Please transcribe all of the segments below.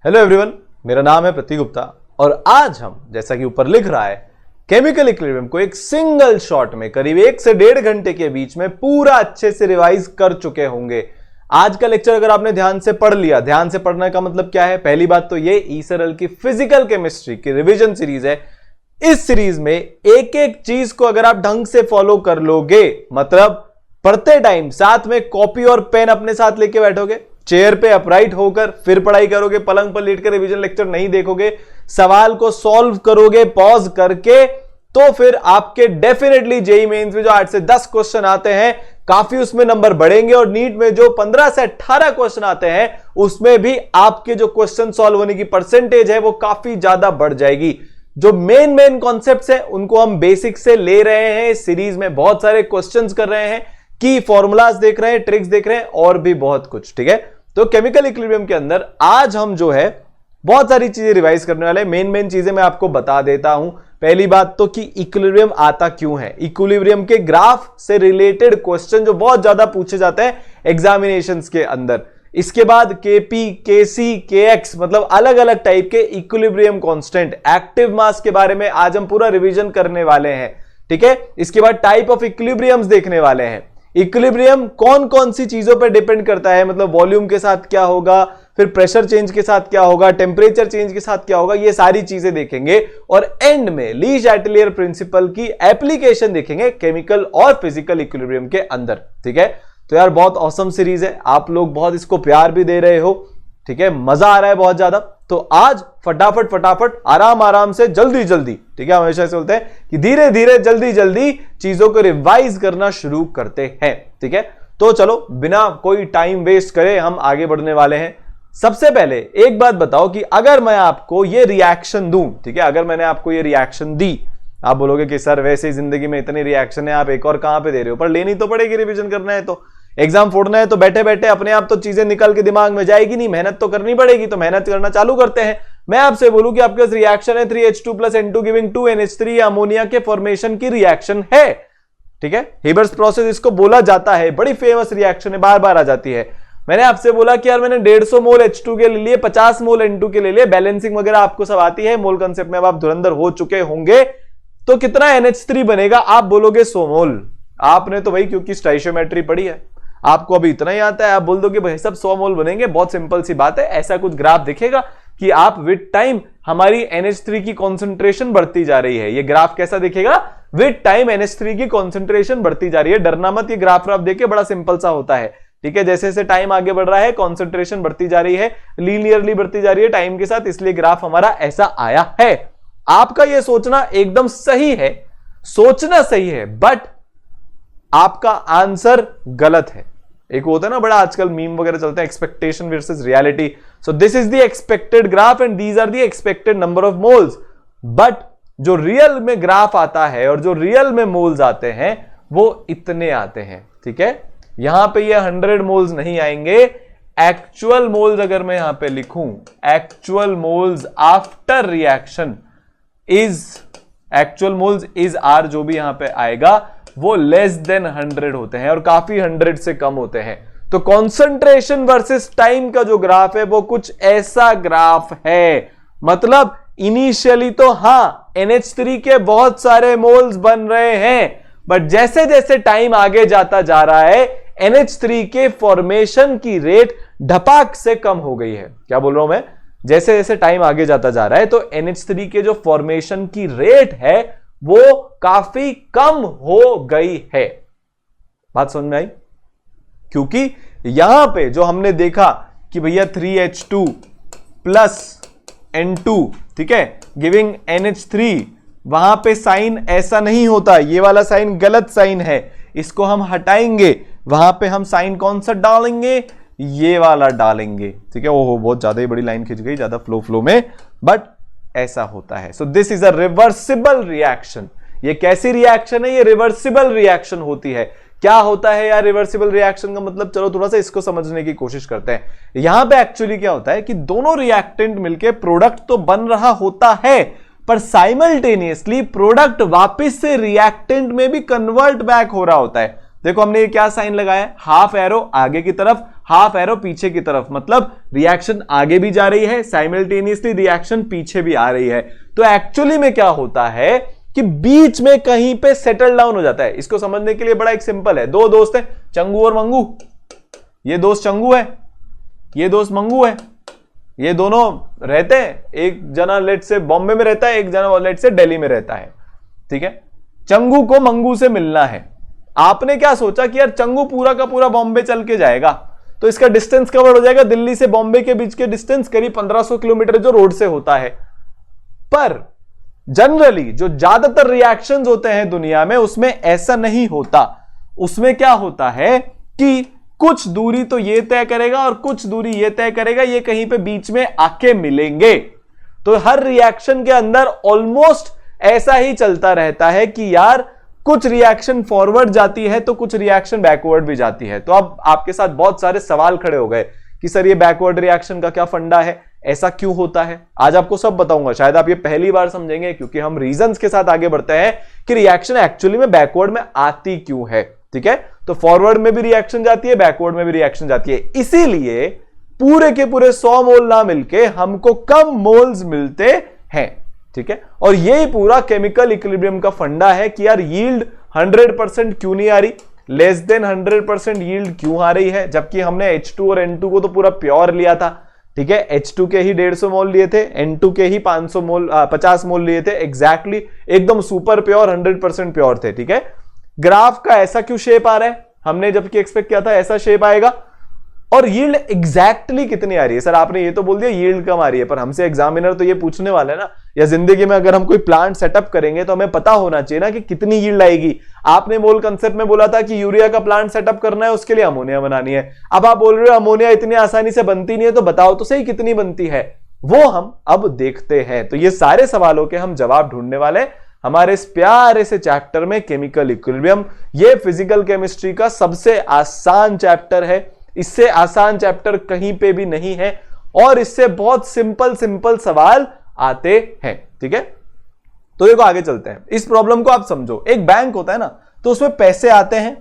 Hello everyone, मेरा नाम है प्रतीक गुप्ता और आज हम, जैसा कि ऊपर लिख रहा है, केमिकल इक्विलिब्रियम को एक सिंगल शॉट में करीब 1 से 1.5 घंटे के बीच में पूरा अच्छे से रिवाइज कर चुके होंगे। आज का लेक्चर अगर आपने ध्यान से पढ़ लिया, ध्यान से पढ़ने का मतलब क्या है? पहली बात तो ये ईसरल की फिजिकल केमिस्ट्री की रिवीजन सीरीज है। इस सीरीज में एक एक चीज को अगर आप ढंग से फॉलो कर लोगे, मतलब पढ़ते टाइम साथ में कॉपी और पेन अपने साथ लेके बैठोगे, चेयर पे अपराइट होकर फिर पढ़ाई करोगे, पलंग पर लेटकर रिवीजन लेक्चर नहीं देखोगे, सवाल को सॉल्व करोगे पॉज करके, तो फिर आपके डेफिनेटली जेईई मेंस में जो 8 से 10 क्वेश्चन आते हैं काफी उसमें नंबर बढ़ेंगे और नीट में जो 15 से 18 क्वेश्चन आते हैं उसमें भी आपके जो क्वेश्चन सॉल्व होने की परसेंटेज है वो काफी ज्यादा बढ़ जाएगी। जो मेन कॉन्सेप्ट्स हैं उनको हम बेसिक से ले रहे हैं। इस सीरीज में बहुत सारे क्वेश्चंस कर रहे हैं, की फॉर्मूलाज देख रहे हैं, ट्रिक्स देख रहे हैं और भी बहुत कुछ। ठीक है, तो केमिकल इक्विलिब्रियम के अंदर आज हम जो है बहुत सारी चीजें रिवाइज करने वाले हैं। मेन चीजें मैं आपको बता देता हूं। पहली बात तो कि इक्विलिब्रियम आता क्यों है, इक्विलिब्रियम के ग्राफ से रिलेटेड क्वेश्चन जो बहुत ज्यादा पूछे जाते हैं एग्जामिनेशंस के अंदर। इसके बाद केपी, केसी, केएक्स मतलब अलग अलग टाइप के इक्विलिब्रियम कांस्टेंट, एक्टिव मास के बारे में आज हम पूरा रिवीजन करने वाले हैं। ठीक है, इसके बाद टाइप ऑफ इक्विलिब्रियम्स देखने वाले हैं। इक्विलिब्रियम कौन कौन सी चीजों पर डिपेंड करता है, मतलब वॉल्यूम के साथ क्या होगा, फिर प्रेशर चेंज के साथ क्या होगा, टेम्परेचर चेंज के साथ क्या होगा, ये सारी चीजें देखेंगे और एंड में ली चैटलियर प्रिंसिपल की एप्लीकेशन देखेंगे केमिकल और फिजिकल इक्विलिब्रियम के अंदर। ठीक है, तो यार बहुत ऑसम सीरीज है, आप लोग बहुत इसको प्यार भी दे रहे हो। ठीक है, मजा आ रहा है बहुत ज्यादा। तो आज फटाफट आराम से जल्दी, ठीक है, हमेशा ऐसे बोलते हैं कि धीरे धीरे जल्दी चीजों को रिवाइज करना शुरू करते हैं। ठीक है, तो चलो बिना कोई टाइम वेस्ट करे हम आगे बढ़ने वाले हैं। सबसे पहले एक बात बताओ कि अगर मैं आपको ये रिएक्शन दूं, ठीक है, अगर मैंने आपको ये रिएक्शन दी, आप बोलोगे कि सर वैसे ही जिंदगी में इतनी रिएक्शन है, आप एक और कहां पे दे रहे हो, पर लेनी तो पड़ेगी, रिवीजन करना है तो, एग्जाम फोड़ना है तो बैठे बैठे अपने आप तो चीजें निकल के दिमाग में जाएगी नहीं, मेहनत तो करनी पड़ेगी। तो मेहनत करना चालू करते हैं। मैं आपसे बोलूं कि आपके पास रिएक्शन है 3H2 + N2 giving 2NH3, ammonia के फॉर्मेशन की रिएक्शन है। ठीक है, हीबर्स प्रोसेस इसको बोला जाता है, बड़ी फेमस रिएक्शन है, बार बार आ जाती है। मैंने आपसे बोला कि यार मैंने 150 मोल H2 के ले लिए, 50 मोल N2 के ले लिए, बैलेंसिंग वगैरह आपको सब आती है, मोल कंसेप्ट में अब आप धुरंधर हो चुके होंगे। तो कितना NH3 बनेगा? आप बोलोगे 100 मोल। आपने तो भाई क्योंकि स्टोइचियोमेट्री पढ़ी है, आपको अभी इतना ही आता है, आप बोल दो कि भाई सब 100 मोल बनेंगे। बहुत सिंपल सी बात है, ऐसा कुछ ग्राफ दिखेगा कि आप विद टाइम हमारी NH3 की कॉन्सेंट्रेशन बढ़ती जा रही है। ये ग्राफ कैसा दिखेगा? विद टाइम NH3 की कॉन्सेंट्रेशन बढ़ती जा रही है। डरना मत, ये ग्राफ देखे बड़ा सिंपल सा होता है। ठीक है, जैसे जैसे टाइम आगे बढ़ रहा है कॉन्सेंट्रेशन बढ़ती जा रही है, लीनियरली बढ़ती जा रही है टाइम के साथ, इसलिए ग्राफ हमारा ऐसा आया है। आपका यह सोचना एकदम सही है, सोचना सही है, बट आपका आंसर गलत है। एक होता है ना बड़ा आजकल मीम वगैरह चलते हैं, expectation versus reality. So this is the expected graph and these are the expected number of moles. But जो रियल में ग्राफ आता है और जो रियल में मोल्स आते हैं वो इतने आते हैं। ठीक है, यहां पे ये 100 मोल्स नहीं आएंगे। एक्चुअल मोल्स अगर मैं यहां पे लिखूं, actual moles after reaction is, actual moles is are, जो भी यहां पे आएगा वो लेस देन 100 होते हैं और काफी 100 से कम होते हैं। तो कॉन्सेंट्रेशन वर्सेस टाइम का जो ग्राफ है वो कुछ ऐसा ग्राफ है। मतलब इनिशियली तो हां NH3 के बहुत सारे मोल्स बन रहे हैं, बट जैसे जैसे टाइम आगे जाता जा रहा है NH3 के फॉर्मेशन की रेट ढपाक से कम हो गई है। क्या बोल रहा हूं मैं? जैसे जैसे टाइम आगे जाता जा रहा है तो NH3 के जो फॉर्मेशन की रेट है वो काफी कम हो गई है। बात समझ में आई? क्योंकि यहां पे जो हमने देखा कि भैया 3H2 + N2, ठीक है, गिविंग NH3, वहां पे साइन ऐसा नहीं होता, ये वाला साइन गलत साइन है, इसको हम हटाएंगे। वहां पे हम साइन कौन सा डालेंगे? ये वाला डालेंगे। ठीक है, ओहो बहुत ज्यादा ही बड़ी लाइन खिंच गई, ज्यादा फ्लो में, बट ऐसा होता है। सो this is a reversible reaction. ये कैसी रिएक्शन है? ये रिवर्सिबल रिएक्शन होती है। क्या होता है यार रिवर्सिबल रिएक्शन का मतलब? चलो थोड़ा सा इसको समझने की कोशिश करते हैं। यहां पे एक्चुअली क्या होता है कि दोनों रिएक्टेंट मिलके प्रोडक्ट तो बन रहा होता है, पर साइमल्टेनियसली प्रोडक्ट वापस से रिएक्टेंट में भी कन्वर्ट बैक हो रहा होता है। देखो हमने ये क्या साइन लगाया है, हाफ एरो आगे की तरफ, हाफ एरो पीछे की तरफ, मतलब रिएक्शन आगे भी जा रही है, साइमल्टेनियसली रिएक्शन पीछे भी आ रही है। तो एक्चुअली में क्या होता है कि बीच में कहीं पे सेटल डाउन हो जाता है। इसको समझने के लिए बड़ा एक सिंपल है, दो दोस्त हैं, चंगू और मंगू। ये दोस्त चंगू है, ये दोस्त मंगू है, ये दोनों रहते हैं, एक जना लेट से बॉम्बे में रहता है, एक जना लेट से दिल्ली में रहता है, ठीक है। चंगू को मंगू से मिलना है। आपने क्या सोचा कि यार चंगू पूरा का पूरा बॉम्बे चल के जाएगा तो इसका डिस्टेंस कवर हो जाएगा, दिल्ली से बॉम्बे के बीच के डिस्टेंस करीब 1500 किलोमीटर जो रोड से होता है। पर जनरली जो ज्यादातर रिएक्शंस होते हैं दुनिया में उसमें ऐसा नहीं होता। उसमें क्या होता है कि कुछ दूरी तो ये तय करेगा और कुछ दूरी ये तय करेगा, ये कहीं पे बीच में आके मिलेंगे। तो हर रिएक्शन के अंदर ऑलमोस्ट ऐसा ही चलता रहता है कि यार कुछ रिएक्शन फॉरवर्ड जाती है तो कुछ रिएक्शन बैकवर्ड भी जाती है। तो अब आपके साथ बहुत सारे सवाल खड़े हो गए कि सर ये बैकवर्ड रिएक्शन का क्या फंडा है, ऐसा क्यों होता है। आज आपको सब बताऊंगा, शायद आप ये पहली बार समझेंगे क्योंकि हम रीजंस के साथ आगे बढ़ते हैं कि रिएक्शन एक्चुअली में बैकवर्ड में आती क्यों है, ठीक है। तो फॉरवर्ड में भी रिएक्शन जाती है, बैकवर्ड में भी रिएक्शन जाती है, इसीलिए पूरे के पूरे 100 मोल ना मिलके हमको कम मोल्स मिलते हैं, ठीक है। और यही पूरा केमिकल इक्विलिब्रियम का फंडा है कि यार यील्ड 100% क्यों नहीं आ रही, लेस देन 100% यील्ड क्यों आ रही है, जबकि हमने H2 और N2 को तो पूरा प्योर लिया था, ठीक है। H2 के ही 150 मोल लिए थे, N2 के ही 50 मोल लिए थे, एग्जैक्टली एकदम सुपर प्योर 100% प्योर थे, ठीक है। ग्राफ का ऐसा क्यों शेप आ रहा है, हमने जबकि एक्सपेक्ट किया था ऐसा शेप आएगा। और यील्ड एग्जैक्टली कितनी आ रही है, सर आपने ये तो बोल दिया यील्ड कम आ रही है, पर हमसे एग्जामिनर तो ये पूछने वाला है ना, या जिंदगी में अगर हम कोई प्लांट सेटअप करेंगे तो हमें पता होना चाहिए ना कि कितनी यील्ड आएगी। आपने मोल कंसेप्ट में बोला था कि यूरिया का प्लांट सेटअप करना है, उसके लिए अमोनिया बनानी है। अब आप बोल रहे हो अमोनिया इतनी आसानी से बनती नहीं है, तो बताओ तो सही कितनी बनती है, वो हम अब देखते हैं। तो ये सारे सवालों के हम जवाब ढूंढने वाले हमारे इस प्यारे से चैप्टर में, केमिकल इक्विलिब्रियम। ये फिजिकल केमिस्ट्री का सबसे आसान चैप्टर है, इससे आसान चैप्टर कहीं पे भी नहीं है, और इससे बहुत सिंपल सवाल आते हैं, ठीक है। तो देखो आगे चलते हैं, इस प्रॉब्लम को आप समझो। एक बैंक होता है ना, तो उसमें पैसे आते हैं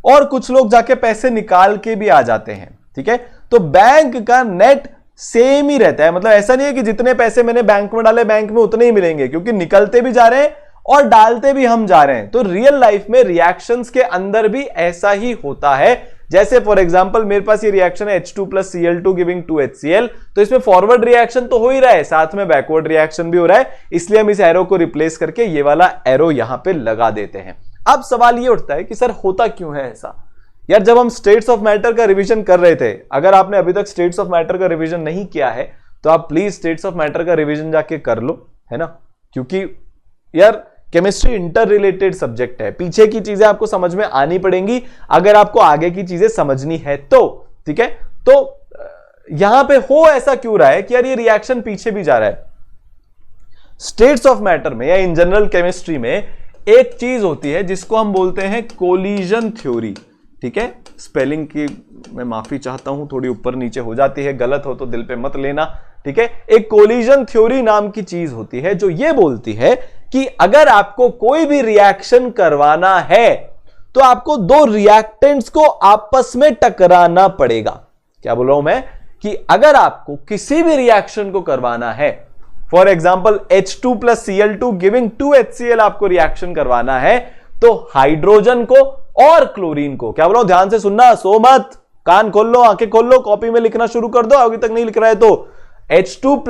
और कुछ लोग जाके पैसे निकाल के भी आ जाते हैं, ठीक है। तो बैंक का नेट सेम ही रहता है, मतलब ऐसा नहीं है कि जितने पैसे मैंने बैंक में डाले बैंक में उतने ही मिलेंगे, क्योंकि निकलते भी जा रहे हैं और डालते भी हम जा रहे हैं। तो रियल लाइफ में रिएक्शंस के अंदर भी ऐसा ही होता है। जैसे फॉर एग्जांपल मेरे पास ये रिएक्शन है H2 + Cl2 गिविंग 2HCl, तो इसमें फॉरवर्ड रिएक्शन तो हो ही रहा है, साथ में बैकवर्ड रिएक्शन भी हो रहा है, इसलिए हम इस एरो को रिप्लेस करके ये वाला एरो यहां पे लगा देते हैं। अब सवाल ये उठता है कि सर होता क्यों है ऐसा। यार जब हम स्टेट्स ऑफ मैटर का रिवीजन कर रहे थे, अगर आपने अभी तक स्टेट्स ऑफ मैटर का रिवीजन नहीं किया है तो आप प्लीज स्टेट्स ऑफ मैटर का रिवीजन जाके कर लो, है ना, क्योंकि यार केमिस्ट्री इंटर रिलेटेड सब्जेक्ट है, पीछे की चीजें आपको समझ में आनी पड़ेंगी अगर आपको आगे की चीजें समझनी है तो, ठीक है। तो यहां पे हो ऐसा क्यों रहा है कि यार ये रिएक्शन पीछे भी जा रहा है। स्टेट्स ऑफ मैटर में या इन जनरल केमिस्ट्री में एक चीज होती है जिसको हम बोलते हैं कोलिजन थ्योरी, ठीक है। स्पेलिंग की मैं माफी चाहता हूं, थोड़ी ऊपर नीचे हो जाती है, गलत हो तो दिल पे मत लेना, ठीक है। एक कोलिजन थ्योरी नाम की चीज होती है जो ये बोलती है कि अगर आपको कोई भी रिएक्शन करवाना है तो आपको दो रिएक्टेंट्स को आपस में टकराना पड़ेगा। क्या बोल रहा हूं मैं, कि अगर आपको किसी भी रिएक्शन को करवाना है, for example H2 + Cl2 giving 2HCl आपको रिएक्शन करवाना है, तो हाइड्रोजन को और क्लोरीन को, क्या बोल रहा हूं ध्यान से सुनना, सो मत, कान खोल लो, आंखें खोल लो, कॉपी में लिखना शुरू कर दो, अभी तक नहीं लिख रहा है तो H2 +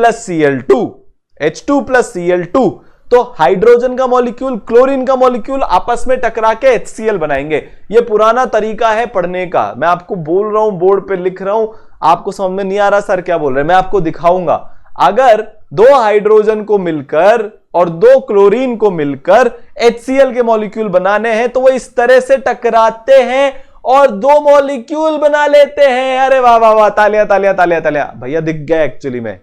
Cl2, तो हाइड्रोजन का मॉलिक्यूल क्लोरीन का मॉलिक्यूल आपस में टकरा के HCl बनाएंगे। ये पुराना तरीका है पढ़ने का, मैं आपको बोल रहा हूं, बोर्ड पे लिख रहा हूं, आपको समझ में नहीं आ रहा सर क्या बोल रहे हैं, मैं आपको दिखाऊंगा। अगर दो हाइड्रोजन को मिलकर और दो क्लोरीन को मिलकर HCl के मॉलिक्यूल बनाने हैं तो वो इस तरह से टकराते हैं और दो मॉलिक्यूल बना लेते हैं। अरे वाह वाह वाह, तालियां तालियां तालियां तालियां, भैया दिख गया। एक्चुअली में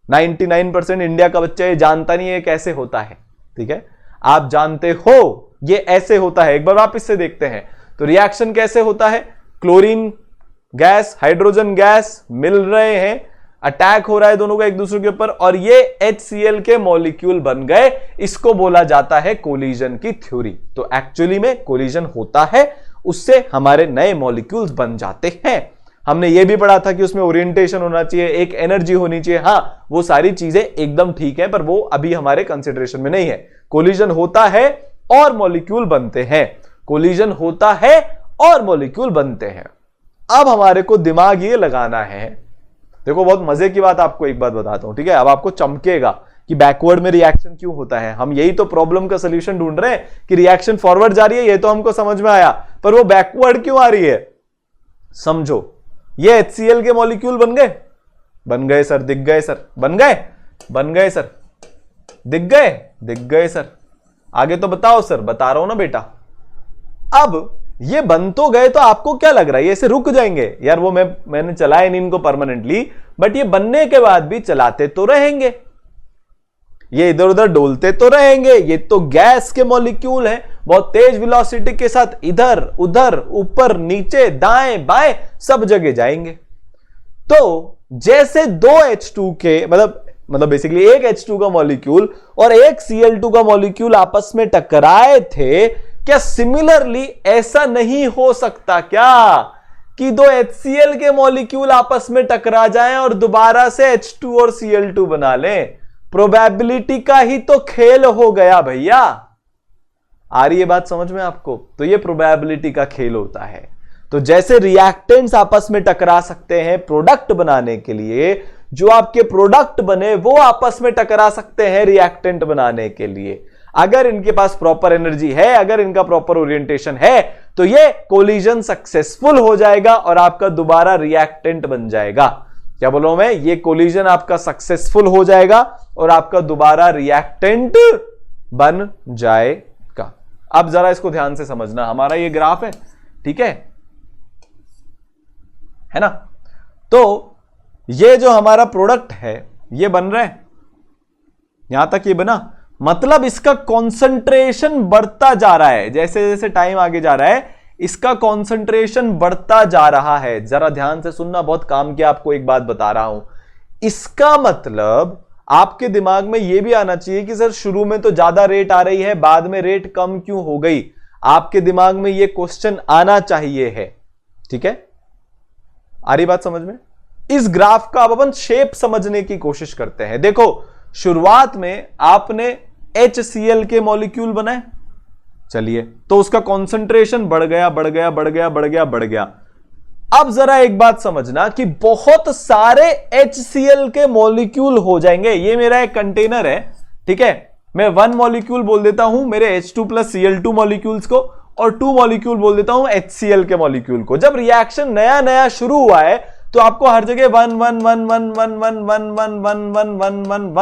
99% इंडिया का बच्चा ये जानता नहीं है कैसे होता है, ठीक है। आप जानते हो ये ऐसे होता है, एक बार वापस से देखते हैं। तो रिएक्शन कैसे होता है, क्लोरीन गैस हाइड्रोजन गैस मिल रहे हैं, अटैक हो रहा है दोनों का एक दूसरे के ऊपर और ये HCl के मॉलिक्यूल बन गए, इसको बोला जाता है कोलिजन की थ्योरी। तो एक्चुअली में कोलिजन होता है उससे हमारे नए मॉलिक्यूल्स बन जाते हैं। हमने ये भी पढ़ा था कि उसमें ओरिएंटेशन होना चाहिए, एक एनर्जी होनी चाहिए। हाँ, वो सारी चीजें एकदम ठीक है, पर वो अभी हमारे कंसिडरेशन में नहीं है। कोलिजन होता है और मॉलिक्यूल बनते हैं, कोलिजन होता है और मॉलिक्यूल बनते हैं। अब हमारे को दिमाग ये लगाना है, देखो बहुत मजे की बात आपको एक बात बताता हूं, ठीक है। अब आपको चमकेगा कि बैकवर्ड में रिएक्शन क्यों होता है। हम यही तो प्रॉब्लम का सोल्यूशन ढूंढ रहे हैं कि रिएक्शन फॉरवर्ड जा रही है, ये तो हमको समझ में आया, पर वो बैकवर्ड क्यों आ रही है। समझो, ये HCl के मॉलिक्यूल बन गए सर, दिख गए सर, बन गए सर, दिख गए सर। आगे तो बताओ सर, बता रहा हूं ना बेटा। अब ये बन तो गए, तो आपको क्या लग रहा है ये ऐसे रुक जाएंगे यार? वो मैंने चलाए नहीं इनको परमानेंटली, बट ये बनने के बाद भी चलाते तो रहेंगे, ये इधर उधर डोलते तो रहेंगे। ये तो गैस के मॉलिक्यूल हैं, बहुत तेज वेलोसिटी के साथ इधर उधर ऊपर नीचे दाएं बाएं सब जगह जाएंगे। तो जैसे दो H2 के मतलब बेसिकली एक H2 का मॉलिक्यूल और एक Cl2 का मॉलिक्यूल आपस में टकराए थे, क्या सिमिलरली ऐसा नहीं हो सकता क्या कि दो HCl के मॉलिक्यूल आपस में टकरा जाएं और दोबारा से H2 और Cl2 बना लें? प्रोबेबिलिटी का ही तो खेल हो गया भैया। आ रही है बात समझ में आपको? तो ये प्रोबेबिलिटी का खेल होता है। तो जैसे रिएक्टेंट्स आपस में टकरा सकते हैं प्रोडक्ट बनाने के लिए, जो आपके प्रोडक्ट बने वो आपस में टकरा सकते हैं रिएक्टेंट बनाने के लिए। अगर इनके पास प्रॉपर एनर्जी है, अगर इनका प्रॉपर ओरिएंटेशन है, तो ये कोलिजन सक्सेसफुल हो जाएगा और आपका दोबारा रिएक्टेंट बन जाएगा। क्या बोल रहा हूं मैं? ये कोलिजन आपका सक्सेसफुल हो जाएगा और आपका दोबारा रिएक्टेंट बन जाएगा। अब जरा इसको ध्यान से समझना, हमारा ये ग्राफ है, ठीक है ना? तो ये जो हमारा प्रोडक्ट है ये बन रहा है, यहां तक ये बना, मतलब इसका कंसंट्रेशन बढ़ता जा रहा है। जैसे जैसे टाइम आगे जा रहा है इसका कंसंट्रेशन बढ़ता जा रहा है। जरा ध्यान से सुनना, बहुत काम की आपको एक बात बता रहा हूं। इसका मतलब आपके दिमाग में यह भी आना चाहिए कि सर शुरू में तो ज्यादा रेट आ रही है, बाद में रेट कम क्यों हो गई? आपके दिमाग में यह क्वेश्चन आना चाहिए है, ठीक है? आ रही बात समझ में? इस ग्राफ का अब अपन शेप समझने की कोशिश करते हैं। देखो, शुरुआत में आपने HCl के मॉलिक्यूल बनाए, चलिए, तो उसका कंसंट्रेशन बढ़ गया बढ़ गया बढ़ गया बढ़ गया बढ़ गया। अब जरा एक बात समझना कि बहुत सारे HCl के मॉलिक्यूल हो जाएंगे। ये मेरा एक कंटेनर है, ठीक है, मैं 1 मॉलिक्यूल बोल देता हूं मेरे H2 प्लस Cl2 मॉलिक्यूल्स को, और 2 मॉलिक्यूल बोल देता हूं HCl के मॉलिक्यूल को। जब रिएक्शन नया नया शुरू हुआ है तो आपको हर जगह 1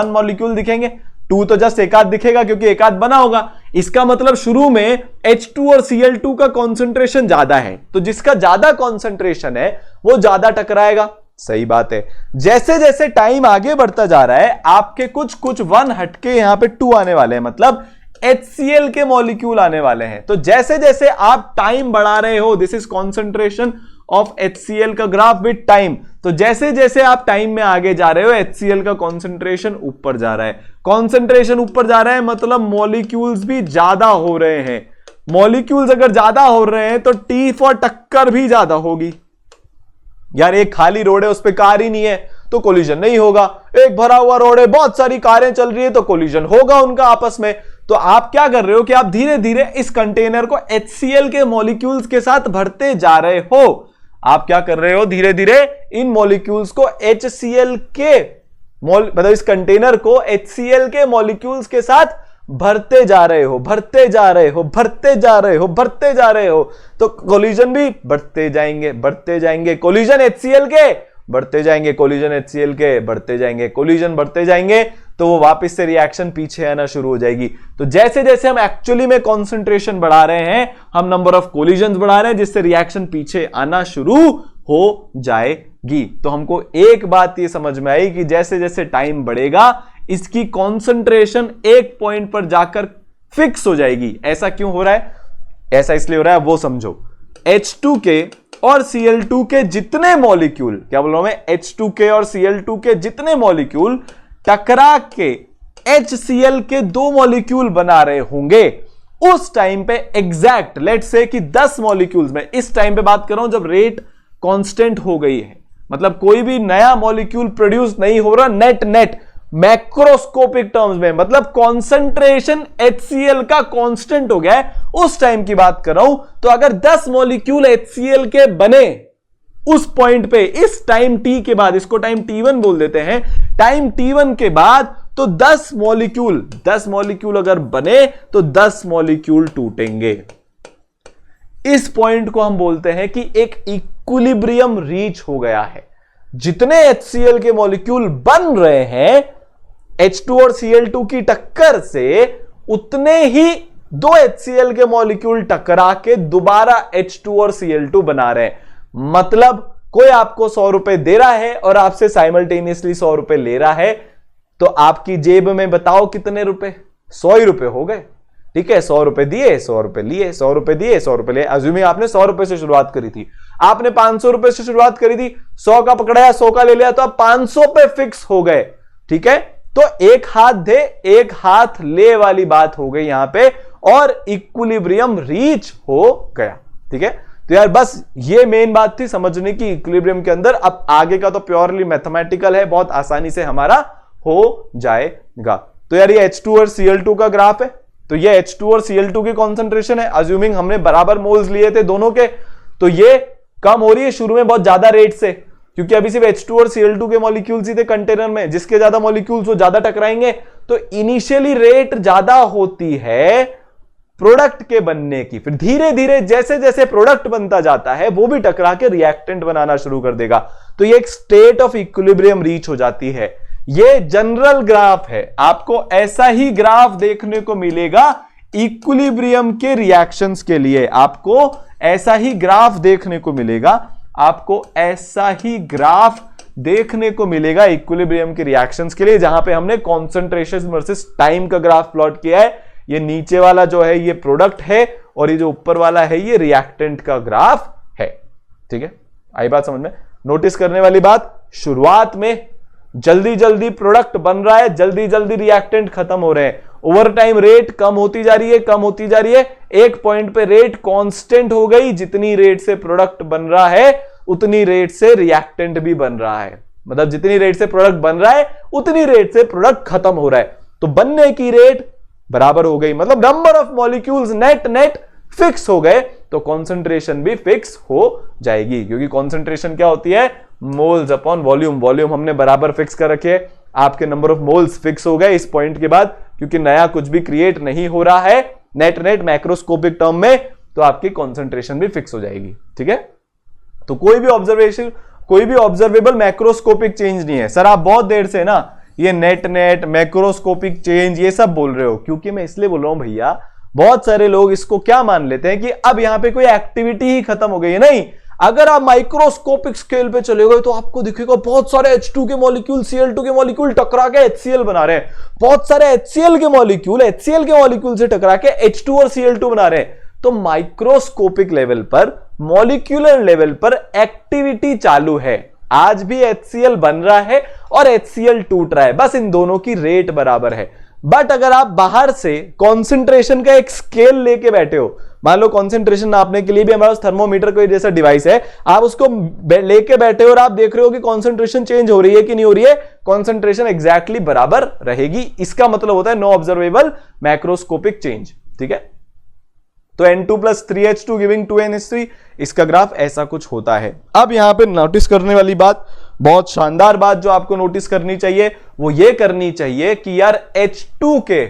मॉलिक्यूल दिखेंगे। 2 तो जस्ट एक आध दिखेगा क्योंकि एक आध बना होगा। इसका मतलब शुरू में H2 और Cl2 का कंसंट्रेशन ज्यादा है, तो जिसका ज्यादा कंसंट्रेशन है वो ज्यादा टकराएगा। सही बात है। जैसे जैसे टाइम आगे बढ़ता जा रहा है आपके कुछ 1 हटके यहां पे 2 आने वाले हैं, मतलब HCl के मॉलिक्यूल आने वाले हैं। तो जैसे जैसे आप टाइम बढ़ा रहे हो, this is concentration of HCl का ग्राफ विद टाइम, तो जैसे जैसे आप टाइम में आगे जा रहे हो HCl का कॉन्सेंट्रेशन ऊपर जा रहा है। कॉन्सेंट्रेशन ऊपर जा रहा है मतलब मॉलिक्यूल्स भी ज्यादा हो रहे हैं। मॉलिक्यूल्स अगर ज्यादा हो रहे हैं तो T फॉर टक्कर भी ज्यादा होगी। यार एक खाली रोड है उस पर कार ही नहीं है तो कोलिजन नहीं होगा, एक भरा हुआ रोड है बहुत सारी कारें चल रही है तो कोलिजन होगा उनका आपस में। तो आप क्या कर रहे हो कि आप धीरे धीरे इस कंटेनर को HCl के मॉलिक्यूल्स के साथ भरते जा रहे हो। आप क्या कर रहे हो, धीरे धीरे इन मॉलिक्यूल्स को HCl के मतलब इस कंटेनर को HCl के मॉलिक्यूल्स के साथ भरते जा रहे हो, भरते जा रहे हो, भरते जा रहे हो, भरते जा रहे हो, तो कोलिजन भी बढ़ते जाएंगे, बढ़ते जाएंगे। कोलिजन HCl के बढ़ते जाएंगे, कोलिजन HCl के बढ़ते जाएंगे, कोलिजन बढ़ते जाएंगे, तो वो वापस से रिएक्शन पीछे आना शुरू हो जाएगी। तो जैसे जैसे हम एक्चुअली में कंसंट्रेशन बढ़ा रहे हैं, हम नंबर ऑफ कोलिजन्स बढ़ा रहे हैं, जिससे रिएक्शन पीछे आना शुरू हो जाएगी। तो हमको एक बात ये समझ में आई कि जैसे जैसे टाइम बढ़ेगा इसकी कंसंट्रेशन एक पॉइंट पर जाकर फिक्स हो जाएगी। ऐसा क्यों हो रहा है? ऐसा इसलिए हो रहा है, वो समझो। H2 के और Cl2 के जितने मॉलिक्यूल, क्या बोल रहा हूं मैं, H2 के और Cl2 के जितने मॉलिक्यूल टकरा के HCl के 2 मॉलिक्यूल बना रहे होंगे, उस टाइम पे एग्जैक्ट लेट्स से कि 10 मॉलिक्यूल्स में, इस टाइम पे बात कर रहा हूं जब रेट कांस्टेंट हो गई है, मतलब कोई भी नया मॉलिक्यूल प्रोड्यूस नहीं हो रहा, नेट मैक्रोस्कोपिक टर्म्स में, मतलब कॉन्सेंट्रेशन HCl का कांस्टेंट हो गया है, उस टाइम की बात कर रहा हूं। तो अगर 10 मॉलिक्यूल HCl के बने उस पॉइंट पे, इस टाइम t के बाद, इसको टाइम t1 बोल देते हैं, टाइम t1 के बाद, तो 10 मॉलिक्यूल अगर बने तो 10 मॉलिक्यूल टूटेंगे। इस पॉइंट को हम बोलते हैं कि एक इक्विलिब्रियम रीच हो गया है। जितने HCl के मॉलिक्यूल बन रहे हैं H2 और Cl2 की टक्कर से, उतने ही दो HCl के मॉलिक्यूल टकरा के दोबारा H2 और Cl2 बना रहे हैं। मतलब कोई आपको 100 रुपए दे रहा है और आपसे साइमल्टेनियसली 100 रुपए ले रहा है, तो आपकी जेब में बताओ कितने रुपए? 100 ही रुपए हो गए। ठीक है, 100 रुपए दिए, 100 रुपए लिए, 100 रुपए दिए, 100 रुपए लिए। अज्यूमिंग आपने 100 रुपए से शुरुआत करी थी, आपने 500 रुपए से शुरुआत करी थी, 100 का पकड़ाया, 100 का ले लिया, तो आप 500 पे फिक्स हो गए। ठीक है, तो एक हाथ दे एक हाथ ले वाली बात हो गई यहां पे, और इक्विलिब्रियम रीच हो गया। ठीक है, तो यार बस ये मेन बात थी समझने की इक्विलिब्रियम के अंदर। अब आगे का तो प्योरली मैथमेटिकल है, बहुत आसानी से हमारा हो जाएगा। तो यार ये H2 और Cl2 का ग्राफ है, तो ये H2 और Cl2 की कॉन्सेंट्रेशन है। अज्यूमिंग हमने बराबर मोल्स लिए थे दोनों के, तो ये कम हो रही है शुरू में बहुत ज्यादा रेट से, क्योंकि अभी सिर्फ H2 और Cl2 के मॉलिक्यूल्स ही थे कंटेनर में। जिसके ज्यादा मॉलिक्यूल्स वो ज्यादा टकराएंगे, तो इनिशियली रेट ज्यादा होती है प्रोडक्ट के बनने की, फिर धीरे धीरे जैसे जैसे प्रोडक्ट बनता जाता है वो भी टकरा के रिएक्टेंट बनाना शुरू कर देगा। तो ये एक स्टेट ऑफ इक्विलिब्रियम रीच हो जाती है। ये जनरल ग्राफ है, आपको ऐसा ही ग्राफ देखने को मिलेगा इक्विलिब्रियम के रिएक्शंस के लिए। आपको ऐसा ही ग्राफ देखने को मिलेगा, आपको ऐसा ही ग्राफ देखने को मिलेगा इक्विलिब्रियम के रिएक्शंस के लिए, जहां पे हमने कॉन्सेंट्रेशन वर्सेस टाइम का ग्राफ प्लॉट किया है। ये नीचे वाला जो है ये प्रोडक्ट है, और ये जो ऊपर वाला है ये रिएक्टेंट का ग्राफ है। ठीक है, आई बात समझ में? नोटिस करने वाली बात, शुरुआत में जल्दी जल्दी प्रोडक्ट बन रहा है, जल्दी जल्दी रिएक्टेंट खत्म हो रहे हैं, ओवर टाइम रेट कम होती जा रही है, कम होती जा रही है, एक पॉइंट पे रेट कांस्टेंट हो गई। जितनी रेट से प्रोडक्ट बन रहा है उतनी रेट से रिएक्टेंट भी बन रहा है, मतलब जितनी रेट से प्रोडक्ट बन रहा है उतनी रेट से प्रोडक्ट खत्म हो रहा है। तो बनने की रेट बराबर हो गई, मतलब number of molecules net fix हो गए, तो कॉन्सेंट्रेशन भी फिक्स हो जाएगी। क्योंकि कॉन्सेंट्रेशन क्या होती है? Moles upon volume. वॉल्यूम हमने बराबर फिक्स कर रखे, आपके नंबर ऑफ मोल्स फिक्स हो गए इस पॉइंट के बाद, क्योंकि नया कुछ भी क्रिएट नहीं हो रहा है नेट मैक्रोस्कोपिक टर्म में, तो आपकी कॉन्सेंट्रेशन भी फिक्स हो जाएगी। ठीक है, तो कोई भी ऑब्जर्वेबल मैक्रोस्कोपिक चेंज नहीं है। सर आप बहुत देर से ना ये नेट मैक्रोस्कोपिक चेंज ये सब बोल रहे हो, क्योंकि मैं इसलिए बोल रहा हूं भैया, बहुत सारे लोग इसको क्या मान लेते हैं कि अब यहां पे कोई एक्टिविटी ही खत्म हो गई है। नहीं, अगर आप माइक्रोस्कोपिक स्केल पे चले गए तो आपको दिखेगा बहुत सारे H2 के मॉलिक्यूल Cl2 के मॉलिक्यूल टकरा के HCl बना रहे हैं, बहुत सारे HCl के मॉलिक्यूल से टकरा के H2 और Cl2 बना रहे हैं। तो माइक्रोस्कोपिक लेवल पर, मॉलिक्यूलर लेवल पर एक्टिविटी चालू है। आज भी HCl बन रहा है और HCl टूट रहा है, बस इन दोनों की रेट बराबर है। बट अगर आप बाहर से कॉन्सेंट्रेशन का एक स्केल लेके बैठे हो, मान लो कॉन्सेंट्रेशन नापने के लिए भी हमारे पास थर्मोमीटर कोई जैसा डिवाइस है, आप उसको लेके बैठे हो और आप देख रहे हो कि कॉन्सेंट्रेशन चेंज हो रही है कि नहीं हो रही है, कॉन्सेंट्रेशन एग्जैक्टली बराबर रहेगी। इसका मतलब होता है नो ऑब्जर्वेबल मैक्रोस्कोपिक चेंज। ठीक है, तो N2 + 3H2 गिविंग 2NH3, इसका ग्राफ ऐसा कुछ होता है। अब यहां पे नोटिस करने वाली बात, बहुत शानदार बात जो आपको नोटिस करनी चाहिए, वो ये करनी चाहिए कि यार H2 के,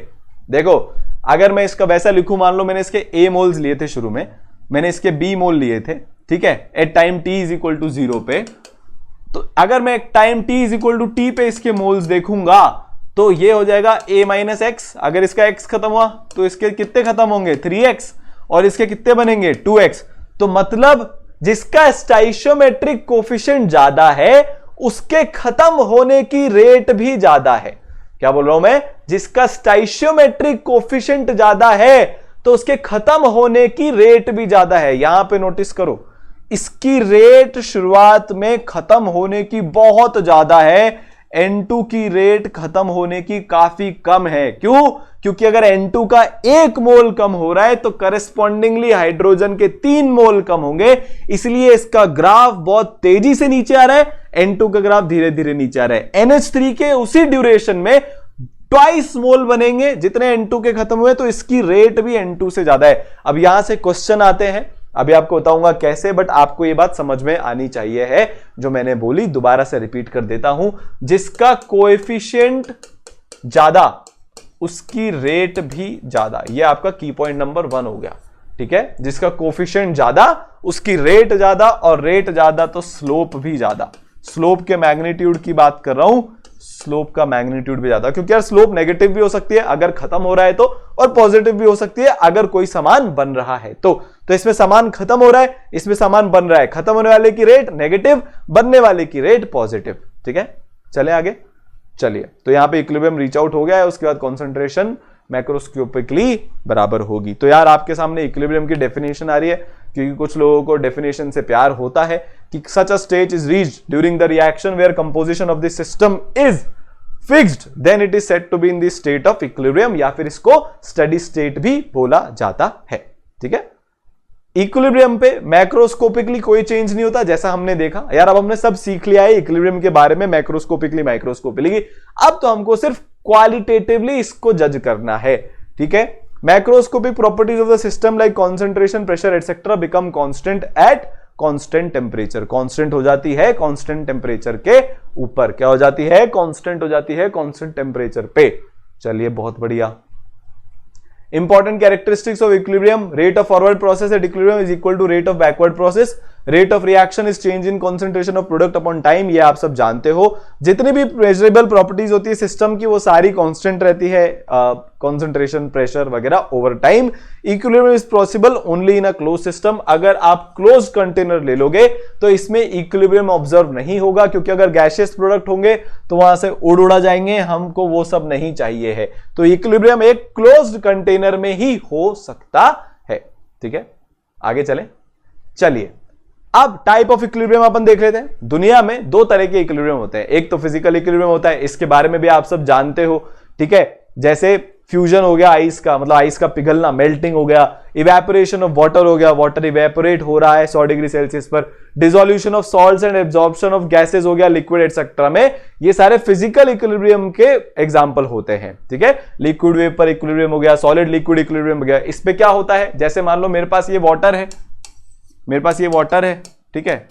देखो अगर मैं इसका वैसा लिखूं, मान लो मैंने इसके A मोल्स लिए थे शुरू में, मैंने इसके B मोल लिए थे, ठीक है, एट टाइम t = 0 पे, तो अगर मैं टाइम t = t पे इसके मोल्स देखूंगा तो ये हो जाएगा A - x। अगर इसका x खत्म हुआ तो इसके कितने खत्म होंगे? 3x, और इसके कितने बनेंगे? 2x। तो मतलब जिसका स्टाइशियोमेट्रिक कोफिशिएंट ज्यादा है उसके खत्म होने की रेट भी ज्यादा है। क्या बोल रहा हूं मैं? जिसका स्टाइशियोमेट्रिक कोफिशिएंट ज्यादा है तो उसके खत्म होने की रेट भी ज्यादा है। यहां पे नोटिस करो, इसकी रेट शुरुआत में खत्म होने की बहुत ज्यादा है। N2 की रेट खत्म होने की काफी कम है। क्यों? क्योंकि अगर N2 का 1 मोल कम हो रहा है तो करेस्पॉन्डिंगली हाइड्रोजन के 3 मोल कम होंगे, इसलिए इसका ग्राफ बहुत तेजी से नीचे आ रहा है, N2 का ग्राफ धीरे धीरे नीचे आ रहा है। NH3 के उसी ड्यूरेशन में 2 मोल बनेंगे जितने N2 के खत्म हुए, तो इसकी रेट भी N2 से ज्यादा है। अब यहां से क्वेश्चन आते हैं, अभी आपको बताऊंगा कैसे, बट आपको यह बात समझ में आनी चाहिए है जो मैंने बोली, दोबारा से रिपीट कर देता हूं। जिसका कोएफिशिएंट ज्यादा उसकी रेट भी ज्यादा, यह आपका की पॉइंट नंबर 1 हो गया। ठीक है, जिसका कोएफिशिएंट ज्यादा उसकी रेट ज्यादा, और रेट ज्यादा तो स्लोप भी ज्यादा। स्लोप के मैग्नीट्यूड की बात कर रहा हूं, स्लोप का मैग्नीट्यूड भी ज्यादा, क्योंकि यार स्लोप नेगेटिव भी हो सकती है अगर खत्म हो रहा है तो, और पॉजिटिव भी हो सकती है अगर कोई सामान बन रहा है तो इसमें सामान खत्म हो रहा है, इसमें सामान बन रहा है, खत्म होने वाले की रेट नेगेटिव, बनने वाले की रेट पॉजिटिव। ठीक है, चले आगे। चलिए, तो यहां पे इक्विलिब्रियम रीच आउट हो गया है, उसके बाद कॉन्सेंट्रेशन मैक्रोस्कोपिकली बराबर होगी। तो यार आपके सामने इक्विलिब्रियम की डेफिनेशन आ रही है, क्योंकि कुछ लोगों को डेफिनेशन से प्यार होता है कि such a state is reached during the reaction where composition of the system is fixed, then it is said to be in the state of equilibrium, या फिर इसको स्टेडी स्टेट भी बोला जाता है। ठीक है, इक्विलिब्रियम पे मैक्रोस्कोपिकली कोई चेंज नहीं होता, जैसा हमने देखा। यार अब हमने सब सीख लिया है इक्विलिब्रियम के बारे में, मैक्रोस्कोपिकली माइक्रोस्कोपिकली, अब तो हमको सिर्फ क्वालिटेटिवली इसको जज करना है। ठीक है, macroscopic properties of the system like concentration, pressure etcetera become constant at constant temperature. Constant हो जाती है कांस्टेंट टेम्परेचर के ऊपर, क्या हो जाती है? कांस्टेंट हो जाती है कांस्टेंट टेम्परेचर पे। चलिए, बहुत बढ़िया। Important characteristics of equilibrium: rate of forward process at equilibrium is equal to rate of backward process. Rate of reaction is change in concentration of product upon time. ये आप सब जानते हो। जितनी भी मेजरेबल प्रॉपर्टीज होती है सिस्टम की वो सारी कांस्टेंट रहती है, कंसंट्रेशन, प्रेशर वगैरह over time. Equilibrium is possible only in a close system. अगर आप क्लोज कंटेनर ले लोगे तो इसमें इक्विलिब्रियम ऑब्जर्व नहीं होगा, क्योंकि अगर गैसियस प्रोडक्ट होंगे तो वहां से उड़ा जाएंगे, हमको वो सब नहीं चाहिए है। तो इक्विलिब्रियम एक क्लोज्ड कंटेनर में ही हो सकता है। ठीक है, आगे चलें। चलिए, अब टाइप ऑफ इक्विलिब्रियम अपन देख लेते हैं। दुनिया में 2 तरह के इक्विलिब्रियम होते हैं, एक तो फिजिकल इक्विलिब्रियम होता है, इसके बारे में भी आप सब जानते हो। ठीक है, जैसे फ्यूजन हो गया आइस का, मतलब आइस का पिघलना, मेल्टिंग हो गया। इवेपोरेशन ऑफ वाटर हो गया, वाटर इवेपोरेट हो रहा है 100 डिग्री सेल्सियस पर। Dissolution of salts and absorption of gases हो गया, लिक्विड एटसेट्रा में। ये सारे फिजिकल इक्विलिब्रियम के एग्जांपल होते हैं। ठीक है, लिक्विड वेपर इक्विलिब्रियम हो गया, सॉलिड लिक्विड इक्विलिब्रियम हो गया। इस पे क्या होता है, जैसे मान लो मेरे पास ये वाटर है, ठीक है,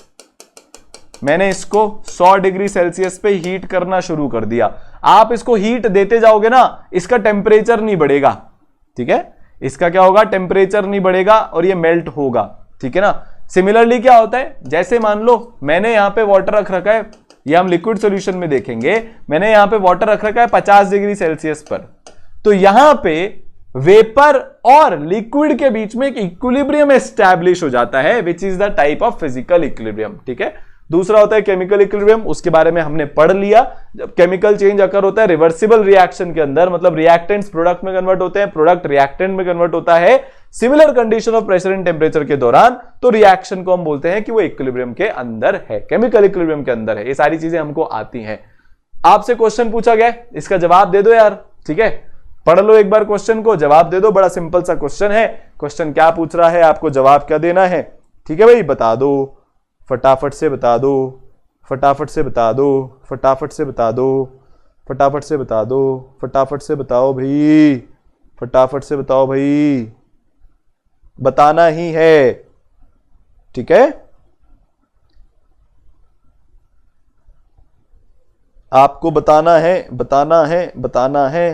मैंने इसको 100 डिग्री सेल्सियस पे हीट करना शुरू कर दिया। आप इसको हीट देते जाओगे ना, इसका टेम्परेचर नहीं बढ़ेगा। ठीक है, इसका क्या होगा, टेम्परेचर नहीं बढ़ेगा और ये मेल्ट होगा। ठीक है ना। सिमिलरली क्या होता है, जैसे मान लो मैंने यहां पे वाटर रख रखा है, ये हम लिक्विड सॉल्यूशन में देखेंगे, मैंने यहां पे वाटर रख रखा है 50 डिग्री सेल्सियस पर, तो यहां पे वेपर और लिक्विड के बीच में एक इक्विलिब्रियम एस्टैब्लिश हो जाता है, which is the type of physical equilibrium. ठीक है, दूसरा होता है केमिकल इक्विलिब्रियम, उसके बारे में हमने पढ़ लिया। जब केमिकल चेंज अकर होता है रिवर्सिबल रिएक्शन के अंदर, मतलब रिएक्टेंट्स प्रोडक्ट में कन्वर्ट होते हैं, प्रोडक्ट रिएक्टेंट में कन्वर्ट होता है similar condition of pressure and temperature के दौरान, तो रिएक्शन को हम बोलते हैं कि वो इक्विलिब्रियम के अंदर है, केमिकल इक्विलिब्रियम के अंदर है। ये सारी चीजें हमको आती हैं। आपसे क्वेश्चन पूछा गया, इसका जवाब दे दो यार। ठीक है, पढ़ लो एक बार क्वेश्चन को, जवाब दे दो। बड़ा सिंपल सा क्वेश्चन है। क्वेश्चन क्या पूछ रहा है, आपको जवाब क्या देना है। ठीक है भाई, बता दो, फटाफट से बता दो, फटाफट से बता दो, फटाफट से बता दो, फटाफट से बता दो, फटाफट से बताओ भाई, फटाफट से बताओ भाई, बताना ही है। ठीक है, आपको बताना है, बताना है, बताना है,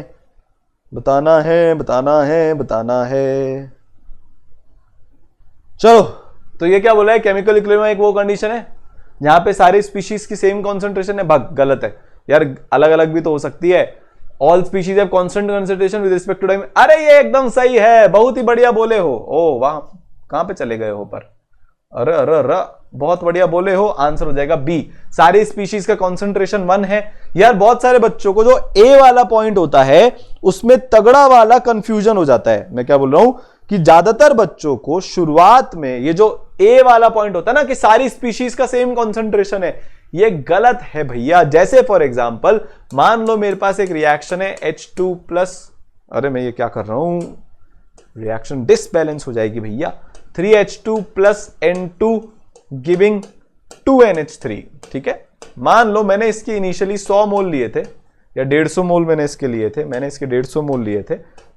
बताना है, बताना है, बताना है। चलो, तो ये क्या बोला है, केमिकल इक्विलिब्रियम एक वो कंडीशन है जहां पे सारी स्पीशीज की सेम कॉन्सेंट्रेशन है। भाग गलत है यार, अलग अलग भी तो हो सकती है। All species have constant concentration with respect to time. अरे ये एकदम सही है, बहुत ही बढ़िया बोले हो। ओ वाह, कहां पे चले गए हो पर, अरे अरे अरे, बहुत बढ़िया बोले हो। आंसर हो जाएगा बी, सारी स्पीशीज का कंसंट्रेशन 1 है। यार बहुत सारे बच्चों को जो ए वाला पॉइंट होता है उसमें तगड़ा वाला कंफ्यूजन हो जाता है। मैं क्या बोल रहा हूं कि ज्यादातर बच्चों को शुरुआत में ये जो ए वाला पॉइंट होता है ना कि सारी स्पीशीज का सेम कंसंट्रेशन है, ये गलत है भैया। जैसे फॉर एग्जांपल मान लो मेरे पास एक रिएक्शन है H2 प्लस, अरे मैं ये क्या कर रहा हूं, रिएक्शन डिसबैलेंस हो जाएगी भैया। 3H2 plus N2 giving 2NH3, ठीक है। मान लो मैंने इसके इनिशियली 100 मोल लिए थे या 150 मोल मैंने इसके लिए थे, मैंने इसके 150 मोल लिए थे,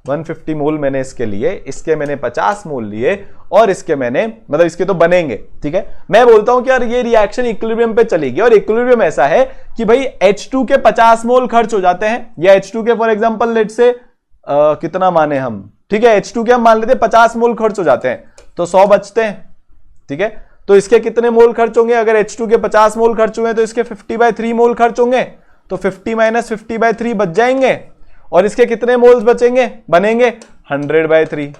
150 मोल मैंने इसके लिए, इसके मैंने 50 मोल लिए और इसके मैंने, मतलब इसके तो बनेंगे, ठीक है। मैं बोलता हूं कि यार ये रिएक्शन इक्विलिब्रियम पे चलेगी और इक्विलिब्रियम ऐसा है कि भाई H2 के 50 मोल खर्च हो जाते हैं, या H2 के फॉर एग्जांपल लेट से कितना माने हम, ठीक है, H2 के हम मान लेते हैं 50 मोल खर्च हो जाते हैं तो 100 बचते हैं, ठीक है। तो इसके कितने मोल खर्च होंगे, अगर H2 के 50 मोल खर्च हुए तो इसके 50/3 मोल खर्च होंगे, तो 50 - 50/3 बच जाएंगे और इसके कितने मोल्स बचेंगे, बनेंगे 100/3।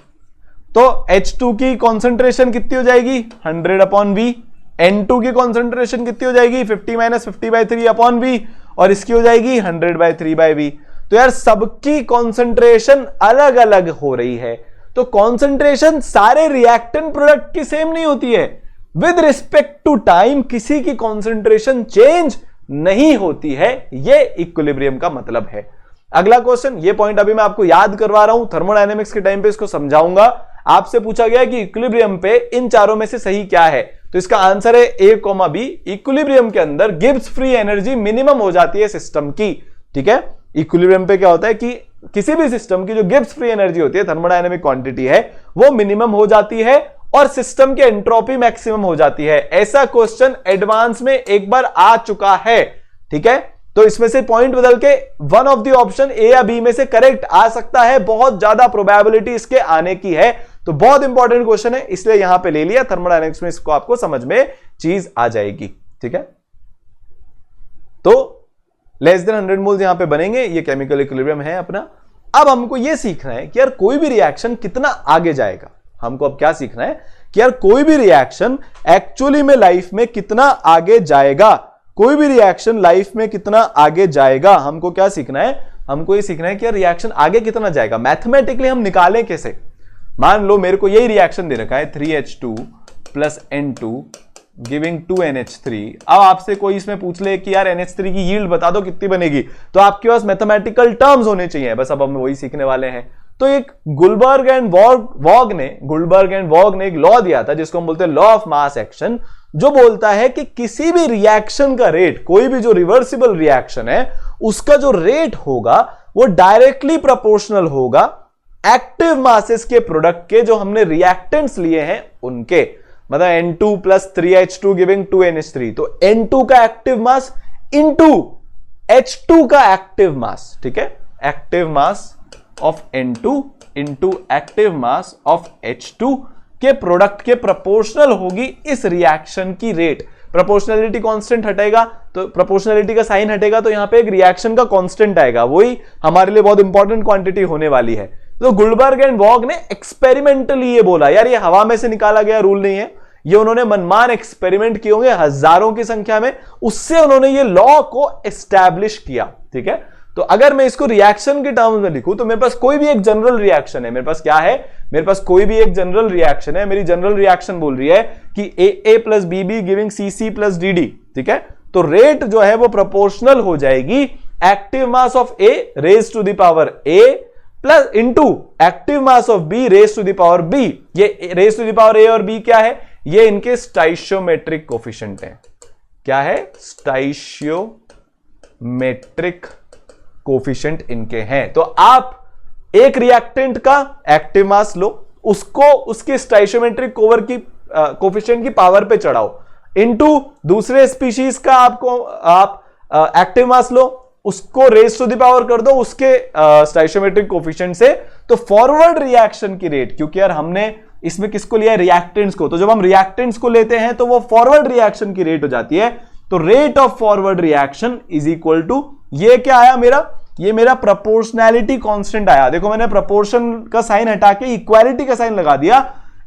तो H2 की कॉन्सेंट्रेशन कितनी हो जाएगी 100/V, N2 की कॉन्सेंट्रेशन कितनी हो जाएगी 50 - 50/3/V और इसकी हो जाएगी 100/3/V। तो यार सबकी कॉन्सेंट्रेशन अलग अलग हो रही है, तो कॉन्सेंट्रेशन सारे रिएक्टेंट प्रोडक्ट की सेम नहीं होती है। विद रिस्पेक्ट टू टाइम किसी की कॉन्सेंट्रेशन चेंज नहीं होती है, यह इक्विलिब्रियम का मतलब है। अगला क्वेश्चन, ये पॉइंट अभी मैं आपको याद करवा रहा हूं, थर्मोडायनेमिक्स के टाइम पे इसको समझाऊंगा। आपसे पूछा गया कि इक्विलिब्रियम पे इन चारों में से सही क्या है, तो इसका आंसर है A, B। इक्विलिब्रियम के अंदर गिब्स फ्री एनर्जी मिनिमम हो जाती है सिस्टम की, ठीक है। इक्विलिब्रियम पे क्या होता है कि किसी भी सिस्टम की जो गिब्स फ्री एनर्जी होती है, थर्मोडायनेमिक क्वांटिटी है, वो मिनिमम हो जाती है और सिस्टम की एंट्रोपी मैक्सिमम हो जाती है। ऐसा क्वेश्चन एडवांस में एक बार आ चुका है, ठीक है। तो इसमें से पॉइंट बदल के one of the option A या बी में से करेक्ट आ सकता है, बहुत ज्यादा प्रोबेबिलिटी इसके आने की है। तो बहुत इंपॉर्टेंट क्वेश्चन है, इसलिए यहां पे ले लिया। थर्मोडायनेमिक्स में इसको आपको समझ में चीज आ जाएगी, ठीक है। तो लेस देन 100 मोल्स यहां पे बनेंगे, ये केमिकल इक्विलिब्रियम है अपना। अब हमको ये सीखना है कि यार कोई भी रिएक्शन कितना आगे जाएगा। हमको अब क्या सीखना है कि यार कोई भी रिएक्शन एक्चुअली में लाइफ में कितना आगे जाएगा, कोई भी रिएक्शन लाइफ में कितना आगे जाएगा। हमको क्या सीखना है, हमको ये सीखना है कि यार रिएक्शन आगे कितना जाएगा, मैथमेटिकली हम निकालें कैसे। मान लो मेरे को यही रिएक्शन दे रखा है 3H2 plus N2 giving 2NH3। अब आपसे कोई इसमें पूछ ले कि यार NH3 की यील्ड बता दो कितनी बनेगी, तो आपके पास मैथमेटिकल टर्म्स होने चाहिए, बस अब हम वही सीखने वाले हैं। तो एक गुलबर्ग एंड वॉग ने एक लॉ दिया था जिसको हम बोलते हैं लॉ ऑफ मास एक्शन, जो बोलता है कि किसी भी रिएक्शन का रेट, कोई भी जो रिवर्सिबल रिएक्शन है उसका जो रेट होगा वो डायरेक्टली प्रोपोर्शनल होगा एक्टिव मासेस के प्रोडक्ट के, जो हमने रिएक्टेंट्स लिए हैं उनके। मतलब N2 plus 3H2 giving 2NH3, तो N2 का एक्टिव मास इंटू H2 का एक्टिव मास, ठीक है। Active mass of N2 into active mass of H2 के प्रोडक्ट के प्रोपोर्शनल होगी इस रिएक्शन की रेट। प्रोपोर्शनलिटी कांस्टेंट हटेगा तो प्रोपोर्शनलिटी का साइन हटेगा, तो यहां पे एक रिएक्शन का कांस्टेंट आएगा, वही हमारे लिए बहुत इंपॉर्टेंट क्वांटिटी होने वाली है। तो गुलबर्ग एंड वॉग ने एक्सपेरिमेंटली ये बोला, यार ये हवा में से निकाला गया रूल नहीं है, ये उन्होंने मनमान एक्सपेरिमेंट किए होंगे हजारों की संख्या में, उससे उन्होंने ये लॉ को एस्टैब्लिश किया, ठीक है। तो अगर मैं इसको रिएक्शन के टर्म्स में लिखूं तो मेरे पास कोई भी एक जनरल रिएक्शन है, मेरे पास क्या है, मेरे पास कोई भी एक जनरल रिएक्शन है। मेरी जनरल रिएक्शन बोल रही है कि AA plus BB giving CC plus DD, ठीक है। तो रेट जो है वो प्रोपोर्शनल हो जाएगी active mass of A raise to the power A plus into active mass of B raise to the power B। ये raise to the power A और B क्या है, ये इनके स्टाइशियोमेट्रिक कोफिशिएंट है। क्या है, स्टाइशियोमेट्रिक कोफिशिएंट इनके हैं। तो आप एक रिएक्टेंट का एक्टिव मास लो, उसको उसके स्टाइशियोमेट्रिक कोफिशिएंट की पावर पे चढ़ाओ, इनटू दूसरे स्पीशीज का आप एक्टिव मास लो, उसको रेज टू द पावर कर दो उसके स्टाइशियोमेट्रिक कोफिशिएंट से। तो फॉरवर्ड रिएक्शन की रेट, क्योंकि यार हमने इसमें किसको लिया है, रिएक्टेंट्स को, तो जब हम रिएक्टेंट्स को लेते हैं तो वो फॉरवर्ड रिएक्शन की रेट हो जाती है। तो rate of forward reaction is equal to, ये क्या आया मेरा, ये मेरा प्रोपोर्शनैलिटी कांस्टेंट आया। देखो मैंने प्रोपोर्शन का साइन हटा के इक्वालिटी का साइन लगा दिया,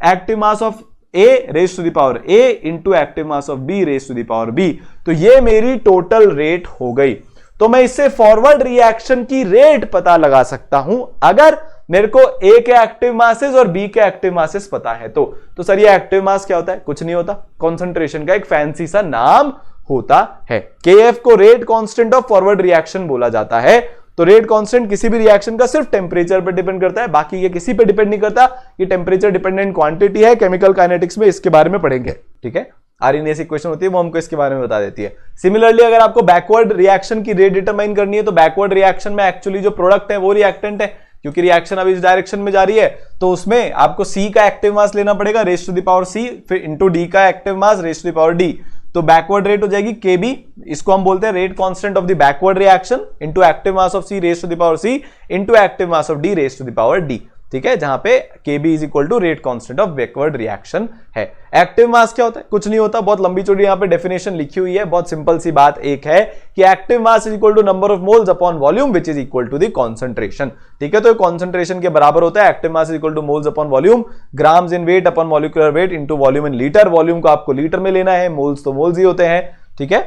active mass of A raise to the power A into active mass of B raise to the power B। तो ये मेरी टोटल रेट हो गई। तो मैं इससे फॉरवर्ड रिएक्शन की रेट पता लगा सकता हूं अगर मेरे को A के एक्टिव मासेस और B के एक्टिव मासेस पता है तो सर ये एक्टिव मास क्या होता है, कुछ नहीं होता, कॉन्सेंट्रेशन का एक फैंसी सा नाम होता है। KF को rate constant of forward reaction बोला जाता है। तो रेट कांस्टेंट किसी भी रिएक्शन का सिर्फ टेम्परेचर पर डिपेंड करता है, बाकी ये किसी पे डिपेंड नहीं करता। ये टेम्परेचर डिपेंडेंट क्वांटिटी है, केमिकल काइनेटिक्स में इसके बारे में पढ़ेंगे, ठीक है। आरएनएस इक्वेशन होती है वो हमको इसके बारे में बता देती है। सिमिलरली अगर आपको बैकवर्ड रिएक्शन की रेट डिटरमाइन करनी है तो बैकवर्ड रिएक्शन में एक्चुअली जो प्रोडक्ट है वो रिएक्टेंट है, क्योंकि रिएक्शन अब इस डायरेक्शन में जा रही है तो उसमें आपको C का एक्टिव मास लेना पड़ेगा raise to the power C, फिर इंटू D का active mass raise to the power D। तो बैकवर्ड रेट हो जाएगी KB, इसको हम बोलते हैं rate constant of the backward reaction into active mass of C raise to the power C into active mass of D raise to the power D, ठीक है, जहां पे KB is equal to rate constant of backward reaction है। Active मास क्या होता है? कुछ नहीं होता, बहुत लंबी चौड़ी यहां पे डेफिनेशन लिखी हुई है। बहुत सिंपल सी बात एक है कि active mass is equal to number of moles upon volume which is equal to the concentration, ठीक है। तो कॉन्सेंट्रेशन के बराबर होता है active mass is equal to moles upon volume, grams in weight upon molecular weight into volume in litre. Volume को आपको litre में लेना है, मोल्स तो मोल्स ही होते हैं, ठीक है।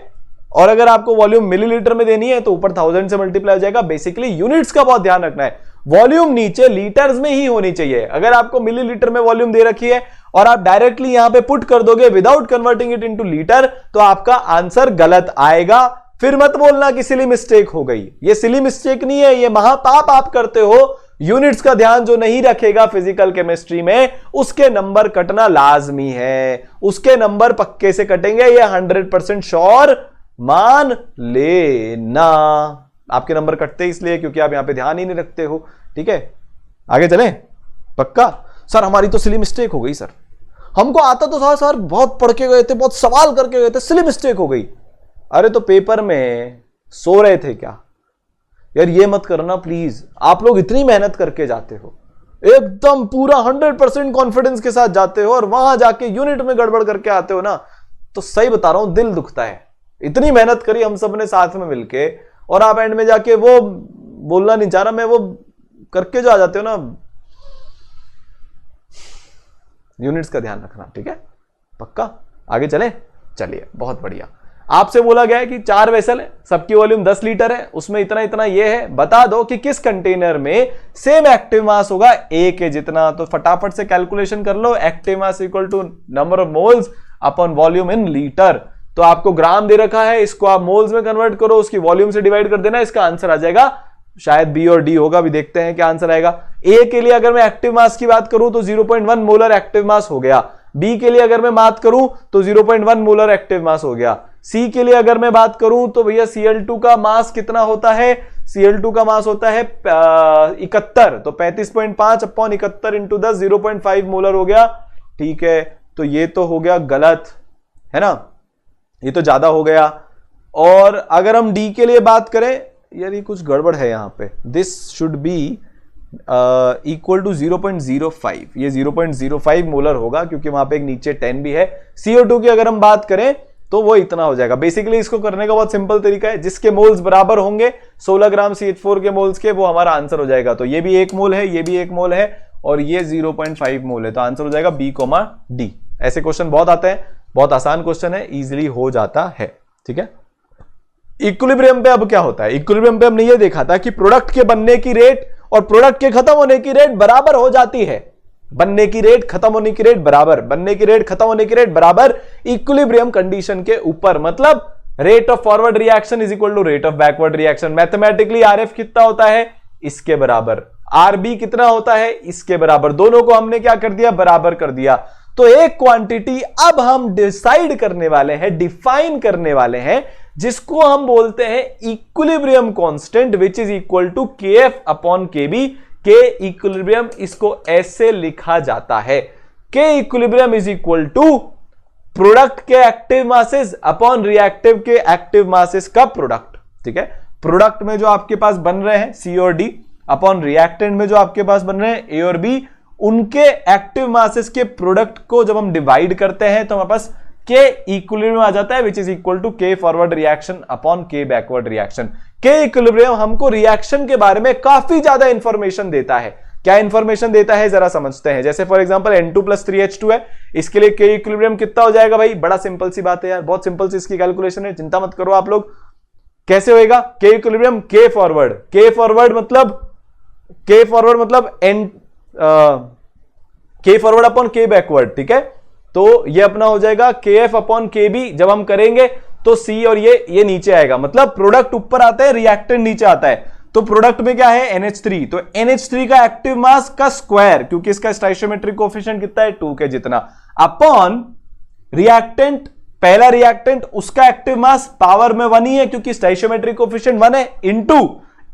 और अगर आपको वॉल्यूम मिलीलीटर में देनी है तो ऊपर 1000 से मल्टीप्लाई हो जाएगा। बेसिकली यूनिट्स का बहुत ध्यान रखना है, वॉल्यूम नीचे लीटर्स में ही होनी चाहिए। अगर आपको मिलीलीटर में वॉल्यूम दे रखी है और आप डायरेक्टली यहां पे पुट कर दोगे without converting it into litre तो आपका आंसर गलत आएगा। फिर मत बोलना कि सिली मिस्टेक हो गई, ये सिली मिस्टेक नहीं है, ये महापाप आप करते हो। यूनिट्स का ध्यान जो नहीं रखेगा फिजिकल केमिस्ट्री में उसके नंबर कटना लाजमी है, उसके नंबर पक्के से कटेंगे, ये 100% श्योर मान लेना। आपके नंबर कटते इसलिए क्योंकि आप यहां पे ध्यान ही नहीं रखते हो, ठीक है। आगे चलें, पक्का। सर हमारी तो सिली मिस्टेक हो गई सर, हमको आता तो था सर, बहुत पढ़ के गए थे, बहुत सवाल करके गए थे, सिली मिस्टेक हो गई। अरे तो पेपर में सो रहे थे क्या यार? ये मत करना प्लीज। आप लोग इतनी मेहनत करके जाते हो, एकदम पूरा 100% कॉन्फिडेंस के साथ जाते हो और वहां जाके यूनिट में गड़बड़ करके आते हो ना, तो सही बता रहा हूं दिल दुखता है। इतनी मेहनत करी हम सब ने साथ में मिलके और आप एंड में जाके वो बोलना नहीं चाह रहा मैं, वो करके जो आ जाते हो ना। यूनिट्स का ध्यान रखना, ठीक है, पक्का। आगे चलें, चलिए, बहुत बढ़िया। आपसे बोला गया है कि 4 वेसल है, सबकी वॉल्यूम 10 लीटर है, उसमें इतना इतना ये है, बता दो कि किस कंटेनर में सेम एक्टिव मास होगा A के जितना। तो फटाफट से कैलकुलेशन कर लो, active mass equal to number of moles upon volume in litre. तो आपको ग्राम दे रखा है, इसको आप मोल्स में कन्वर्ट करो, उसकी वॉल्यूम से डिवाइड कर देना, इसका आंसर आ जाएगा। शायद B और D होगा, भी देखते हैं क्या आंसर आएगा। A के लिए अगर मैं एक्टिव मास की बात करूं तो 0.1 मोलर एक्टिव मास हो गया। B के लिए अगर मैं बात करूं तो 0.1 मोलर एक्टिव मास हो गया। C के लिए अगर मैं बात करूं तो भैया Cl2 का मास कितना होता है? Cl2 का मास होता है 71, तो 35.5 अपॉन 71 इंटू 10 0.5 मोलर हो गया, ठीक है। तो ये तो हो गया गलत, है ना, ये तो ज्यादा हो गया। और अगर हम D के लिए बात करें, यार ये कुछ गड़बड़ है यहां पे, this should be equal to 0.05, ये 0.05 मोलर होगा क्योंकि वहां पे एक नीचे 10 भी है। CO2 की अगर हम बात करें तो वो इतना हो जाएगा। बेसिकली इसको करने का बहुत सिंपल तरीका है, जिसके मोल्स बराबर होंगे 16 ग्राम CH4 के मोल्स के, वो हमारा आंसर हो जाएगा। तो ये भी 1 मोल है, ये भी 1 मोल है और ये 0.5 मोल है, तो आंसर हो जाएगा B, D। ऐसे क्वेश्चन बहुत आते हैं, बहुत आसान क्वेश्चन है, इजिली हो जाता है, ठीक है। इक्विलिब्रियम पे अब क्या होता है? इक्विलिब्रियम पे हमने ये देखा था कि प्रोडक्ट के बनने की रेट और प्रोडक्ट के खत्म होने की रेट बराबर हो जाती है। बनने की रेट, खत्म होने की रेट बराबर, बनने की रेट, खत्म होने की रेट बराबर, इक्विलिब्रियम कंडीशन के ऊपर। मतलब rate of forward reaction is equal to rate of backward reaction. Mathematically RF कितना होता है? इसके बराबर। RB कितना होता है? इसके बराबर। दोनों को हमने क्या कर दिया? बराबर कर दिया। तो एक क्वांटिटी अब हम डिसाइड करने वाले हैं, डिफाइन करने वाले हैं, जिसको हम बोलते हैं equilibrium constant, which is equal to KF upon KB। K equilibrium, इसको ऐसे लिखा जाता है, K equilibrium is equal to product के एक्टिव मासेस अपॉन रिएक्टिव के एक्टिव मासेस का प्रोडक्ट, ठीक है। प्रोडक्ट में जो आपके पास बन रहे हैं C और D अपॉन रिएक्टेंट में जो आपके पास बन रहे हैं A और B, उनके एक्टिव मासेस के प्रोडक्ट को जब हम डिवाइड करते हैं तो हमारे पास K इक्विलिब्रियम आ जाता है, which is equal to K forward reaction upon K backward reaction. K equilibrium हमको रिएक्शन के बारे में काफी ज्यादा इंफॉर्मेशन देता है। क्या इंफॉर्मेशन देता है जरा समझते हैं। जैसे फॉर एग्जांपल N2 + 3H2 है, इसके लिए K इक्विलिब्रियम कितना हो जाएगा भाई? बड़ा सिंपल सी बात है यार, बहुत सिंपल सी इसकी कैलकुलेशन है, चिंता मत करो आप लोग। कैसे होएगा? K equilibrium K forward, K forward मतलब K forward upon K backward, ठीक है। तो ये अपना हो जाएगा KF अपॉन KB। जब हम करेंगे तो C और ये नीचे आएगा, मतलब प्रोडक्ट ऊपर आता है, रिएक्टेंट नीचे आता है। तो प्रोडक्ट में क्या है NH3, तो NH3 का एक्टिव मास का स्क्वायर, क्योंकि इसका स्टोइचियोमेट्रिक कोएफिशिएंट कितना है 2 के जितना, अपॉन रिएक्टेंट, पहला रिएक्टेंट उसका एक्टिव मास पावर में 1 ही है क्योंकि स्टोइचियोमेट्रिक कोएफिशिएंट 1 है, इनटू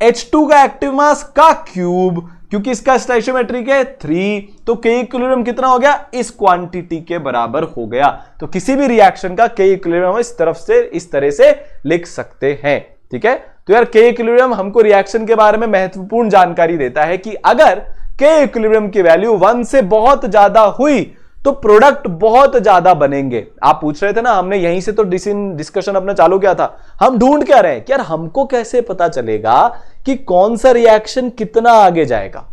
H2 का एक्टिव मास का क्यूब क्योंकि इसका स्टोइचियोमेट्रिक है 3, तो K इक्विलिब्रियम कितना हो गया, इस क्वांटिटी के बराबर हो गया। तो किसी भी रिएक्शन का K इक्विलिब्रियम इस तरह से लिख सकते हैं। ठीक है, तो यार K इक्विलिब्रियम हमको रिएक्शन के बारे में महत्वपूर्ण जानकारी देता है कि अगर K इक्विलिब्रियम की वैल्यू 1 से बहुत ज्यादा हुई तो प्रोडक्ट बहुत ज्यादा बनेंगे। आप पूछ रहे थे ना, हमने यहीं से तो डिस्कशन अपना चालू किया था। हम ढूंढ क्या रहे हैं कि यार हमको कैसे पता चलेगा कि कौन सा रिएक्शन कितना आगे जाएगा,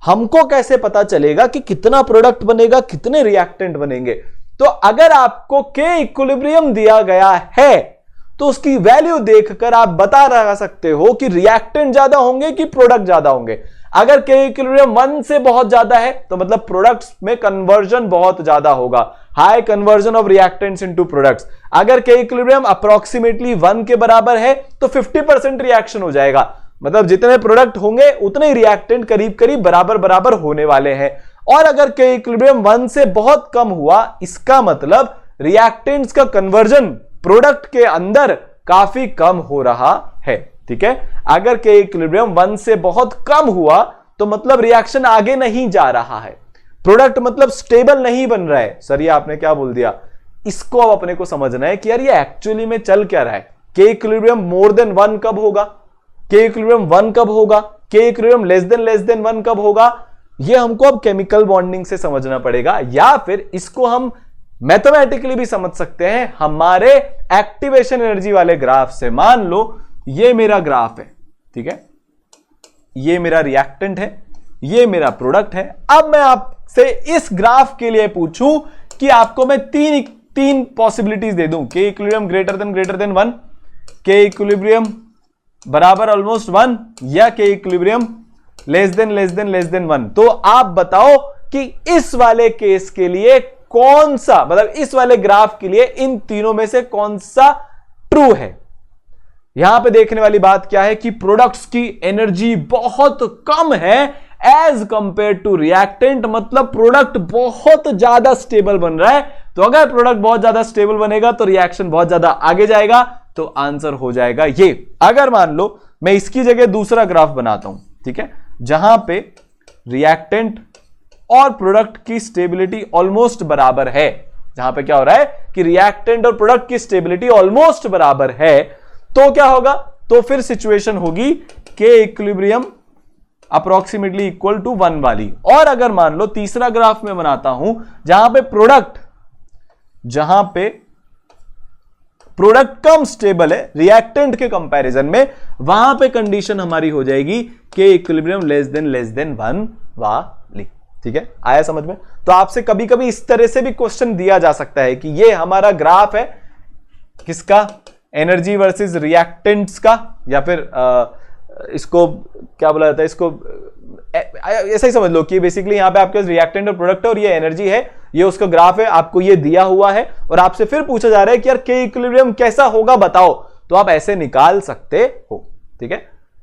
हमको कैसे पता चलेगा कि कितना प्रोडक्ट बनेगा, कितने रिएक्टेंट बनेंगे। तो अगर आपको K इक्विलिब्रियम दिया गया है तो उसकी वैल्यू देखकर आप बता सकते हो कि रिएक्टेंट ज्यादा होंगे कि प्रोडक्ट ज्यादा होंगे। अगर K इक्विलिब्रियम 1 से बहुत ज्यादा है तो मतलब प्रोडक्ट्स में कन्वर्जन बहुत ज्यादा होगा, high conversion of reactants into products. अगर K इक्विलिब्रियम अप्रोक्सीमेटली 1 के बराबर है तो 50% रिएक्शन हो जाएगा, मतलब जितने प्रोडक्ट होंगे उतने ही रिएक्टेंट करीब करीब बराबर बराबर होने वाले हैं। और अगर K इक्विलिब्रियम 1 से बहुत कम हुआ, इसका मतलब रिएक्टेंट्स का कन्वर्जन प्रोडक्ट के अंदर काफी कम हो रहा है। ठीक है, अगर K इक्विलिब्रियम 1 से बहुत कम हुआ तो मतलब रिएक्शन आगे नहीं जा रहा है, प्रोडक्ट मतलब स्टेबल नहीं बन रहा है। सर ये आपने क्या बोल दिया, इसको अब अपने को समझना है कि यार ये एक्चुअली में चल क्या रहा है। K इक्विलिब्रियम मोर देन 1 कब होगा, K इक्विलिब्रियम 1 कब होगा, K इक्विलिब्रियम लेस देन 1 कब होगा, ये हमको अब केमिकल बॉन्डिंग से समझना पड़ेगा, या फिर इसको हम मैथमेटिकली भी समझ सकते हैं हमारे एक्टिवेशन एनर्जी वाले ग्राफ से। मान लो ये मेरा ग्राफ है, ठीक है, ये मेरा रिएक्टेंट है, ये मेरा प्रोडक्ट है। अब मैं आपसे इस ग्राफ के लिए पूछूं कि आपको मैं तीन पॉसिबिलिटीज दे दूं, K equilibrium greater than 1, K equilibrium बराबर ऑलमोस्ट 1, या K इक्विलिब्रियम लेस देन 1। तो आप बताओ कि इस वाले केस के लिए कौन सा, मतलब इस वाले ग्राफ के लिए इन तीनों में से कौन सा ट्रू है। यहां पे देखने वाली बात क्या है कि प्रोडक्ट्स की एनर्जी बहुत कम है एज कंपेयर टू रिएक्टेंट, मतलब प्रोडक्ट बहुत ज्यादा स्टेबल बन रहा है। तो अगर प्रोडक्ट बहुत ज्यादा स्टेबल बनेगा तो रिएक्शन बहुत ज्यादा आगे जाएगा, तो आंसर हो जाएगा ये। अगर मान लो मैं इसकी जगह दूसरा ग्राफ बनाता हूं, ठीक है, जहां पे रिएक्टेंट और प्रोडक्ट की स्टेबिलिटी ऑलमोस्ट बराबर है, जहां पे क्या हो रहा है कि रिएक्टेंट और प्रोडक्ट की स्टेबिलिटी ऑलमोस्ट बराबर है, तो क्या होगा, तो फिर सिचुएशन होगी K equilibrium approximately equal to 1 वाली। और अगर मान लो तीसरा ग्राफ में बनाता हूं जहां पे प्रोडक्ट कम स्टेबल है रिएक्टेंट के कंपैरिजन में, वहां पे कंडीशन हमारी हो जाएगी K इक्विलिब्रियम लेस देन 1 वाली। ठीक है, आया समझ में। तो आपसे कभी कभी इस तरह से भी क्वेश्चन दिया जा सकता है कि ये हमारा ग्राफ है किसका, एनर्जी वर्सेस रिएक्टेंट्स का, या फिर इसको क्या बोला जाता है, इसको ऐसा ही समझ लो कि बेसिकली यहां पे आपके पास रिएक्टेंट और प्रोडक्ट है और ये एनर्जी है, ये उसका ग्राफ है, आपको ये दिया हुआ है और आपसे फिर पूछा जा रहा है कि यार K इक्विलिब्रियम कैसा होगा बताओ, तो आप ऐसे निकाल सकते हो। ठीक है,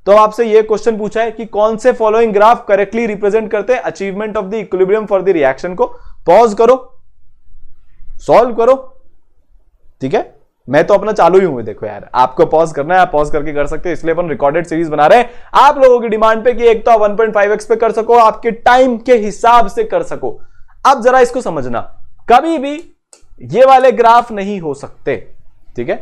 तो आपसे ये क्वेश्चन पूछा है कि कौन से फॉलोइंग ग्राफ करेक्टली रिप्रेजेंट करते हैं achievement of the equilibrium for the reaction को। पॉज करो, सॉल्व करो। ठीक है, मैं तो अपना चालू ही हूं, देखो यार आपको पॉज करना है, आप पॉज करके कर सकते हो, इसलिए अपन रिकॉर्डेड सीरीज बना रहे हैं आप लोगों की डिमांड पे कि एक तो 1.5x पे कर सको, आपके टाइम के हिसाब से कर सको। अब जरा इसको समझना, कभी भी ये वाले ग्राफ नहीं हो सकते। ठीक है,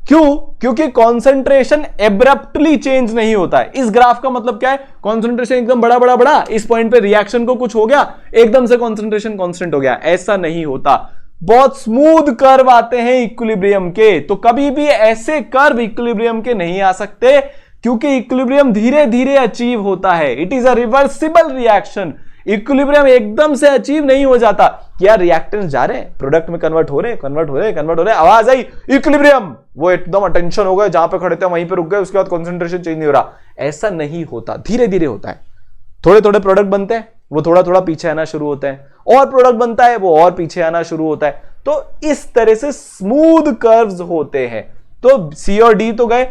क्यों, क्योंकि कॉन्सेंट्रेशन एब्रप्टली चेंज नहीं होता है। इस ग्राफ का मतलब क्या है, कॉन्सेंट्रेशन एकदम बड़ा, इस पॉइंट पे रिएक्शन को कुछ हो गया, एकदम से कॉन्सेंट्रेशन कांस्टेंट हो गया, ऐसा नहीं होता। बहुत स्मूथ कर्व आते हैं इक्विलिब्रियम के, तो कभी भी ऐसे कर्व इक्विलिब्रियम के नहीं आ सकते, क्योंकि इक्विलिब्रियम धीरे धीरे अचीव होता है। It is a reversible reaction. Equilibrium एकदम से अचीव नहीं हो जाता कि यार रिएक्टेंट्स जा रहे हैं, प्रोडक्ट में कन्वर्ट हो रहे, आवाज आई इक्विलिब्रियम, वो एकदम अटेंशन हो गए, जहां पे खड़े थे वहीं पे रुक गए, उसके बाद कॉन्सेंट्रेशन चेंज नहीं हो रहा। ऐसा नहीं होता, धीरे धीरे होता है। थोड़े थोड़े प्रोडक्ट बनते हैं, वो थोड़ा थोड़ा पीछे आना शुरू होते हैं, और प्रोडक्ट बनता है वो और पीछे आना शुरू होता है। तो इस तरह से स्मूथ कर्व्स होते हैं। तो सी और डी तो गए,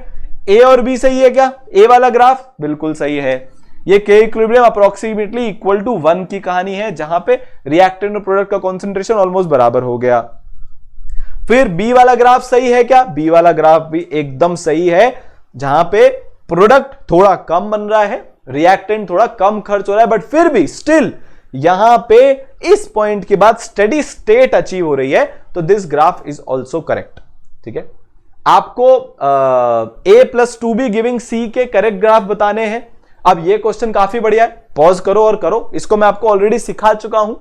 ए और बी सही है क्या? ए वाला ग्राफ बिल्कुल सही है। ये के इक्विलिब्रियम अप्रोक्सीमेटली इक्वल टू 1 की कहानी है, जहां पे रिएक्टेंट और प्रोडक्ट का कॉन्सेंट्रेशन ऑलमोस्ट बराबर हो गया। फिर बी वाला ग्राफ सही है क्या? बी वाला ग्राफ भी एकदम सही है, जहां पे प्रोडक्ट थोड़ा कम बन रहा है, रिएक्टेंट थोड़ा कम खर्च हो रहा है, बट फिर भी स्टिल यहां पे इस पॉइंट के बाद स्टेडी स्टेट अचीव हो रही है, तो this graph is also correct. ठीक है, आपको a plus 2b giving c के करेक्ट ग्राफ बताने हैं। अब ये क्वेश्चन काफी बढ़िया है, पॉज करो और करो, इसको मैं आपको ऑलरेडी सिखा चुका हूं।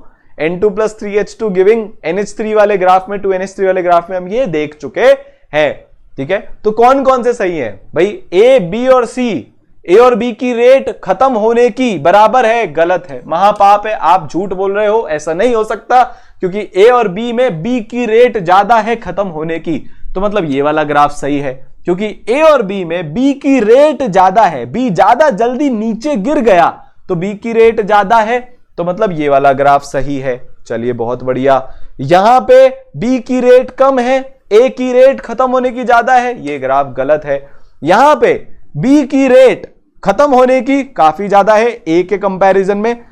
N2 plus 3H2 giving NH3 वाले ग्राफ में, 2NH3 वाले ग्राफ में हम ये देख चुके हैं। ठीक है, तो कौन कौन से सही है भाई? ए, बी और सी, ए और बी की रेट खत्म होने की बराबर है, गलत है, महापाप है, आप झूठ बोल रहे हो, ऐसा नहीं हो सकता, क्योंकि ए और बी में बी की रेट ज्यादा है खत्म होने की, तो मतलब ये वाला ग्राफ सही है, क्योंकि ए और बी में बी की रेट ज्यादा है, बी ज्यादा जल्दी नीचे गिर गया, तो बी की रेट ज्यादा है, तो मतलब ये वाला ग्राफ सही है। चलिए बहुत बढ़िया। यहां पे बी की रेट कम है, ए की रेट खत्म होने की ज्यादा है, ये ग्राफ गलत है। यहां पे बी की रेट खत्म होने की काफी ज्यादा है ए के कंपैरिजन में,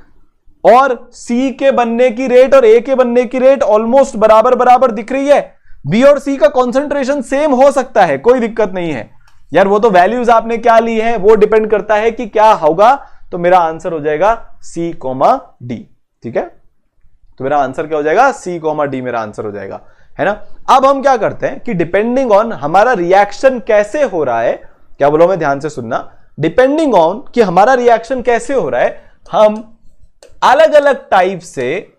और सी के बनने की रेट और ए के बनने की रेट ऑलमोस्ट बराबर बराबर दिख रही है। बी और सी का कंसंट्रेशन सेम हो सकता है, कोई दिक्कत नहीं है यार, वो तो वैल्यूज आपने क्या ली है वो डिपेंड करता है कि क्या होगा, तो मेरा आंसर हो जाएगा सी कोमा डी। ठीक है, तो मेरा आंसर क्या हो जाएगा? सी कोमा डी मेरा आंसर हो जाएगा, है ना। अब हम क्या करते हैं कि डिपेंडिंग ऑन हमारा रिएक्शन कैसे हो रहा है, क्या बोलो मैं, ध्यान से सुनना, डिपेंडिंग ऑन कि हमारा रिएक्शन कैसे हो रहा है, हम अलग अलग टाइप से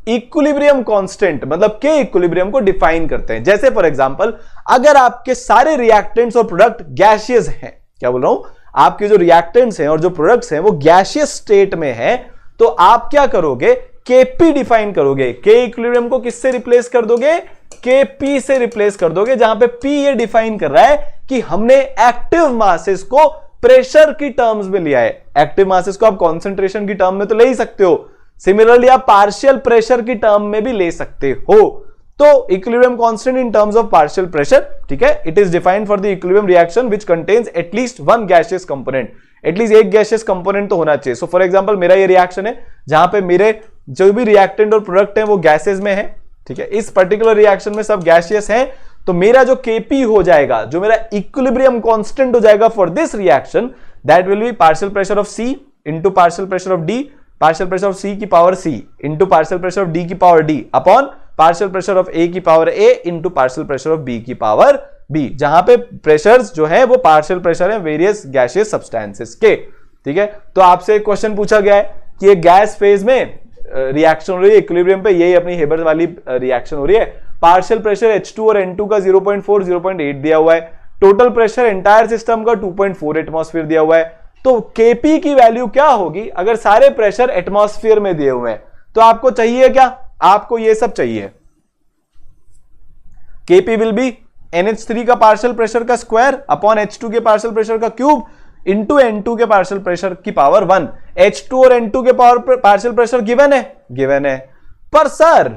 इक्विलिब्रियम कांस्टेंट मतलब के इक्विलिब्रियम को डिफाइन करते हैं। जैसे फॉर एग्जांपल, अगर आपके सारे रिएक्टेंट्स और प्रोडक्ट गैसियस हैं, क्या बोल रहा हूं, आपके जो रिएक्टेंट्स हैं और जो प्रोडक्ट्स हैं वो गैसियस स्टेट में है, तो आप क्या करोगे? केपी डिफाइन करोगे। के इक्विलिब्रियम को किससे रिप्लेस कर दोगे? केपी से रिप्लेस कर दोगे, जहां पे पी ये डिफाइन कर रहा है कि हमने एक्टिव मासेस को प्रेशर की टर्म्स में लिया है। एक्टिव मासेस को आप कॉन्सेंट्रेशन की टर्म में तो ले ही सकते हो, सिमिलरली आप पार्शियल प्रेशर की टर्म में भी ले सकते हो। तो equilibrium constant in terms of partial pressure, ठीक है, it is defined for the equilibrium reaction which contains at least one gaseous component. At least एक गैसियस कंपोनेंट तो होना चाहिए। सो फॉर एग्जांपल, मेरा ये रिएक्शन है जहां पे मेरे जो भी रिएक्टेंट और प्रोडक्ट है वो गैसेस में है, ठीक है, इस पर्टिकुलर रिएक्शन में सब गैसियस है, तो मेरा जो केपी हो जाएगा, जो मेरा इक्विलिब्रियम कांस्टेंट हो जाएगा for this reaction, that will be partial pressure of C into partial pressure of D, partial pressure of C की power C into partial pressure of D की power D upon partial pressure of A की power A into partial pressure of B की power B, जहां पे pressures जो है वो partial pressure है वेरियस गैसियस सब्सटेंसेस के। ठीक है, तो आपसे एक क्वेश्चन पूछा गया है कि एक गैस फेज में रिएक्शन हो रही है इक्विलिब्रियम पे, यही अपनी हेबर वाली रिएक्शन हो रही है, पार्शियल प्रेशर H2 और N2 का 0.4 0.8 दिया हुआ है, टोटल प्रेशर एंटायर सिस्टम का 2.4 एटमॉस्फेयर दिया हुआ है, तो केपी की वैल्यू क्या होगी अगर सारे प्रेशर एटमॉस्फेयर में दिए हुए हैं? तो आपको चाहिए क्या? आपको ये सब चाहिए। केपी विल बी NH3 का पार्शियल प्रेशर का स्क्वायर अपॉन H2 के पार्शियल प्रेशर का क्यूब इंटू N2 के पार्शियल प्रेशर की पावर 1। H2 और N2 के पार्शियल प्रेशर गिवन है, पर सर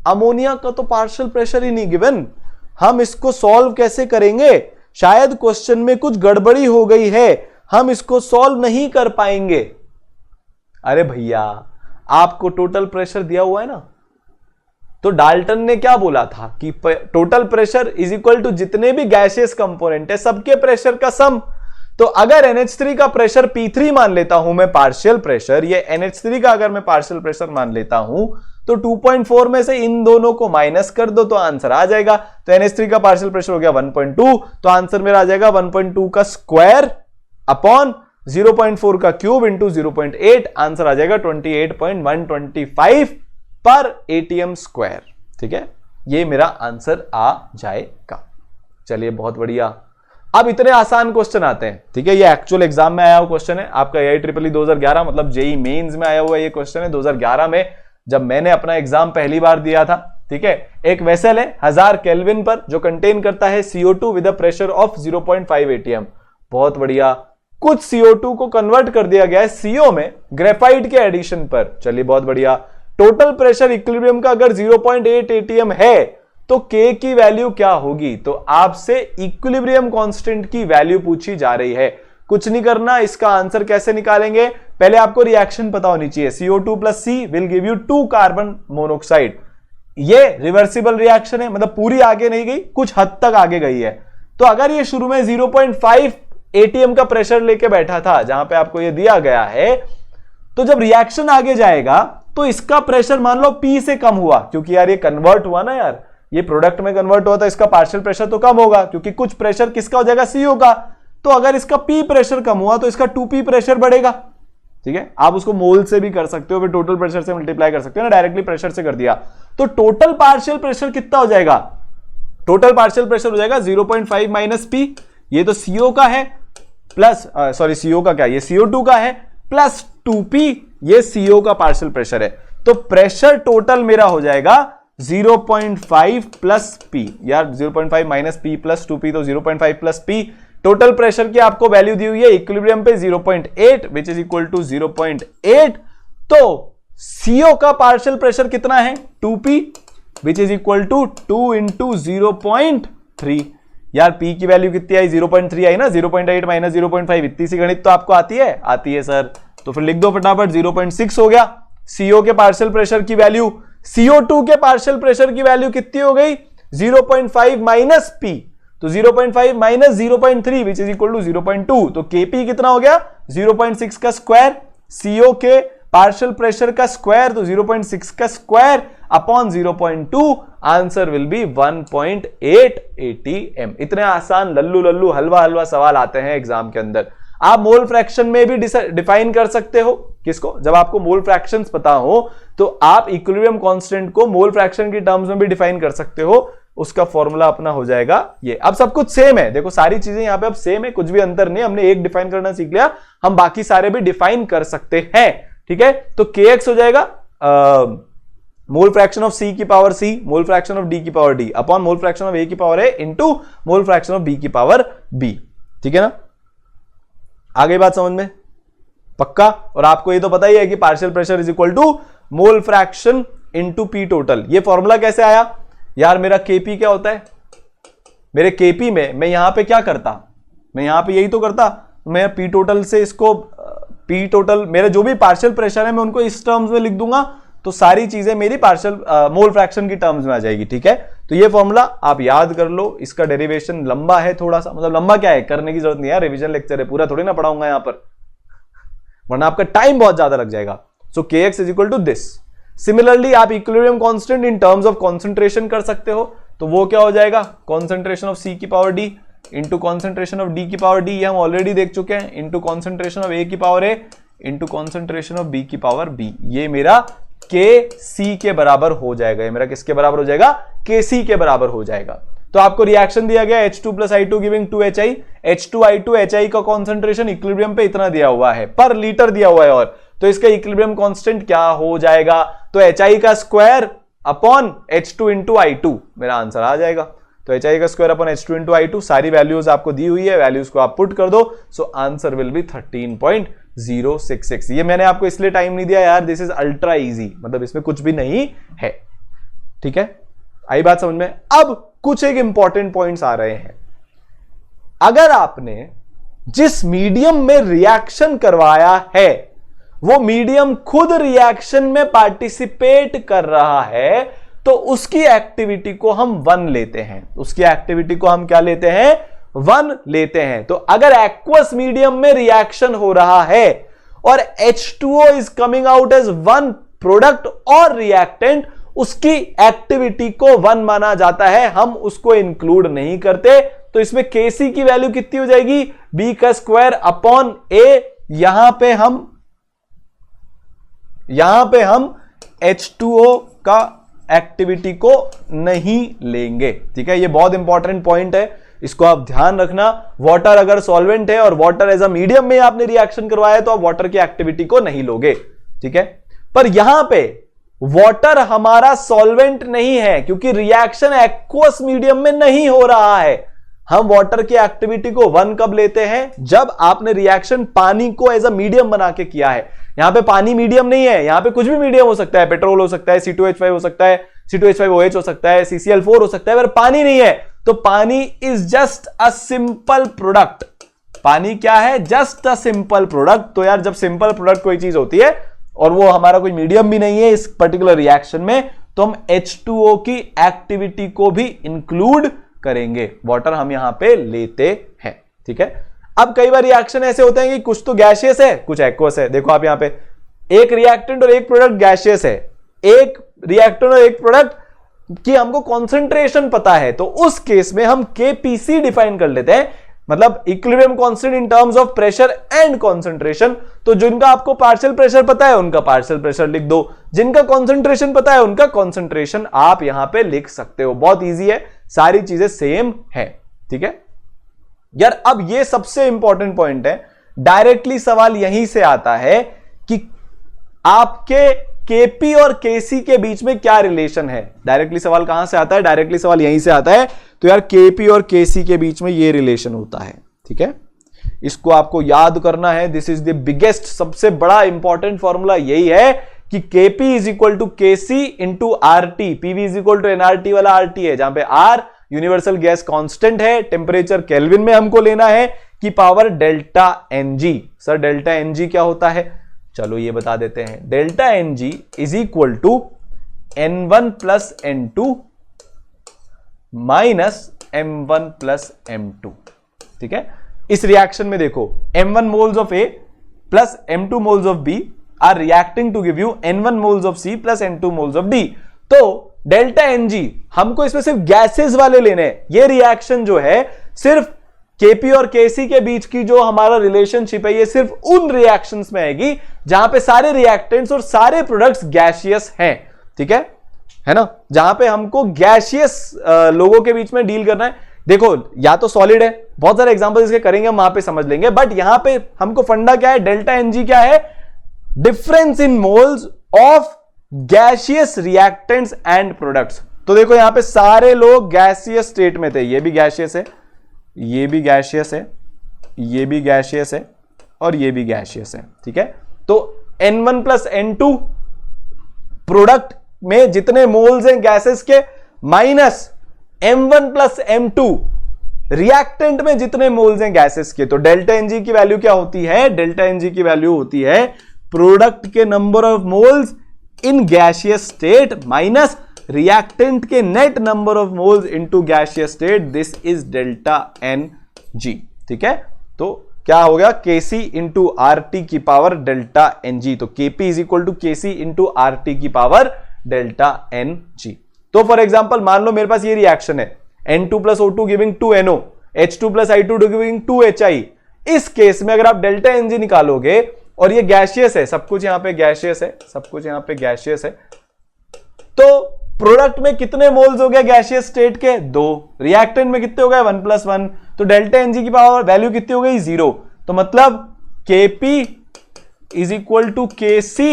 अमोनिया का तो पार्शियल प्रेशर ही नहीं गिवन, हम इसको सॉल्व कैसे करेंगे? शायद क्वेश्चन में कुछ गड़बड़ी हो गई है, हम इसको सॉल्व नहीं कर पाएंगे। अरे भैया, आपको टोटल प्रेशर दिया हुआ है ना, तो डाल्टन ने क्या बोला था कि total pressure is equal to जितने भी गैसियस कंपोनेंट है सबके प्रेशर का सम। तो अगर NH3 का प्रेशर P3 मान लेता हूं मैं पार्शियल प्रेशर, ये NH3 का अगर मैं पार्शियल प्रेशर मान लेता हूं, तो 2.4 में से इन दोनों को माइनस कर दो तो आंसर आ जाएगा। तो NH3 का पार्शियल प्रेशर हो गया 1.2, तो आंसर मेरा आ जाएगा 1.2 का स्क्वायर अपॉन 0.4 का क्यूब इंटू 0.8, आंसर आ जाएगा 28.125 पर ATM स्क्वायर। ठीक है, ये मेरा आंसर आ जाएगा। चलिए बहुत बढ़िया। अब इतने आसान क्वेश्चन आते हैं, ठीक है, ये एक्चुअल एग्जाम में आया हुआ क्वेश्चन है आपका AIEEE 2011 मतलब जेई मेंस में आया हुआ ये क्वेश्चन है। 2011 में जब मैंने अपना एग्जाम पहली बार दिया था, ठीक है, एक वेसल है 1000 केल्विन पर जो कंटेन करता है CO2 with a pressure of 0.5 ATM। बहुत बढ़िया। कुछ CO2 को कन्वर्ट कर दिया गया है CO में ग्रेफाइट के एडिशन पर। चलिए बहुत बढ़िया। टोटल प्रेशर इक्विलिब्रियम का अगर 0.8 ATM है तो K की वैल्यू क्या होगी? तो आपसे इक्विलिब्रियम कांस्टेंट की वैल्यू पूछी जा रही है। कुछ नहीं करना, इसका आंसर कैसे निकालेंगे? पहले आपको रिएक्शन पता होनी चाहिए। CO2 plus C will give you 2 carbon monoxide. ये रिवर्सिबल रिएक्शन है, मतलब पूरी आगे नहीं गई, कुछ हद तक आगे गई है। तो अगर ये शुरू में 0.5 ATM का प्रेशर लेके बैठा था, जहां पे आपको ये दिया गया है, तो जब रिएक्शन आगे जाएगा तो इसका प्रेशर मान लो P से कम हुआ, क्योंकि यार ये कन्वर्ट हुआ ना यार, ये प्रोडक्ट में कन्वर्ट हुआ, तो इसका पार्शियल प्रेशर तो कम होगा, क्योंकि कुछ प्रेशर किसका हो जाएगा? CO का। तो अगर इसका P प्रेशर कम हुआ तो इसका 2P प्रेशर बढ़ेगा। ठीक है, आप उसको मोल से भी कर सकते हो, फिर टोटल प्रेशर से मल्टीप्लाई कर सकते हो ना, डायरेक्टली प्रेशर से कर दिया तो टोटल पार्शियल प्रेशर कितना हो जाएगा? टोटल पार्शियल प्रेशर हो जाएगा 0.5 माइनस P, ये तो CO का है, प्लस सॉरी CO का क्या, ये CO2 का है, प्लस 2P, ये CO का पार्शियल प्रेशर है। तो प्रेशर टोटल मेरा हो जाएगा 0.5 प्लस P, यार 0.5 माइनस P प्लस 2P, तो 0.5 प्लस P। टोटल प्रेशर की आपको वैल्यू दी हुई है इक्विलिब्रियम पे 0.8 विच इज इक्वल टू 0.8। तो CO का पार्शियल प्रेशर कितना है? 2P which is equal to 2 into 0.3। यार P की वैल्यू कितनी आई? 0.3 आई ना, 0.8 माइनस 0.5, इतनी सी गणित तो आपको आती है? आती है सर। तो फिर लिख दो फटाफट, 0.6 हो गया। CO के पार्शियल प्रेशर की वैल्यू, CO2 के पार्शियल प्रेशर की वैल्यू कितनी हो गई? 0.5 माइनस P, तो 0.5 minus 0.3 which is equal to 0.2। तो Kp कितना हो गया? 0.6 का स्क्वायर, CO के पार्शियल प्रेशर का स्क्वायर, तो 0.6 का square upon 0.2, answer will be 1.8 ATM। इतने आसान लल्लू लल्लू हलवा हलवा सवाल आते हैं एग्जाम के अंदर। आप मोल फ्रैक्शन में भी डिफाइन कर सकते हो। किसको? जब आपको मोल फ्रैक्शंस पता हो तो आप इक्विलिब्रियम कांस्टेंट को मोल फ्रैक्शन की टर्म्स में भी डिफाइन कर सकते हो। उसका फॉर्मूला अपना हो जाएगा ये। अब सब कुछ सेम है, देखो सारी चीजें यहां पे अब सेम है, कुछ भी अंतर नहीं। हमने एक डिफाइन करना सीख लिया, हम बाकी सारे भी डिफाइन कर सकते हैं। ठीक है, तो kx हो जाएगा मोल फ्रैक्शन ऑफ C की power C, mole fraction of D की power D upon mole fraction of A की power A into mole fraction of B की पावर B। ठीक है ना, आ गई बात समझ में? पक्का? और आपको ये तो पता ही है कि partial pressure is equal to mole fraction into P total. ये फॉर्मूला कैसे आया? यार मेरा Kp क्या होता है? मेरे Kp में मैं यहां पे क्या करता? मैं यहां पे यही तो करता, मैं P टोटल से इसको P टोटल, मेरे जो भी पार्शियल प्रेशर है मैं उनको इस टर्म्स में लिख दूंगा, तो सारी चीजें मेरी पार्शियल मोल फ्रैक्शन की टर्म्स में आ जाएगी। ठीक है, तो ये फॉर्मूला आप याद कर लो। इसका डेरिवेशन लंबा है थोड़ा सा, मतलब लंबा क्या है, करने की जरूरत नहीं है, रिवीजन लेक्चर है, पूरा थोड़ी ना पढ़ाऊंगा यहां पर, वरना आपका टाइम बहुत ज्यादा लग जाएगा। So kx is equal to this. Similarly आप equilibrium constant in terms of concentration कर सकते हो, तो वो क्या हो जाएगा? कॉन्सेंट्रेशन ऑफ C की power D into concentration of D की पावर D, ये हम ऑलरेडी देख चुके हैं, इंटू कॉन्सेंट्रेशन ऑफ A की power A into concentration of B की पावर B। ये मेरा Kc के बराबर हो जाएगा। ये मेरा किसके बराबर हो जाएगा? Kc के बराबर हो जाएगा। तो आपको रिएक्शन दिया गया H2 plus I2 giving 2HI, H2I2 HI का कॉन्सेंट्रेशन इक्विलिब्रियम पे इतना दिया हुआ है, पर लीटर दिया हुआ है, और तो इसका इक्विलिब्रियम कांस्टेंट क्या हो जाएगा? तो HI का square upon H2 into I2, मेरा आंसर आ जाएगा। तो HI का square upon H2 into I2, सारी वैल्यूज आपको दी हुई है, वैल्यूज को आप पुट कर दो, सो आंसर विल बी 13.066। ये मैंने आपको इसलिए टाइम नहीं दिया यार, दिस इज अल्ट्रा इजी, मतलब इसमें कुछ भी नहीं है। ठीक है, आई बात समझ में? अब कुछ एक इंपॉर्टेंट पॉइंट्स आ रहे हैं। अगर आपने जिस मीडियम में रिएक्शन करवाया है वो मीडियम खुद रिएक्शन में पार्टिसिपेट कर रहा है, तो उसकी एक्टिविटी को हम 1 लेते हैं। उसकी एक्टिविटी को हम क्या लेते हैं? 1 लेते हैं। तो अगर एक्वस मीडियम में रिएक्शन हो रहा है और H2O is coming out as 1 product और रिएक्टेंट, उसकी एक्टिविटी को 1 माना जाता है, हम उसको इंक्लूड नहीं करते। तो इसमें Kc की वैल्यू कितनी हो जाएगी? B का स्क्वायर अपॉन A। यहां पे हम H2O का एक्टिविटी को नहीं लेंगे। ठीक है, ये बहुत इंपॉर्टेंट पॉइंट है, इसको आप ध्यान रखना। वाटर अगर सॉल्वेंट है और वाटर एज अ मीडियम में आपने रिएक्शन करवाया तो आप वाटर की एक्टिविटी को नहीं लोगे। ठीक है, पर यहां पे वाटर हमारा सॉल्वेंट नहीं है, क्योंकि रिएक्शन एक्वस मीडियम में नहीं हो रहा है। हम वाटर की एक्टिविटी को 1 कब लेते हैं? जब आपने रिएक्शन पानी को एज अ मीडियम बना के किया है। यहां पे पानी मीडियम नहीं है, यहां पे कुछ भी मीडियम हो सकता है, पेट्रोल हो सकता है, C2H5 हो सकता है, C2H5OH हो सकता है, CCl4 हो सकता है, अगर पानी नहीं है तो पानी is just a simple product. पानी क्या है? Just a simple product. तो यार जब सिंपल प्रोडक्ट कोई चीज होती है और वो हमारा कोई मीडियम भी नहीं है इस पर्टिकुलर रिएक्शन में, तो हम H2O की एक्टिविटी को भी इंक्लूड करेंगे। वाटर हम यहां पे लेते हैं, ठीक है। अब कई बार रिएक्शन ऐसे होते हैं कि कुछ तो गैसियस है, कुछ एक्वस है। देखो आप यहां पे एक रिएक्टेंट और एक प्रोडक्ट गैसियस है, एक रिएक्टेंट और एक प्रोडक्ट कि हमको कॉन्सेंट्रेशन पता है, तो उस केस में हम KPC डिफाइन कर लेते हैं, मतलब equilibrium constant in terms of pressure and concentration. तो जिनका आपको पार्शियल प्रेशर पता है उनका पार्शियल प्रेशर लिख दो, जिनका कॉन्सेंट्रेशन पता है उनका कॉन्सेंट्रेशन आप यहां पे लिख सकते हो। बहुत ईजी है, सारी चीजें सेम है, ठीक है यार। अब ये सबसे इंपॉर्टेंट पॉइंट है, डायरेक्टली सवाल यहीं से आता है कि आपके KP और KC के बीच में क्या रिलेशन है। डायरेक्टली सवाल कहां से आता है? डायरेक्टली सवाल यहीं से आता है। तो यार KP और KC के बीच में ये रिलेशन होता है, ठीक है। इसको आपको याद करना है, दिस इज द बिगेस्ट, सबसे बड़ा इंपॉर्टेंट फॉर्मूला यही है कि KP is equal to KC into RT, PV is equal to nRT वाला RT है, जहां पे R यूनिवर्सल गैस कांस्टेंट है, टेम्परेचर केल्विन में हमको लेना है, की power delta NG। Sir delta NG क्या होता है? चलो ये बता देते हैं। Delta NG is equal to N1 plus N2 minus M1 plus M2, ठीक है। इस रिएक्शन में देखो M1 moles of A plus M2 moles of B are reacting to give you N1 moles of C plus N2 moles of D। तो delta NG हमको इसमें सिर्फ gases वाले लेने हैं। ये रिएक्शन जो है सिर्फ KP और KC के बीच की जो हमारा रिलेशनशिप है, ये सिर्फ उन रिएक्शंस में आएगी जहां पे सारे रिएक्टेंट्स और सारे प्रोडक्ट्स गैसियस हैं, ठीक है ना, जहां पे हमको गैसियस लोगों के बीच में डील करना है। देखो या तो सॉलिड है, बहुत सारे एग्जांपल इसके करेंगे हम, वहां पे समझ लेंगे, बट यहां पे हमको फंडा क्या है? डेल्टा NG क्या है? Difference in moles of gaseous reactants and products. तो देखो यहां पे सारे लोग गैसियस स्टेट में थे, ये भी गैसियस है, ये भी गैसियस है, ये भी गैसियस है और ये भी गैसियस है, ठीक है। तो N1 प्लस N2 प्रोडक्ट में जितने मोल्स हैं गैसेस के, minus M1 plus M2 reactant में जितने मोल्स हैं गैसेस के। तो डेल्टा NG की वैल्यू क्या होती है? डेल्टा NG की वैल्यू होती है प्रोडक्ट के number of moles in gaseous state minus reactant के net number of moles into gaseous state, this is delta NG, ठीक है। तो क्या हो गया? KC इंटू RT की पावर डेल्टा NG। तो KP is equal to KC into RT की पावर डेल्टा NG। तो फॉर एग्जांपल मान लो मेरे पास ये रिएक्शन है, N2 plus O2 giving 2NO, H2 plus I2 giving 2HI। इस केस में अगर आप डेल्टा NG निकालोगे और ये गैसियस है, सब कुछ यहां पे गैसियस है, सब कुछ यहां पे गैसियस है, तो प्रोडक्ट में कितने मोल्स हो गए गैसियस स्टेट के? 2। रिएक्टेंट में कितने हो गए? 1 प्लस 1। तो डेल्टा NG की पावर वैल्यू कितनी हो गई? 0। तो मतलब KP is equal to KC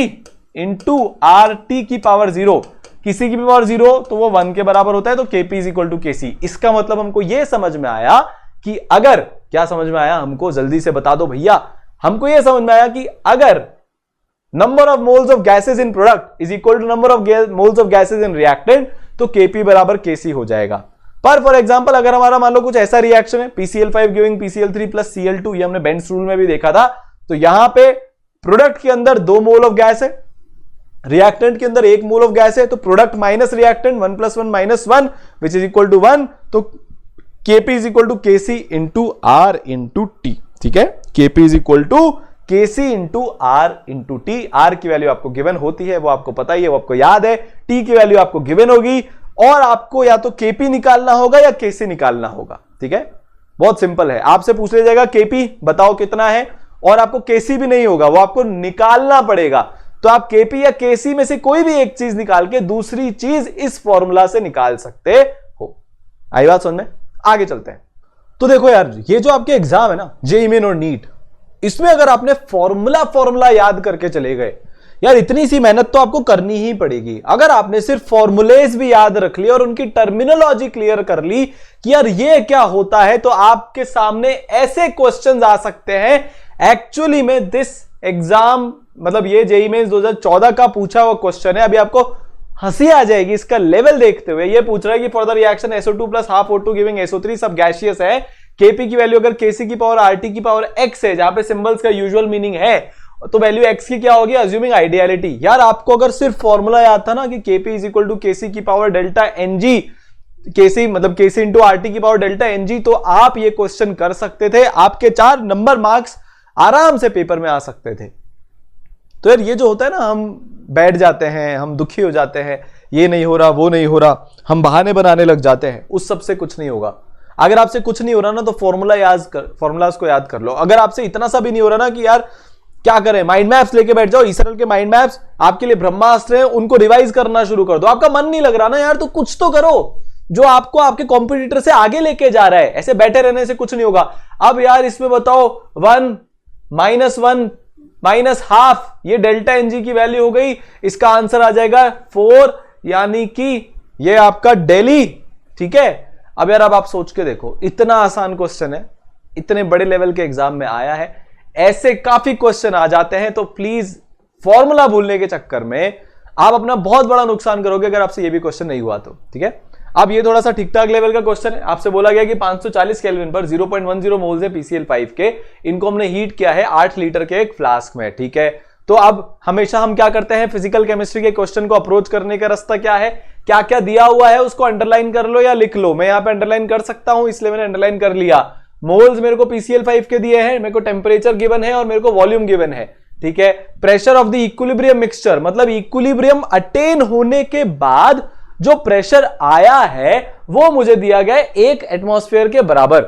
into RT की पावर 0। किसी की पावर 0 तो वो 1 के बराबर होता है, तो KP is equal to KC। इसका मतलब हमको ये समझ में आया कि अगर, क्या समझ में आया हमको? जल्दी से बता दो भैया। हमको ये समझ में आया कि अगर number of moles of gases in product is equal to number of moles of gases in reactant, तो KP बराबर KC हो जाएगा। पर फॉर एग्जांपल अगर हमारा मान लो कुछ ऐसा रिएक्शन है, PCl5 giving PCl3 plus Cl2, ये हमने बेंस रूल में भी देखा था। तो यहां पे प्रोडक्ट के अंदर 2 मोल ऑफ गैस है, रिएक्टेंट के अंदर 1 मोल ऑफ गैस है, तो product minus reactant 1 plus 1 minus 1 which is equal to 1। तो KP is equal to KC into R into T, ठीक है। KP is equal to KC into R into T। R की value आपको given होती है, वो आपको पता ही है, वो आपको याद है। T की वैल्यू आपको गिवन होगी और आपको या तो KP निकालना होगा या KC निकालना होगा, ठीक है। बहुत सिंपल है, आपसे पूछ लिया जाएगा KP बताओ कितना है, और आपको KC भी नहीं होगा, वो आपको निकालना पड़ेगा। तो आप KP या KC में से कोई भी एक चीज निकाल के दूसरी चीज इस फॉर्मूला से निकाल सकते हो। आई बात समझ में? आगे चलते हैं। तो देखो यार, ये जो आपके एग्जाम है ना, जेईई मेन और नीट, इसमें अगर आपने फॉर्मूला याद करके चले गए, यार इतनी सी मेहनत तो आपको करनी ही पड़ेगी। अगर आपने सिर्फ फॉर्मूलेज भी याद रख लिए और उनकी टर्मिनोलॉजी क्लियर कर ली कि यार ये क्या होता है, तो आपके सामने ऐसे क्वेश्चंस आ सकते हैं। एक्चुअली में दिस एग्जाम, मतलब ये जेईई मेंस 2014 का पूछा हुआ क्वेश्चन है। अभी आपको हंसी आ जाएगी इसका लेवल देखते हुए। ये पूछ रहा है कि for the reaction SO2 plus half O2 giving SO3 सब गैसियस है, Kp की वैल्यू अगर Kc की पावर RT की पावर x है, जहां पे सिंबल्स का यूजुअल मीनिंग है, तो वैल्यू x की क्या होगी, अज्यूमिंग आइडियलिटी। यार आपको अगर सिर्फ फॉर्मूला याद था ना कि Kp is equal to Kc की पावर डेल्टा Ng, Kc मतलब Kc इंटू RT की पावर डेल्टा Ng, तो आप ये क्वेश्चन कर सकते थे, आपके 4 नंबर मार्क्स आराम से पेपर में आ सकते थे। तो यार ये जो होता है ना, हम बैठ जाते हैं, हम दुखी हो जाते हैं, ये नहीं हो रहा, वो नहीं हो रहा, हम बहाने बनाने लग जाते हैं, उस सब से कुछ नहीं होगा। अगर आपसे कुछ नहीं हो रहा ना, तो फॉर्मूलाज को याद कर लो। अगर आपसे इतना सा भी नहीं हो रहा ना कि यार क्या करें, माइंड मैप्स लेके बैठ जाओ, इसरल के माइंड मैप्स आपके लिए ब्रह्मास्त्र हैं, उनको रिवाइज करना शुरू कर दो। आपका मन नहीं लग रहा ना यार, तो कुछ तो करो जो आपको आपके कॉम्पिटिटर से आगे लेके जा रहा है। ऐसे बैठे रहने से कुछ नहीं होगा। अब यार इसमें बताओ 1 माइनस हाफ, ये डेल्टा Ng की वैल्यू हो गई, इसका आंसर आ जाएगा 4, यानी कि ये आपका दिल्ली। ठीक है, अब यार अब आप सोच के देखो, इतना आसान क्वेश्चन है, इतने बड़े लेवल के एग्जाम में आया है, ऐसे काफी क्वेश्चन आ जाते हैं, तो प्लीज फॉर्मूला भूलने के चक्कर में आप अपना बहुत बड़ा नुकसान करोगे अगर आपसे ये भी क्वेश्चन नहीं हुआ तो। ठीक है, अब ये थोड़ा सा ठीक ठाक लेवल का क्वेश्चन है। आपसे बोला गया कि 540 केल्विन पर 0.10 मोल्स है PCl5 के, इनको हमने हीट किया है 8 लीटर के एक फ्लास्क में। ठीक है, तो अब हमेशा हम क्या करते हैं, फिजिकल केमिस्ट्री के क्वेश्चन को अप्रोच करने का रास्ता क्या है, क्या क्या दिया हुआ है उसको अंडरलाइन कर लो या लिख लो। मैं यहां पे अंडरलाइन कर सकता हूं, इसलिए मैंने अंडरलाइन कर लिया। मोल्स मेरे को PCl5 के दिए हैं, मेरे को टेम्परेचर गिवन है और मेरे को वॉल्यूम गिवन है। ठीक है, pressure of the equilibrium mixture, मतलब इक्विलिब्रियम अटेन होने के बाद जो प्रेशर आया है वो मुझे दिया गया 1 एटमॉस्फेयर के बराबर,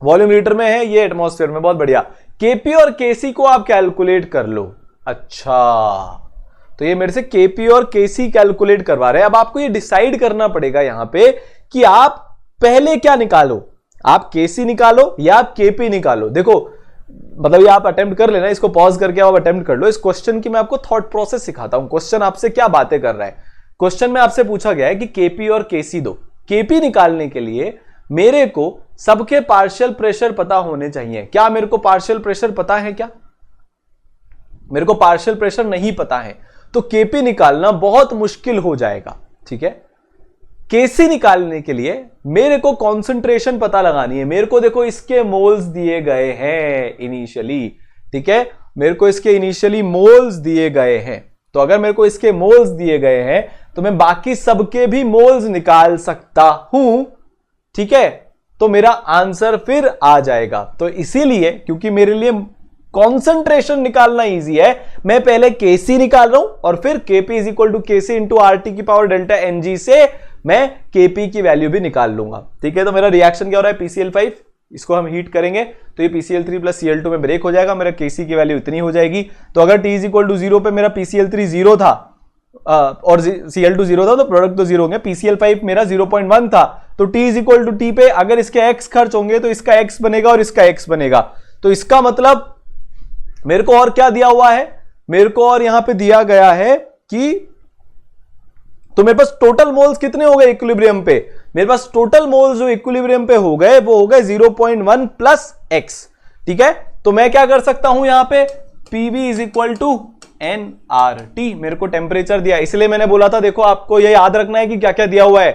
वॉल्यूम लीटर में है, ये एटमॉस्फेयर में। बहुत बढ़िया। Kp और Kc को आप कैलकुलेट कर लो। अच्छा, तो ये मेरे से Kp और Kc कैलकुलेट करवा रहे हैं। अब आपको ये डिसाइड करना पड़ेगा यहां पे कि आप पहले क्या निकालो, आप Kc निकालो या आप Kp निकालो। देखो मतलब ये आप अटेम्प्ट कर लेना, इसको पॉज करके आप अटेम्प्ट कर लो। इस क्वेश्चन की मैं आपको थॉट प्रोसेस सिखाता हूं। क्वेश्चन आपसे क्या बातें कर रहा है। क्वेश्चन में आपसे पूछा गया है कि Kp और Kc दो। Kp निकालने के लिए मेरे को सबके पार्शियल प्रेशर पता होने चाहिए। क्या मेरे को पार्शियल प्रेशर पता है? क्या मेरे को पार्शियल प्रेशर नहीं पता है, तो Kp निकालना बहुत मुश्किल हो जाएगा। ठीक है, Kc निकालने के लिए मेरे को कॉन्सेंट्रेशन पता लगानी है। मेरे को देखो इसके मोल्स दिए गए हैं इनिशियली। ठीक है, मेरे को इसके इनिशियली मोल्स दिए गए हैं, तो अगर मेरे को इसके मोल्स दिए गए हैं तो मैं बाकी सबके भी मोल्स निकाल सकता हूं। ठीक है, तो मेरा आंसर फिर आ जाएगा। तो इसीलिए क्योंकि मेरे लिए कॉन्सेंट्रेशन निकालना इजी है, मैं पहले Kc निकाल रहा हूं और फिर Kp is equal to Kc into RT की पावर डेल्टा Ng से मैं Kp की वैल्यू भी निकाल लूंगा। ठीक है, तो मेरा रिएक्शन क्या हो रहा है, PCl5, इसको हम हीट करेंगे तो ये PCl3 प्लस Cl2 में ब्रेक हो जाएगा, मेरा Kc की वैल्यू इतनी हो जाएगी। तो अगर T इज इक्वल टू 0 पे मेरा PCl3 0 था और Cl2 0 था, तो प्रोडक्ट तो 0 होंगे। PCl5 मेरा 0.1 था, तो T is equal to T पे अगर इसके x खर्च होंगे तो इसका x बनेगा और इसका x बनेगा। तो इसका मतलब मेरे को और क्या दिया हुआ है, मेरे को और यहां पे दिया गया है कि तो मेरे पास टोटल मोल्स कितने हो गए इक्विलिब्रियम पे, मेरे पास टोटल मोल्स जो इक्विलिब्रियम पे हो गए वो हो गए 0.1 प्लस x। ठीक है, तो मैं क्या कर सकता हूं यहां पे, Pv is equal to nRT। मेरे को टेम्परेचर दिया, इसलिए मैंने बोला था देखो आपको ये याद रखना है कि क्या क्या दिया हुआ है।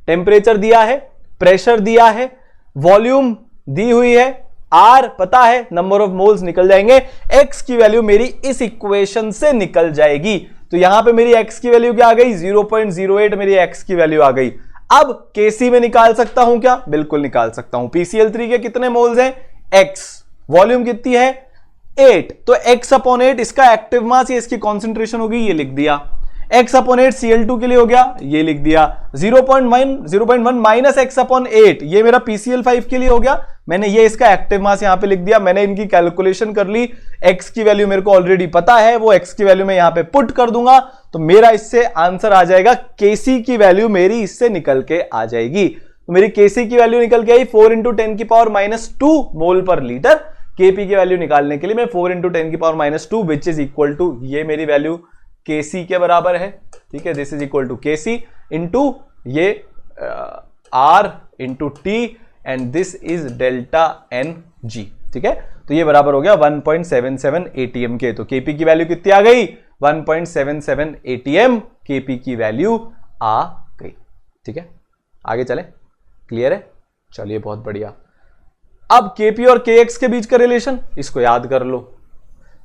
टेम्परेचर दिया है, प्रेशर दिया है, वॉल्यूम दी हुई है, R पता है, नंबर ऑफ मोल्स निकल जाएंगे, x की वैल्यू मेरी इस इक्वेशन से निकल जाएगी। तो यहां पे मेरी x की वैल्यू क्या आ गई, 0.08 मेरी x की वैल्यू आ गई। अब Kc में निकाल सकता हूं क्या, बिल्कुल निकाल सकता हूं। PCl3 के कितने मोल्स हैं, x, वॉल्यूम कितनी है 8, तो x अपॉन 8 इसका एक्टिव मास या इसकी कॉन्सेंट्रेशन होगी, ये लिख दिया। x अपॉन 8 Cl2 के लिए हो गया, ये लिख दिया। 0.1 माइनस x अपॉन 8 ये मेरा PCl5 के लिए हो गया, मैंने ये इसका एक्टिव मास यहां पे लिख दिया। मैंने इनकी कैलकुलेशन कर ली, x की वैल्यू मेरे को ऑलरेडी पता है, वो x की वैल्यू मैं यहां पे पुट कर दूंगा, तो मेरा इससे आंसर आ जाएगा। Kc की वैल्यू मेरी इससे निकल के आ जाएगी। तो मेरी Kc की वैल्यू निकल के आई 4 इंटू 10 की पावर -2 मोल पर लीटर। Kp की वैल्यू निकालने के लिए मैं 4 इंटू 10 की power -2 which is equal to, ये मेरी वैल्यू Kc के बराबर है। ठीक है, this is equal to Kc into ये R into T and this is delta Ng। ठीक है, तो ये बराबर हो गया 1.77 ATM के। तो Kp की वैल्यू कितनी आ गई, 1.77 ATM Kp की वैल्यू आ गई। ठीक है, आगे चले, क्लियर है? चलिए बहुत बढ़िया। अब Kp और Kx के बीच का रिलेशन इसको याद कर लो।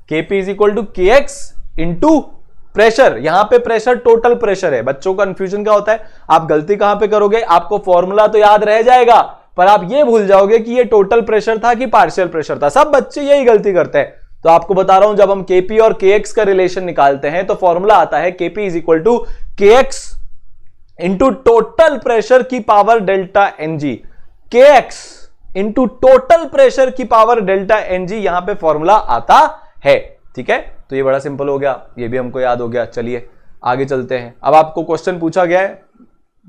Kp is equal to Kx into pressure. यहां पे प्रेशर टोटल प्रेशर है। बच्चों का कंफ्यूजन क्या होता है, आप गलती कहां पे करोगे, आपको फॉर्मूला तो याद रह जाएगा पर आप ये भूल जाओगे कि ये टोटल प्रेशर था कि पार्शियल प्रेशर था। सब बच्चे यही गलती करते हैं। तो आपको बता रहा हूं, जब हम Kp और Kx का रिलेशन निकालते हैं तो फॉर्मूला आता है Kp is equal to Kx into total pressure की power delta Ng। Kx into total pressure की पावर डेल्टा Ng, यहां पे फॉर्मूला आता है। ठीक है, तो ये बड़ा सिंपल हो गया, ये भी हमको याद हो गया। चलिए आगे चलते हैं। अब आपको क्वेश्चन पूछा गया है,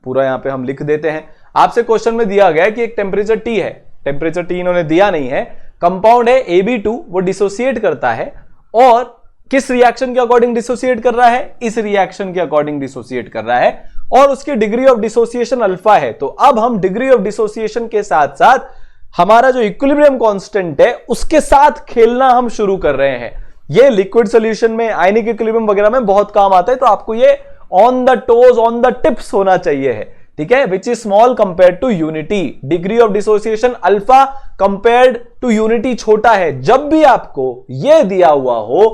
पूरा यहां पे हम लिख देते हैं। आपसे क्वेश्चन में दिया गया है कि एक टेम्परेचर T है, टेम्परेचर T इन्होंने दिया नहीं है, कंपाउंड है Ab2, वो डिसोसिएट करता है और किस रिएक्शन के अकॉर्डिंग डिसोसिएट कर रहा है, इस रिएक्शन के अकॉर्डिंग डिसोसिएट कर रहा है और उसकी डिग्री ऑफ डिसोसिएशन अल्फा है। तो अब हम डिग्री ऑफ डिसोसिएशन के साथ साथ हमारा जो इक्विलिब्रियम कांस्टेंट है उसके साथ खेलना हम शुरू कर रहे हैं। ये लिक्विड सॉल्यूशन में, आयनिक इक्विलिब्रियम वगैरह में बहुत काम आता है, तो आपको ये on the toes, on the tips होना चाहिए है। ठीक है, which is small compared to unity. Degree of dissociation alpha compared to unity छोटा है। जब भी आपको यह दिया हुआ हो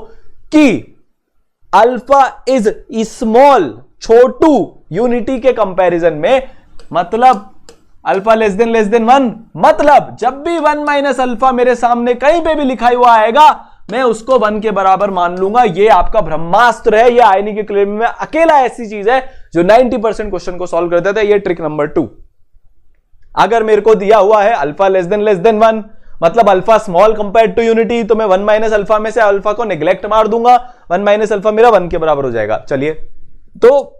कि alpha is small, Chhotu unity के कंपैरिजन में, मतलब अल्फा लेस देन 1, मतलब जब भी 1 माइनस अल्फा मेरे सामने कहीं पे भी लिखा हुआ आएगा मैं उसको 1 के बराबर मान लूंगा। ये आपका ब्रह्मास्त्र है। ये आयनिक इक्विलिब्रियम में अकेला ऐसी चीज है जो 90% क्वेश्चन को सॉल्व कर देता है। ये ट्रिक नंबर 2। अगर मेरे को दिया हुआ है अल्फा लेस देन 1, मतलब alpha small compared to unity, तो मैं 1 माइनस अल्फा में से अल्फा को नेग्लेक्ट मार दूंगा, 1 माइनस अल्फा मेरा 1 के बराबर हो जाएगा। चलिए, तो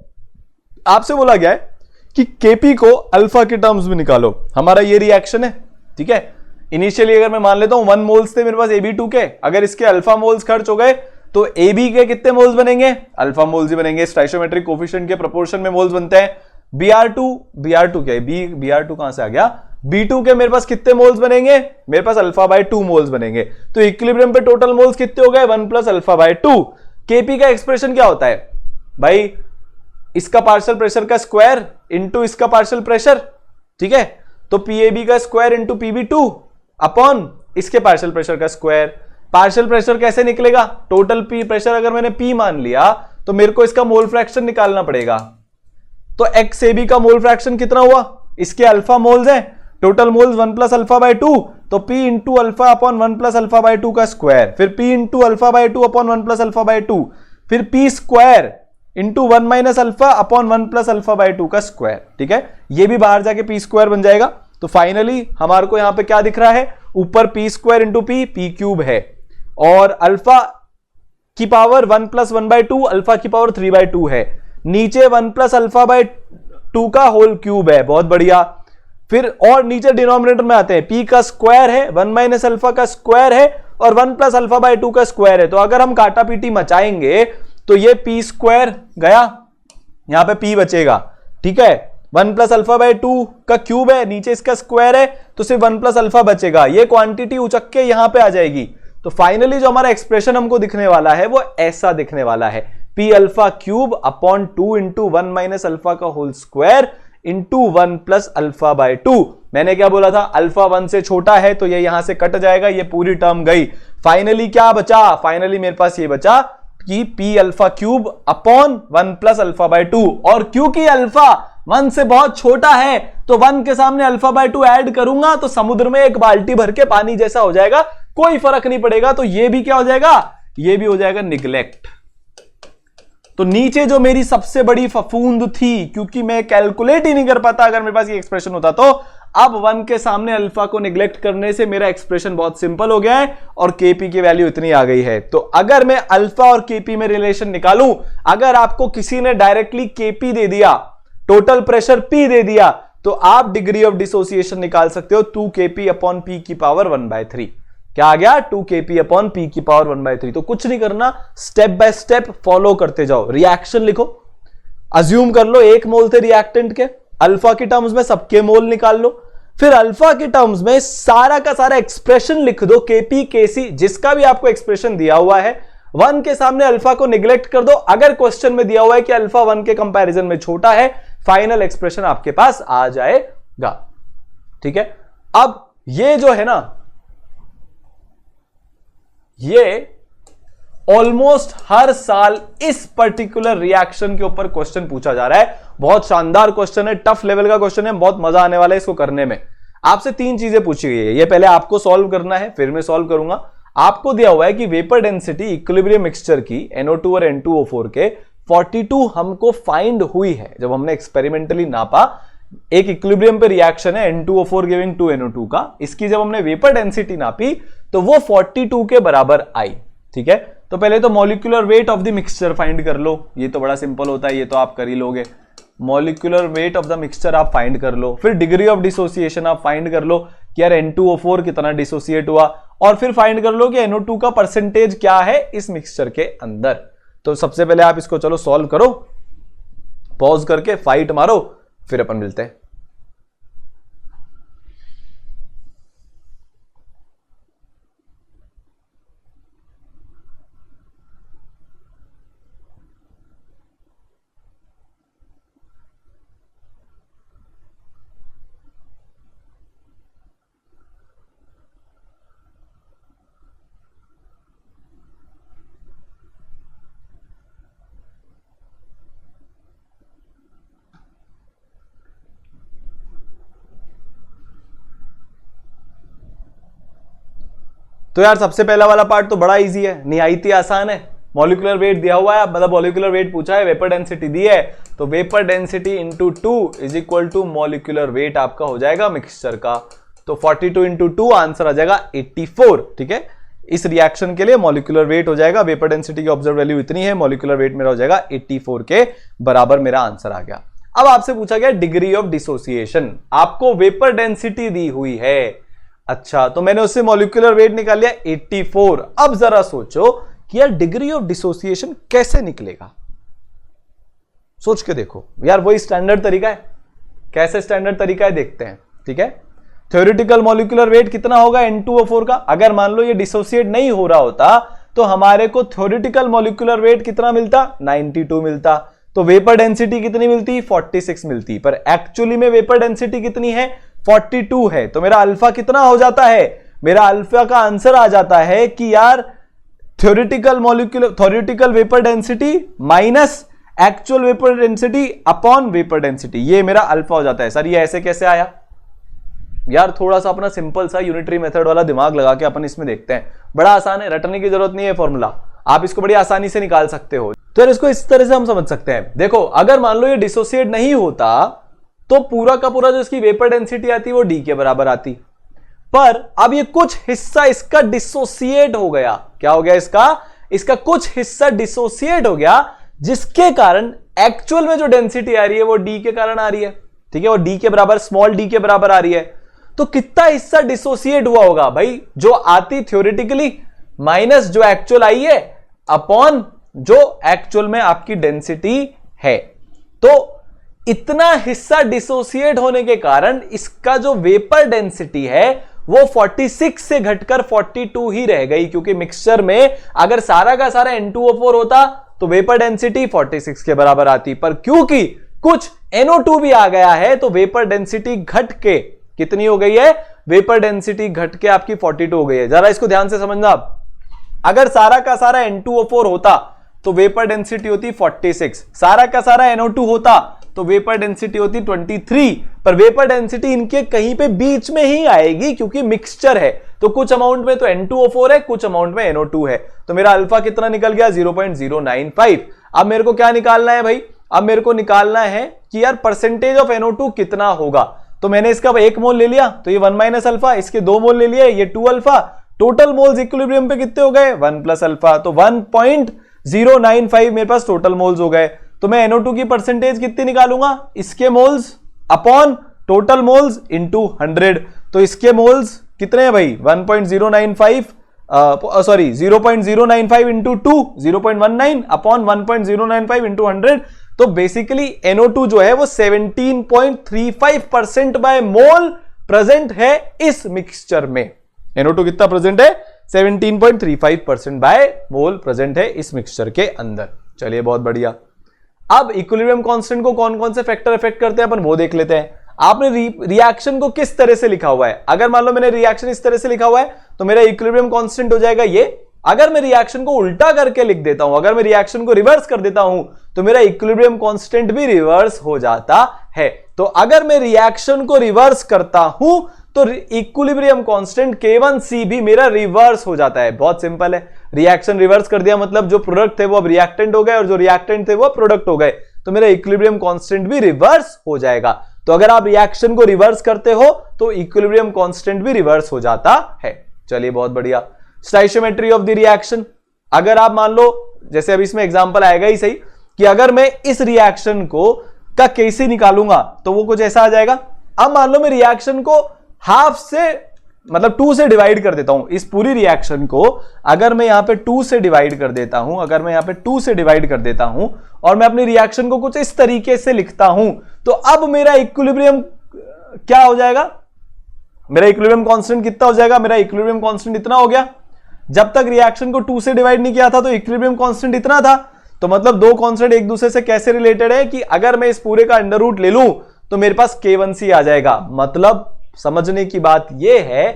आपसे बोला गया है कि Kp को अल्फा के टर्म्स में निकालो। हमारा ये रिएक्शन है। ठीक है, इनिशियली अगर मैं मान लेता हूं 1 मोल्स थे मेरे पास Ab2 के, अगर इसके अल्फा मोल्स खर्च हो गए तो Ab के कितने मोल्स बनेंगे, अल्फा मोल्स ही बनेंगे। स्टोइचोमेट्रिक कोफिशिएंट के प्रोपोर्शन में मोल्स बनते हैं। Br2 क्या है, Br2 कहां से आ गया, B2 के मेरे पास कितने मोल्स बनेंगे, मेरे पास अल्फा बाय 2 मोल्स बनेंगे। तो इक्विलिब्रियम पे टोटल मोल्स कितने हो गए, 1 प्लस अल्फा बाय 2। Kp का एक्सप्रेशन क्या होता है भाई, इसका पार्शियल प्रेशर का स्क्वायर इंटू इसका पार्शियल प्रेशर। ठीक है, तो Pab का स्क्वायर इंटू Pb2 अपॉन इसके पार्शियल प्रेशर का स्क्वायर। पार्शियल प्रेशर कैसे निकलेगा, टोटल पी प्रेशर अगर मैंने P मान लिया तो मेरे को इसका मोल फ्रैक्शन निकालना पड़ेगा। तो XAB का मोल फ्रैक्शन कितना हुआ, इसके अल्फा मोल्स हैं, total moles 1 plus alpha by 2, तो P into alpha upon 1 plus alpha by 2 का स्क्वायर, फिर P into alpha by 2 upon 1 plus alpha by 2, फिर P square into 1 minus alpha upon 1 plus alpha by 2 का square. ठीक है, ये भी बाहर जाके P स्क्वायर बन जाएगा। तो फाइनली हमारे को यहां पे क्या दिख रहा है, ऊपर P square into P cube है, और अल्फा की पावर 1 प्लस 1 बाय 2, अल्फा की पावर 3 बाय 2 है, नीचे 1 प्लस अल्फा बाय 2 का होल क्यूब है। बहुत बढ़िया। फिर और नीचे डिनोमिनेटर में आते हैं, P का स्क्वायर है, 1 माइनस अल्फा का स्क्वायर है और 1 प्लस अल्फा बाय 2 का स्क्वायर है। तो अगर हम काटा पीटी मचाएंगे तो ये P स्क्वायर गया, यहां पे P बचेगा। ठीक है, 1 प्लस अल्फा बाय 2 का क्यूब है, नीचे इसका स्क्वायर है, तो सिर्फ 1 प्लस अल्फा बचेगा। ये क्वांटिटी उचक के यहां पे आ जाएगी। तो फाइनली जो हमारा एक्सप्रेशन हमको दिखने वाला है वो ऐसा दिखने वाला है, P alpha cube upon 2 into 1 minus alpha का whole square into 1 plus alpha by 2। मैंने क्या बोला था, अल्फा 1 से छोटा है तो ये यहां से कट जाएगा, ये पूरी टर्म गई। फाइनली क्या बचा, फाइनली मेरे पास ये बचा कि P alpha cube upon 1 plus alpha by 2, और क्योंकि अल्फा 1 से बहुत छोटा है तो 1 के सामने अल्फा बाय 2 ऐड करूंगा तो समुद्र में एक बाल्टी भर के पानी जैसा हो जाएगा, कोई फर्क नहीं पड़ेगा। तो ये भी क्या हो जाएगा, ये भी हो जाएगा निगलेक्ट। तो नीचे जो मेरी सबसे बड़ी फफूंद थी, क्योंकि मैं कैलकुलेट ही नहीं कर पाता अगर मेरे पास ये एक्सप्रेशन होता, तो अब 1 के सामने अल्फा को निगलेक्ट करने से मेरा एक्सप्रेशन बहुत सिंपल हो गया है और Kp की वैल्यू इतनी आ गई है। तो अगर मैं अल्फा और Kp में रिलेशन निकालूं, अगर आपको किसी ने डायरेक्टली Kp दे दिया, टोटल प्रेशर P दे दिया, तो आप डिग्री ऑफ डिसोसिएशन निकाल सकते हो 2Kp अपॉन P की पावर 1/3। क्या आ गया, 2Kp अपॉन P की पावर 1/3। तो कुछ नहीं करना, स्टेप बाय स्टेप फॉलो करते जाओ। रिएक्शन लिखो, अज्यूम कर लो 1 मोल थे रिएक्टेंट के, अल्फा के टर्म्स में सबके मोल निकाल लो, फिर अल्फा के टर्म्स में सारा का सारा एक्सप्रेशन लिख दो, Kp Kc जिसका भी आपको एक्सप्रेशन दिया हुआ है 1 के सामने अल्फा को निग्लेक्ट कर दो। अगर क्वेश्चन में दिया हुआ है कि अल्फा 1 के कंपैरिजन में छोटा है, फाइनल एक्सप्रेशन आपके पास आ जाएगा। ठीक है, अब ये जो है ना, ये ऑलमोस्ट हर साल इस पर्टिकुलर रिएक्शन के ऊपर क्वेश्चन पूछा जा रहा है। बहुत शानदार क्वेश्चन है, टफ लेवल का क्वेश्चन है, बहुत मजा आने वाला है इसको करने में। आपसे 3 चीजें पूछी गई है, ये पहले आपको सॉल्व करना है, फिर मैं सॉल्व करूंगा। आपको दिया हुआ है कि वेपर डेंसिटी इक्विलिब्रियम मिक्सचर की NO2 और N2O4 के 42 हमको फाइंड हुई है जब हमने एक्सपेरिमेंटली नापा। एक इक्विलिब्रियम पे रिएक्शन है N2O4 गिविंग 2 NO2 का, इसकी जब हमने वेपर डेंसिटी नापी तो वो 42 के बराबर आई। ठीक है, तो पहले तो molecular weight of the mixture find कर लो, ये तो बड़ा सिंपल होता है, ये तो आप कर ही लोगे। Molecular weight of the mixture आप फाइंड कर लो, फिर डिग्री ऑफ डिसोसिएशन आप फाइंड कर लो कि यार N2O4 कितना डिसोसिएट हुआ, और फिर फाइंड कर लो कि NO2 का परसेंटेज क्या है इस मिक्सचर के अंदर। तो सबसे पहले आप इसको चलो सॉल्व करो, पॉज करके फाइट मारो, फिर अपन मिलते हैं। तो यार सबसे पहला वाला पार्ट तो बड़ा इजी है, निहायती आसान है। मॉलिक्यूलर वेट दिया हुआ है, मतलब मॉलिक्यूलर वेट पूछा है, वेपर डेंसिटी दी है, तो vapour density into 2 is equal to molecular weight आपका हो जाएगा मिक्सचर का। तो 42 इंटू 2 आंसर आ जाएगा 84। ठीक है, इस रिएक्शन के लिए मॉलिक्यूलर वेट हो जाएगा, वेपर डेंसिटी की ऑब्जर्व वैल्यू इतनी है, मॉलिक्यूलर वेट मेरा हो जाएगा 84 के बराबर, मेरा आंसर आ गया। अब आपसे पूछा गया डिग्री ऑफ डिसोसिएशन, आपको वेपर डेंसिटी दी हुई है। अच्छा, तो मैंने उससे मॉलिक्यूलर वेट निकाल लिया 84। अब जरा सोचो कि यार डिग्री ऑफ डिसोसिएशन कैसे निकलेगा, सोच के देखो यार, वही स्टैंडर्ड तरीका है। कैसे स्टैंडर्ड तरीका है देखते हैं। ठीक है, थ्योरेटिकल मॉलिक्यूलर वेट कितना होगा N2O4 का, अगर मान लो ये डिसोसिएट नहीं हो रहा होता तो हमारे को थ्योरेटिकल मॉलिक्यूलर वेट कितना मिलता, 92 मिलता। तो वेपर डेंसिटी कितनी मिलती, 46 मिलती, पर एक्चुअली में वेपर डेंसिटी कितनी है, 42 है। तो मेरा अल्फा कितना हो जाता है, मेरा अल्फा का आंसर आ जाता है कि यार theoretical vapour density minus actual vapour density upon vapour density, ये मेरा अल्फा हो जाता है। सर ये ऐसे कैसे आया यार, थोड़ा सा अपना सिंपल सा यूनिटरी मेथड वाला दिमाग लगा के अपन इसमें देखते हैं। बड़ा आसान है, रटने की जरूरत नहीं है फॉर्मूला, आप इसको बड़ी आसानी से निकाल सकते हो। तो यार इसको इस तरह से हम समझ सकते हैं, देखो अगर मान लो ये डिसोसिएट नहीं होता तो पूरा का पूरा जो इसकी वेपर डेंसिटी आती वो डी के बराबर आती, पर अब ये कुछ हिस्सा इसका डिसोसिएट हो गया। क्या हो गया इसका कुछ हिस्सा डिसोसिएट हो गया, जिसके कारण एक्चुअल में जो डेंसिटी आ रही है वो डी के कारण आ रही है। ठीक है, वो डी के बराबर, स्मॉल डी के बराबर आ रही है। तो कितना हिस्सा डिसोसिएट हुआ होगा भाई, जो आती थ्योरेटिकली माइनस जो एक्चुअल आई है अपॉन जो एक्चुअल में आपकी डेंसिटी है। तो इतना हिस्सा डिसोसिएट होने के कारण इसका जो वेपर डेंसिटी है वो 46 से घटकर 42 ही रह गई, क्योंकि मिक्सचर में अगर सारा का सारा N2O4 होता तो वेपर डेंसिटी 46 के बराबर आती, पर क्योंकि कुछ NO2 भी आ गया है तो वेपर डेंसिटी घट के कितनी हो गई है, वेपर डेंसिटी घट के आपकी 42 हो गई है। जरा इसको ध्यान से समझना, अगर सारा का सारा N2O4 होता तो वेपर डेंसिटी होती 46, सारा का सारा NO2 होता तो वेपर डेंसिटी होती 23, पर वेपर डेंसिटी इनके कहीं पे बीच में ही आएगी क्योंकि मिक्सचर है। तो कुछ अमाउंट में तो N2O4 है, कुछ अमाउंट में NO2 है, तो मेरा अल्फा कितना निकल गया 0.095। अब मेरे को क्या निकालना है भाई, अब मेरे को निकालना है कि यार परसेंटेज ऑफ NO2 कितना होगा। तो मैंने इसका 1 मोल ले लिया तो ये 1 माइनस अल्फा, इसके 2 मोल ले लिए ये 2 अल्फा, टोटल मोल्स इक्विलिब्रियम पे कितने हो गए 1 प्लस अल्फा, तो 1.095 मेरे पास टोटल मोल्स हो गए। तो मैं NO2 की परसेंटेज कितनी निकालूंगा, इसके moles upon total moles into 100। तो इसके मोल्स कितने हैं भाई 1.095 सॉरी 0.095 इंटू 2 0.19 अपॉन 1.095 इंटू 100। तो बेसिकली NO2 जो है वो 17.35% बाय मोल प्रेजेंट है इस मिक्सचर में। NO2 कितना प्रेजेंट है 17.35% बाय मोल प्रेजेंट है इस मिक्सचर के अंदर। चलिए बहुत बढ़िया। अब इक्विलिब्रियम कांस्टेंट को कौन कौन से फैक्टर इफेक्ट करते हैं अपन वो देख लेते हैं। आपने रिएक्शन को किस तरह से लिखा हुआ है, अगर मान लो मैंने रिएक्शन इस तरह से लिखा हुआ है तो मेरा इक्विलिब्रियम कांस्टेंट हो जाएगा ये। अगर मैं रिएक्शन को उल्टा करके लिख देता हूं, अगर मैं रिएक्शन को रिवर्स कर देता हूं तो मेरा इक्विलिब्रियम कांस्टेंट भी रिवर्स हो जाता है। तो अगर मैं रिएक्शन को रिवर्स करता हूं तो इक्विलिब्रियम कांस्टेंट K1C भी मेरा रिवर्स हो जाता है। बहुत सिंपल है, रिएक्शन रिवर्स कर दिया मतलब जो प्रोडक्ट थे वो अब रिएक्टेंट हो गए और जो रिएक्टेंट थे वो प्रोडक्ट हो गए, तो मेरा इक्विलिब्रियम कांस्टेंट भी रिवर्स हो जाएगा। तो अगर आप रिएक्शन को रिवर्स करते हो तो इक्विलिब्रियम कांस्टेंट भी रिवर्स हो जाता है। चलिए बहुत बढ़िया। स्टोइचियोमेट्री ऑफ द रिएक्शन, अगर आप मान लो जैसे अभी इसमें एग्जांपल आएगा ही सही कि अगर मैं इस रिएक्शन को का कैसे निकालूंगा तो वो कुछ ऐसा आ जाएगा। अब मान लो मैं रिएक्शन को हाफ से मतलब 2 से डिवाइड कर देता हूं, इस पूरी रिएक्शन को अगर मैं यहां पे 2 से डिवाइड कर देता हूं, अगर मैं यहां पे 2 से डिवाइड कर देता हूं और मैं अपनी रिएक्शन को कुछ इस तरीके से लिखता हूं तो अब मेरा इक्विलिब्रियम क्या हो जाएगा, मेरा इक्विलिब्रियम कांस्टेंट कितना हो जाएगा, मेरा इक्विलिब्रियम कांस्टेंट इतना हो गया। जब तक रिएक्शन को 2 से डिवाइड नहीं किया था तो इक्विलिब्रियम कांस्टेंट इतना था। तो मतलब दो कांस्टेंट एक दूसरे से कैसे रिलेटेड है कि अगर मैं इस पूरे का अंडर रूट ले लूं तो मेरे पास K1C आ जाएगा। मतलब समझने की बात यह है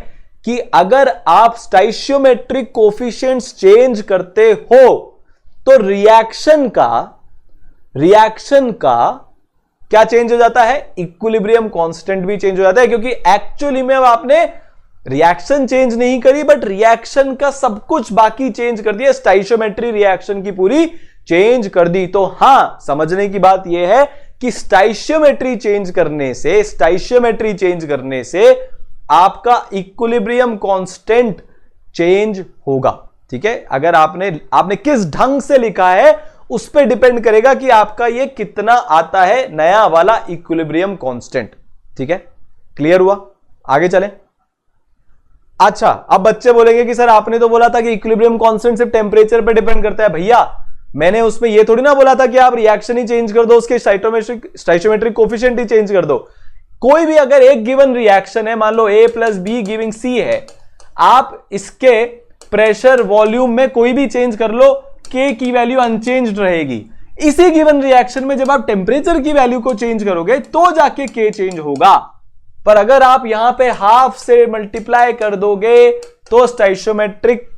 कि अगर आप स्टोइचियोमेट्रिक कोफिशिएंट्स चेंज करते हो तो रिएक्शन का क्या चेंज हो जाता है, इक्विलिब्रियम कांस्टेंट भी चेंज हो जाता है, क्योंकि एक्चुअली में अब आपने रिएक्शन चेंज नहीं करी बट रिएक्शन का सब कुछ बाकी चेंज कर दिया, स्टोइचियोमेट्री रिएक्शन की पूरी चेंज कर दी। तो हां, समझने की बात यह है कि स्टोइचियोमेट्री चेंज करने से आपका इक्विलिब्रियम कांस्टेंट चेंज होगा। ठीक है, अगर आपने किस ढंग से लिखा है उस पर डिपेंड करेगा कि आपका ये कितना आता है नया वाला इक्विलिब्रियम कांस्टेंट। ठीक है, क्लियर हुआ? आगे चलें। अच्छा, अब बच्चे बोलेंगे कि सर आपने तो बोला था कि इक्विलिब्रियम कांस्टेंट सिर्फ टेंपरेचर पे डिपेंड करता है। भैया मैंने उसमें ये थोड़ी ना बोला था कि आप रिएक्शन ही चेंज कर दो, उसके स्टोइचियोमेट्रिक कोफिशिएंट ही चेंज कर दो। कोई भी अगर एक गिवन रिएक्शन है, मान लो A + B गिविंग C है, आप इसके प्रेशर वॉल्यूम में कोई भी चेंज कर लो, K की वैल्यू अनचेंज्ड रहेगी। इसी गिवन रिएक्शन में जब आप टेम्परेचर की वैल्यू को चेंज करोगे तो जाके K चेंज होगा। पर अगर आप यहां पे हाफ से मल्टीप्लाई कर दोगे तो स्टोइचियोमेट्रिक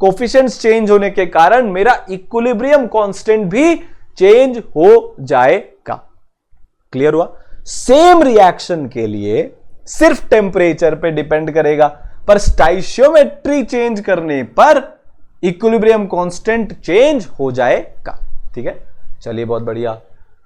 कोफिशिएंट्स चेंज होने के कारण मेरा इक्विलिब्रियम कांस्टेंट भी चेंज हो जाएगा। क्लियर हुआ? सेम रिएक्शन के लिए सिर्फ टेम्परेचर पे डिपेंड करेगा, पर स्टोइचियोमेट्री चेंज करने पर इक्विलिब्रियम कांस्टेंट चेंज हो जाएगा। ठीक है, चलिए बहुत बढ़िया।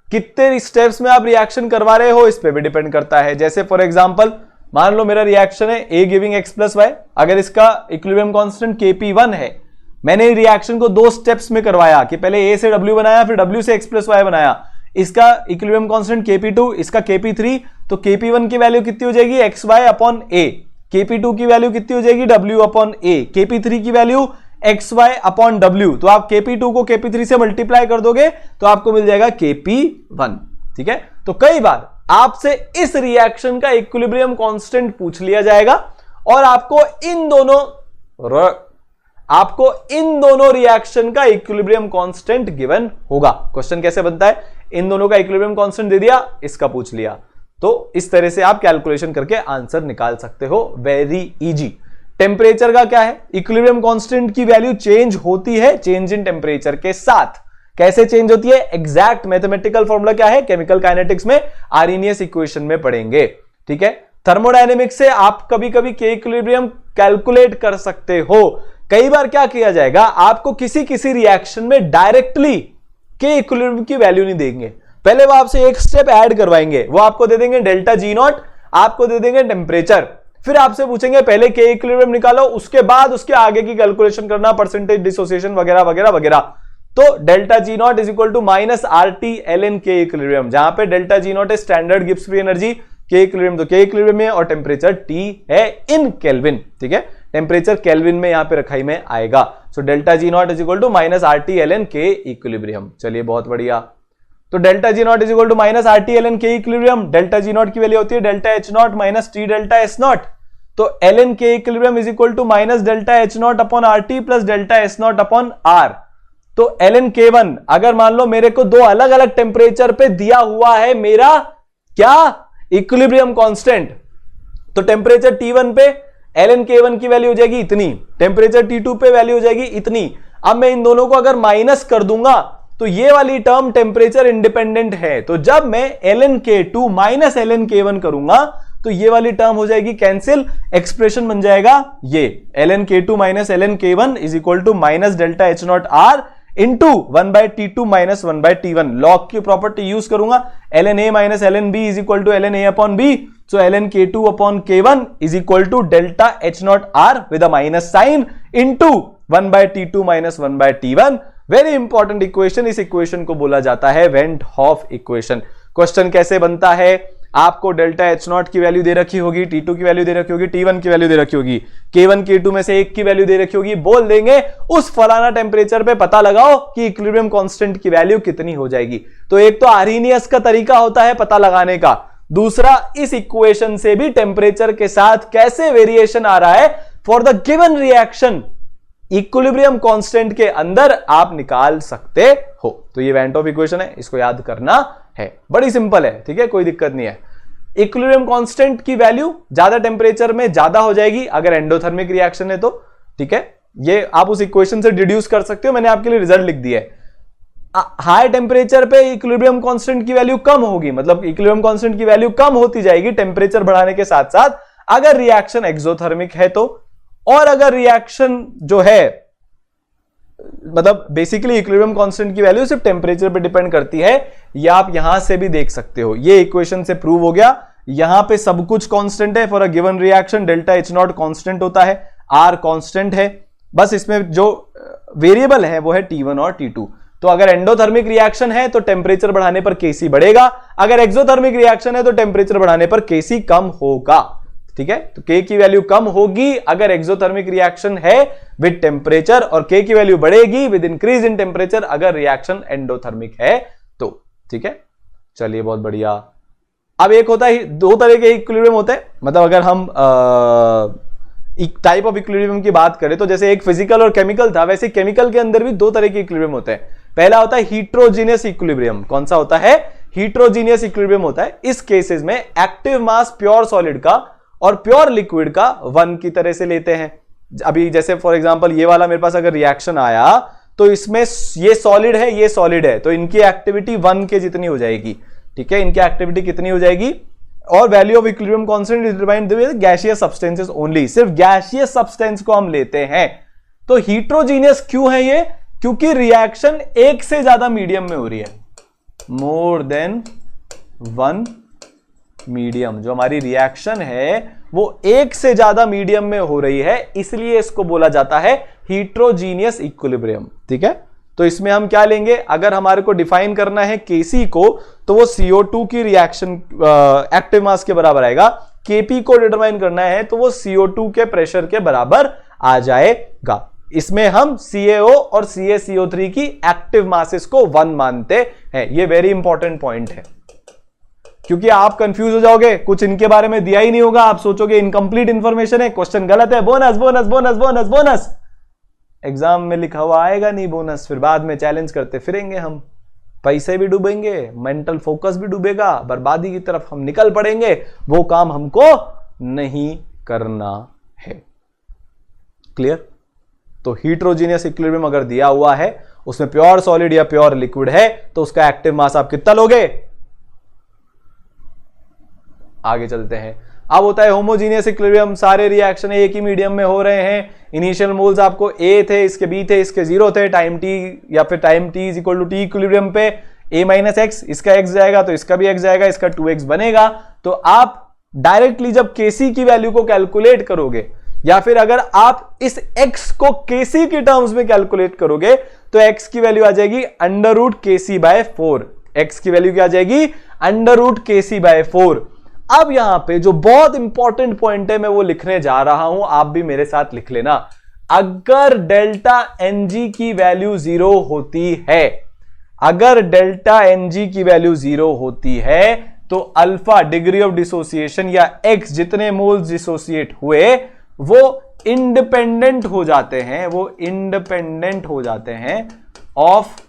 कितने स्टेप्स में आप रिएक्शन करवा रहे हो इस पे भी डिपेंड करता है। जैसे फॉर एग्जांपल मान लो मेरा रिएक्शन है A गिविंग X + Y, अगर इसका इक्विलिब्रियम कांस्टेंट Kp1 है, मैंने रिएक्शन को 2 स्टेप्स में करवाया कि पहले A से W बनाया फिर W से X + Y बनाया। इसका इक्विलिब्रियम कांस्टेंट Kp2, इसका Kp3, तो Kp1 की वैल्यू कितनी हो जाएगी XY/A, Kp2 की वैल्यू कितनी हो जाएगी W/A, Kp3 की वैल्यू XY/W। तो आप Kp2 को Kp3 से मल्टीप्लाई कर दोगे तो आपको मिल जाएगा Kp1। ठीक है, तो कई बार आपसे इस रिएक्शन का इक्विलिब्रियम कांस्टेंट पूछ लिया जाएगा और आपको इन दोनों रिएक्शन का इक्विलिब्रियम कांस्टेंट गिवन होगा। क्वेश्चन कैसे बनता है, इन दोनों का इक्विलिब्रियम कांस्टेंट दे दिया, इसका पूछ लिया, तो इस तरह से आप कैलकुलेशन करके आंसर निकाल सकते हो। Very easy. टेम्परेचर का क्या है, इक्विलिब्रियम कांस्टेंट की वैल्यू चेंज होती है चेंज इन टेम्परेचर के साथ। कैसे चेंज होती है, एग्जैक्ट मैथमेटिकल फॉर्मूला क्या है, केमिकल काइनेटिक्स में आर्हेनियस इक्वेशन में पढ़ेंगे। ठीक है, थर्मोडायनेमिक्स से आप कभी कभी के इक्विलिब्रियम कैलकुलेट कर सकते हो। कई बार क्या किया जाएगा, आपको किसी रिएक्शन में डायरेक्टली के इक्विलिब्रियम की वैल्यू नहीं देंगे, पहले वो आपसे एक स्टेप ऐड करवाएंगे, वो आपको दे देंगे ΔG0, आपको दे देंगे टेम्परेचर, फिर आपसे पूछेंगे पहले के इक्विलिब्रियम निकालो, उसके बाद उसके आगे की कैलकुलेशन करना, परसेंटेज डिसोसिएशन वगैरह वगैरह वगैरह। तो ΔG0 = -RT ln K equilibrium, जहां पे ΔG0 है standard Gibbs free energy, K equilibrium तो K इक्विलिब्रियम में, और टेम्परेचर T है इन केल्विन। ठीक है, टेम्परेचर केल्विन में यहां पे रखाई में आएगा। सो ΔG0 = -RT ln K equilibrium. चलिए बहुत बढ़िया। तो ΔG0 = -RT ln K equilibrium, ΔG0 की वैल्यू होती है ΔH0 - T ΔS0। तो ln k equilibrium is equal to minus delta H naught upon R T plus delta S naught upon R. तो ln k1 अगर मान लो मेरे को दो अलग अलग टेम्परेचर पे दिया हुआ है मेरा क्या इक्विलिब्रियम कांस्टेंट, तो टेम्परेचर T1 पे ln k1 की वैल्यू हो जाएगी इतनी, टेम्परेचर T2 पे वैल्यू हो जाएगी इतनी। अब मैं इन दोनों को अगर माइनस कर दूंगा तो ये वाली टर्म टेम्परेचर इंडिपेंडेंट है, तो जब मैं ln k2 minus ln k1 करूंगा तो ये वाली टर्म हो जाएगी कैंसिल, एक्सप्रेशन बन जाएगा ये ln k2 minus ln k1 is equal to minus delta H naught R into 1/T2 minus 1/T1। Log की प्रॉपर्टी यूज करूंगा, ln a minus ln b is equal to ln a upon b, so ln k2 upon k1 is equal to delta H naught R with a minus sign into 1/T2 minus 1/T1। Very important equation, इस equation को बोला जाता है went half equation. Question कैसे बनता है, आपको delta H not की वैल्यू दे रखी होगी, T2 की वैल्यू दे रखी होगी, T1 की वैल्यू दे रखी होगी, K1 K2 में से एक की वैल्यू दे रखी होगी, बोल देंगे उस फलाना टेम्परेचर पे पता लगाओ कि इक्विलिब्रियम कांस्टेंट की वैल्यू कितनी हो जाएगी। तो एक तो आर्हेनियस का तरीका होता है पता लगाने का, दूसरा इस इक्वेशन से भी टेम्परेचर के साथ कैसे वेरिएशन आ रहा है for the given reaction equilibrium constant के अंदर आप निकाल सकते हो। तो ये वेंट हॉफ इक्वेशन है, इसको याद करना है, बड़ी सिंपल है, ठीक है, कोई दिक्कत नहीं है। इक्विलिब्रियम कांस्टेंट की वैल्यू ज्यादा टेम्परेचर में ज्यादा हो जाएगी अगर एंडोथर्मिक रिएक्शन है तो, ठीक है, ये आप उस इक्वेशन से डिड्यूस कर सकते हो, मैंने आपके लिए रिजल्ट लिख दिया है। हाई टेम्परेचर पे इक्विलिब्रियम कांस्टेंट की वैल्यू कम होगी, मतलब इक्विलिब्रियम कांस्टेंट की वैल्यू कम होती जाएगी टेम्परेचर बढ़ाने के साथ साथ अगर रिएक्शन एक्सोथर्मिक है तो, और अगर रिएक्शन जो है मतलब बेसिकली इक्विलिब्रियम कांस्टेंट की वैल्यू सिर्फ टेम्परेचर पे डिपेंड करती है, ये आप यहां से भी देख सकते हो, ये इक्वेशन से प्रूव हो गया। यहां पे सब कुछ कांस्टेंट है for a given reaction, delta H not constant होता है, आर कांस्टेंट है, बस इसमें जो वेरिएबल है वो है T1 और T2। तो अगर एंडोथर्मिक रिएक्शन है तो टेम्परेचर बढ़ाने पर Kc बढ़ेगा, अगर एक्सोथर्मिक रिएक्शन है तो टेम्परेचर बढ़ाने पर Kc कम होगा, ठीक है। तो K की वैल्यू कम होगी अगर एक्सोथर्मिक रिएक्शन है विद टेम्परेचर, और K की वैल्यू बढ़ेगी विद इंक्रीज इन टेम्परेचर अगर रिएक्शन एंडोथर्मिक है तो, ठीक है। चलिए बहुत बढ़िया। अब एक होता है, दो तरह के इक्विलिब्रियम होते हैं, मतलब अगर हम एक टाइप ऑफ इक्विलिब्रियम की बात करें तो जैसे एक फिजिकल और केमिकल था, वैसे केमिकल के अंदर भी दो तरह के इक्विलिब्रियम होते हैं। पहला होता है हीट्रोजीनियस इक्विलिब्रियम। कौन सा होता है? हीट्रोजीनियस इक्विलिब्रियम होता है। इस केसेस में एक्टिव मास प्योर सॉलिड का और प्योर लिक्विड का 1 की तरह से लेते हैं। अभी जैसे फॉर एग्जांपल ये वाला मेरे पास अगर रिएक्शन आया तो इसमें ये सॉलिड है, ये सॉलिड है, तो इनकी एक्टिविटी 1 के जितनी हो जाएगी, ठीक है। इनकी एक्टिविटी कितनी हो जाएगी? और value of equilibrium constant is determined by gaseous substances only. सिर्फ गैसियस सब्सटेंस को हम लेते हैं। तो हीट्रोजीनियस क्यों है ये? क्योंकि रिएक्शन एक से ज्यादा मीडियम में हो रही है, मोर देन 1 मीडियम। जो हमारी रिएक्शन है वो एक से ज्यादा मीडियम में हो रही है, इसलिए इसको बोला जाता है हीट्रोजीनियस इक्विलिब्रियम, ठीक है। तो इसमें हम क्या लेंगे? अगर हमारे को डिफाइन करना है Kc को, तो वो CO2 की रिएक्शन एक्टिव मास के बराबर आएगा। Kp को डिटरमाइन करना है तो वो CO2 के प्रेशर के बराबर आ जाएगा। इसमें हम CaO और CaCO3 की एक्टिव मासेस को 1 मानते हैं। ये वेरी इंपॉर्टेंट पॉइंट है, क्योंकि आप कंफ्यूज हो जाओगे, कुछ इनके बारे में दिया ही नहीं होगा, आप सोचोगे इनकम्प्लीट इंफॉर्मेशन है, क्वेश्चन गलत है, bonus bonus bonus bonus bonus. Exam में लिखा हुआ आएगा नहीं बोनस, फिर बाद में चैलेंज करते फिरेंगे हम, पैसे भी डूबेंगे, मेंटल फोकस भी डूबेगा, बर्बादी की तरफ हम निकल पड़ेंगे। वो काम हमको नहीं करना है। क्लियर? तो हीट्रोजीनियस इक्विलिब्रियम अगर दिया हुआ है, उसमें प्योर सॉलिड या प्योर लिक्विड है, तो उसका एक्टिव मास आप कितना लोगे? आगे चलते हैं। अब होता है होमोजीनियस इक्विलिब्रियम। सारे रिएक्शन एक ही मीडियम में हो रहे हैं। इनिशियल मोल्स आपको A थे, इसके B थे, इसके 0 थे। टाइम T या फिर time T is equal to T equilibrium पे A-X, इसका X जाएगा तो इसका भी X जाएगा, इसका 2X बनेगा। तो आप डायरेक्टली जब Kc की वैल्यू को कैलकुलेट करोगे, या फिर अगर आप इस X को Kc की टर्म्स में कैलकुलेट करोगे, तो X की वैल्यू आ जाएगी √Kc/4। X की वैल्यू क्या आ जाएगी? √Kc/4। अब यहां पे जो बहुत इंपॉर्टेंट पॉइंट है, मैं वो लिखने जा रहा हूं, आप भी मेरे साथ लिख लेना। अगर डेल्टा Ng की वैल्यू 0 होती है, अगर डेल्टा Ng की वैल्यू 0 होती है, तो अल्फा डिग्री ऑफ डिसोसिएशन या एक्स जितने मोल्स डिसोसिएट हुए वो इंडिपेंडेंट हो जाते हैं, वो इंडिपेंडेंट हो जाते हैं ऑफ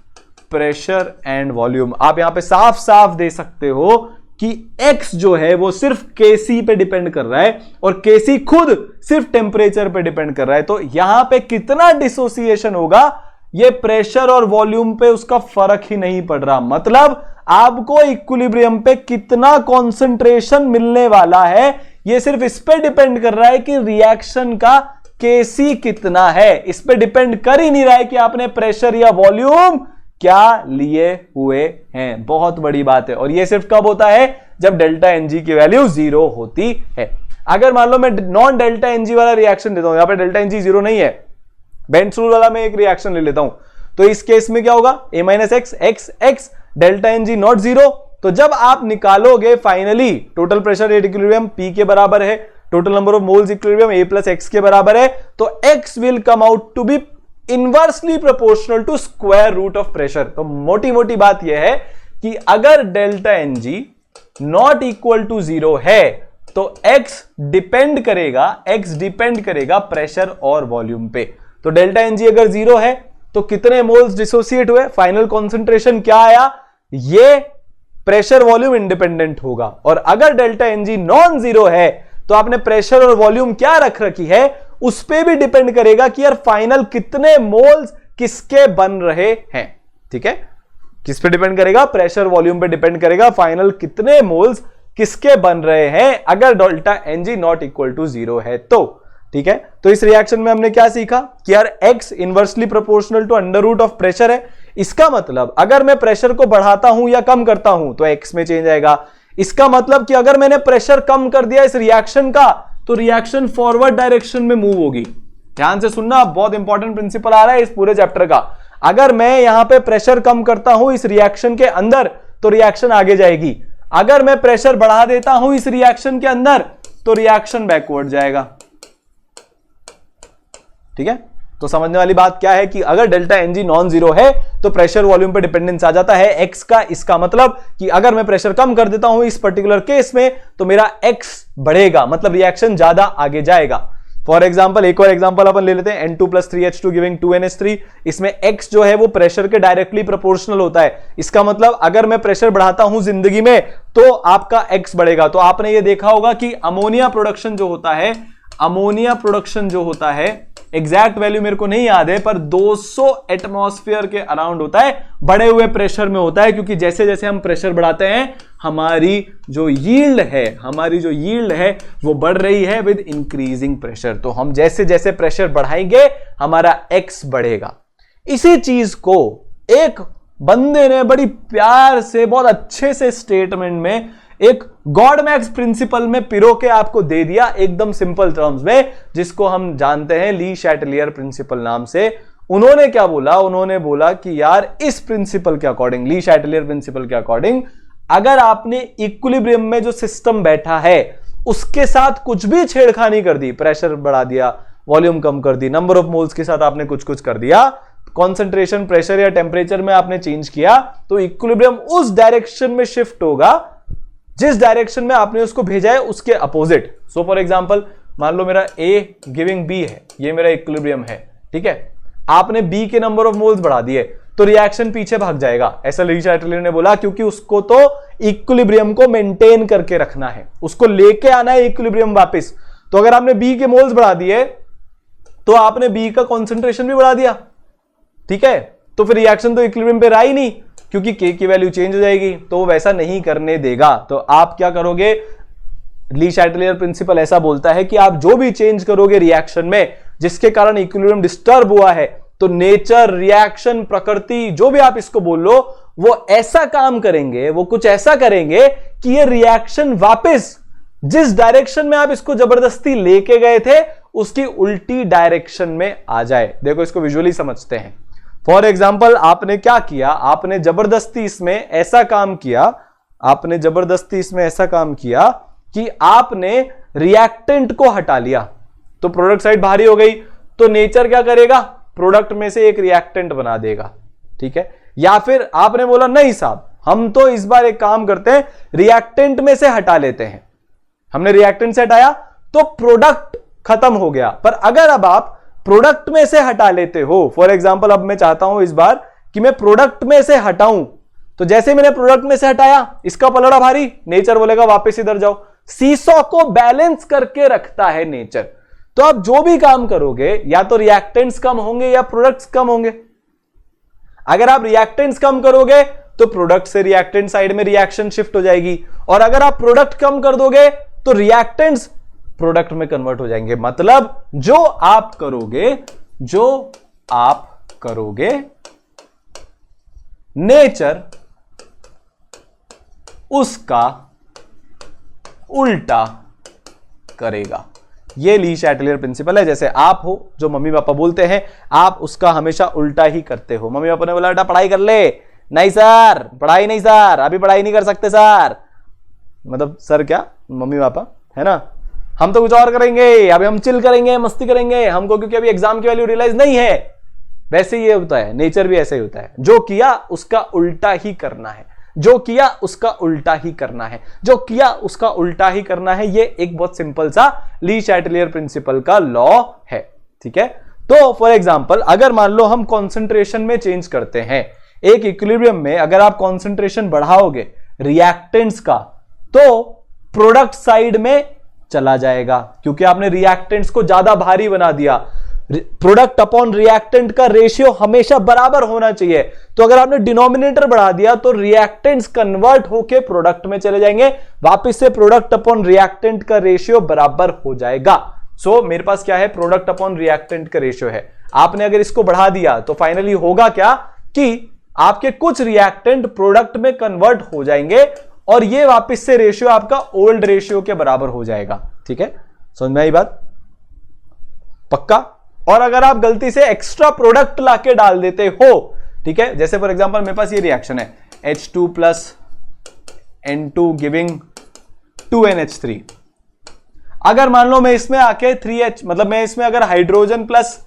प्रेशर एंड वॉल्यूम। आप यहां पे साफ साफ दे सकते हो कि x जो है वो सिर्फ Kc पे डिपेंड कर रहा है और Kc खुद सिर्फ टेम्परेचर पे डिपेंड कर रहा है। तो यहां पे कितना डिसोसिएशन होगा ये प्रेशर और वॉल्यूम पे उसका फर्क ही नहीं पड़ रहा। मतलब आपको इक्विलिब्रियम पे कितना कंसंट्रेशन मिलने वाला है ये सिर्फ इस पे डिपेंड कर रहा है कि रिएक्शन का Kc कितना है। इस पे डिपेंड कर ही नहीं रहा है कि आपने प्रेशर या वॉल्यूम क्या लिए हुए हैं। बहुत बड़ी बात है। और ये सिर्फ कब होता है? जब डेल्टा एनजी की वैल्यू 0 होती है। अगर मान लो मैं नॉन डेल्टा एनजी वाला रिएक्शन देता हूं, यहां पे डेल्टा एनजी 0 नहीं है, बेंट्स रूल वाला मैं एक रिएक्शन ले लेता हूं, तो इस केस में क्या होगा? a minus x x x delta NG not 0। तो जब आप निकालोगे finally total pressure at equilibrium P के बराबर है, total number of moles equilibrium A plus x के बराबर है, तो x will come out to be inversely proportional to square root of pressure. तो मोटी मोटी बात यह है कि अगर delta NG not equal to 0 है तो x डिपेंड करेगा प्रेशर और वॉल्यूम पे। तो डेल्टा एनजी अगर 0 है तो कितने मोल्स डिसोसिएट हुए, फाइनल कॉन्सेंट्रेशन क्या आया, ये प्रेशर वॉल्यूम इंडिपेंडेंट होगा। और अगर डेल्टा एनजी नॉन 0 है तो आपने प्रेशर और वॉल्यूम क्या रख रखी है उस पे भी डिपेंड करेगा कि यार फाइनल कितने मोल्स किसके बन रहे हैं। ठीक है, किस पे डिपेंड करेगा? प्रेशर वॉल्यूम पे डिपेंड करेगा फाइनल कितने मोल्स किसके बन रहे हैं अगर delta NG not equal to 0 है तो। ठीक है, तो इस रिएक्शन में हमने क्या सीखा कि यार x inversely proportional to under root of pressure है। इसका मतलब अगर मैं प्रेशर को बढ़ाता हूं या कम करता हूं तो x में चेंज आएगा। इसका मतलब कि अगर मैंने प्रेशर कम कर दिया इस रिएक्शन का तो रिएक्शन फॉरवर्ड डायरेक्शन में मूव होगी। ध्यान से सुनना, बहुत इंपॉर्टेंट प्रिंसिपल आ रहा है इस पूरे चैप्टर का। अगर मैं यहां पे प्रेशर कम करता हूं इस रिएक्शन के अंदर तो रिएक्शन आगे जाएगी। अगर मैं प्रेशर बढ़ा देता हूं इस रिएक्शन के अंदर तो रिएक्शन बैकवर्ड जाएगा। ठीक है, तो समझने वाली बात क्या है कि अगर डेल्टा एनजी नॉन 0 है तो प्रेशर वॉल्यूम पे डिपेंडेंस आ जाता है x का। इसका मतलब कि अगर मैं प्रेशर कम कर देता हूं इस पर्टिकुलर केस में तो मेरा x बढ़ेगा, मतलब रिएक्शन ज्यादा आगे जाएगा। फॉर एग्जांपल एक और एग्जांपल अपन ले लेते हैं, N2 + 3H2 गिविंग 2NH3। इसमें x जो है वो प्रेशर के डायरेक्टली प्रोपोर्शनल होता है। इसका मतलब अगर मैं प्रेशर बढ़ाता हूं जिंदगी में तो आपका x बढ़ेगा। तो आपने ये देखा होगा कि अमोनिया प्रोडक्शन जो होता है एग्जैक्ट वैल्यू मेरे को नहीं याद है पर 200 एटमॉस्फेयर के अराउंड होता है, बढ़े हुए प्रेशर में होता है, क्योंकि जैसे जैसे हम प्रेशर बढ़ाते हैं हमारी जो यील्ड है वो बढ़ रही है विद इंक्रीजिंग प्रेशर। तो हम जैसे जैसे प्रेशर बढ़ाएंगे हमारा x बढ़ेगा। इसी चीज को एक बंदे ने बड़ी प्यार से बहुत अच्छे से स्टेटमेंट में एक गॉड मैक्स प्रिंसिपल में पिरो के आपको दे दिया एकदम सिंपल टर्म्स में, जिसको हम जानते हैं ली शैटलियर प्रिंसिपल नाम से। उन्होंने क्या बोला? उन्होंने बोला कि यार इस प्रिंसिपल के अकॉर्डिंग, ली शैटलियर प्रिंसिपल के अकॉर्डिंग, अगर आपने इक्विलिब्रियम में जो सिस्टम बैठा है उसके साथ कुछ भी छेड़खानी कर दी, प्रेशर बढ़ा दिया, वॉल्यूम कम कर दी, नंबर ऑफ मोल्स के साथ आपने कुछ कुछ कर दिया, कॉन्सेंट्रेशन, प्रेशर या टेम्परेचर में आपने चेंज किया, तो इक्विलिब्रियम उस डायरेक्शन में शिफ्ट होगा जिस डायरेक्शन में आपने उसको भेजा है उसके अपोजिट। सो फॉर एग्जांपल मान लो मेरा A गिविंग B है, ये मेरा इक्विलिब्रियम है। ठीक है, आपने B के नंबर ऑफ मोल्स बढ़ा दिए तो रिएक्शन पीछे भाग जाएगा, ऐसा ली शैटलियर ने बोला, क्योंकि उसको तो इक्विलिब्रियम को मेंटेन करके रखना है, उसको लेके आना है इक्विलिब्रियम वापस। तो अगर आपने B के मोल्स बढ़ा दिए तो आपने B का कॉन्सेंट्रेशन भी बढ़ा दिया। ठीक है, तो फिर रिएक्शन तो इक्विलिब्रियम पे रहा ही नहीं, क्योंकि K की वैल्यू चेंज हो जाएगी, तो वैसा नहीं करने देगा। तो आप क्या करोगे? ली शैटलियर प्रिंसिपल ऐसा बोलता है कि आप जो भी चेंज करोगे रिएक्शन में जिसके कारण इक्विलिब्रियम डिस्टर्ब हुआ है, तो नेचर, रिएक्शन, प्रकृति, जो भी आप इसको बोल लो, वो ऐसा काम करेंगे, वो कुछ ऐसा करेंगे कि ये रिएक्शन वापस जिस डायरेक्शन में आप इसको जबरदस्ती लेके गए थे उसकी उल्टी डायरेक्शन में आ जाए। देखो इसको विजुअली समझते हैं। फॉर एग्जाम्पल आपने क्या किया? आपने जबरदस्ती इसमें ऐसा काम किया कि आपने रिएक्टेंट को हटा लिया, तो प्रोडक्ट साइड भारी हो गई, तो नेचर क्या करेगा? प्रोडक्ट में से एक रिएक्टेंट बना देगा। ठीक है, या फिर आपने बोला नहीं साहब हम तो इस बार एक काम करते हैं, रिएक्टेंट में से हटा लेते हैं। हमने रिएक्टेंट से हटाया तो प्रोडक्ट खत्म हो गया। पर अगर अब आप प्रोडक्ट में से हटा लेते हो, फॉर एग्जांपल अब मैं चाहता हूं इस बार कि मैं प्रोडक्ट में से हटाऊं, तो जैसे मैंने प्रोडक्ट में से हटाया, इसका पलड़ा भारी, नेचर बोलेगा वापस इधर जाओ। सीसॉ को बैलेंस करके रखता है नेचर। तो आप जो भी काम करोगे या तो रिएक्टेंट्स कम होंगे या प्रोडक्ट्स कम होंगे। अगर आप रिएक्टेंट्स कम करोगे तो प्रोडक्ट से रिएक्टेंट साइड में रिएक्शन शिफ्ट हो जाएगी, और अगर आप प्रोडक्ट कम कर दोगे तो रिएक्टेंट्स प्रोडक्ट में कन्वर्ट हो जाएंगे। मतलब जो आप करोगे नेचर उसका उल्टा करेगा। यह ली चैटलियर प्रिंसिपल है। जैसे आप हो, जो मम्मी पापा बोलते हैं, आप उसका हमेशा उल्टा ही करते हो। मम्मी पापा ने बोला बेटा पढ़ाई कर ले, नहीं सर पढ़ाई नहीं सर, अभी पढ़ाई नहीं कर सकते सर। मतलब सर क्या, मम्मी पापा, है ना, हम तो कुछ और करेंगे, अभी हम चिल करेंगे, मस्ती करेंगे, हमको क्योंकि अभी एग्जाम की वैल्यू रियलाइज नहीं है। वैसे ये होता है, नेचर भी ऐसे ही होता है। जो किया उसका उल्टा ही करना है, जो किया उसका उल्टा ही करना है, जो किया उसका उल्टा ही करना है। ये एक बहुत सिंपल सा ली चैटलियर प्रिंसिपल का लॉ है। ठीक है, तो फॉर एग्जांपल अगर मान लो हम कंसंट्रेशन में चेंज करते हैं, एक इक्विलिब्रियम में अगर आप कंसंट्रेशन बढ़ाओगे रिएक्टेंट्स का, तो प्रोडक्ट साइड में चला जाएगा, क्योंकि आपने रिएक्टेंट्स को ज्यादा भारी बना दिया। प्रोडक्ट अपॉन रिएक्टेंट का रेशियो हमेशा बराबर होना चाहिए। तो अगर आपने डिनोमिनेटर बढ़ा दिया तो रिएक्टेंट्स कन्वर्ट होके प्रोडक्ट में चले जाएंगे, वापस से प्रोडक्ट अपॉन रिएक्टेंट का रेशियो बराबर हो जाएगा। सो मेरे पास क्या है, प्रोडक्ट अपॉन रिएक्टेंट का रेशियो है। आपने अगर इसको बढ़ा दिया तो फाइनली होगा क्या कि आपके कुछ रिएक्टेंट प्रोडक्ट में कन्वर्ट हो जाएंगे, और ये वापस से रेशियो आपका ओल्ड रेशियो के बराबर हो जाएगा। ठीक है, समझ में आई बात? पक्का? और अगर आप गलती से एक्स्ट्रा प्रोडक्ट लाके डाल देते हो, ठीक है, जैसे फॉर एग्जांपल मेरे पास ये रिएक्शन है H2 plus N2 giving 2NH3। अगर मान लो मैं इसमें आके 3H, मतलब मैं इसमें अगर hydrogen plus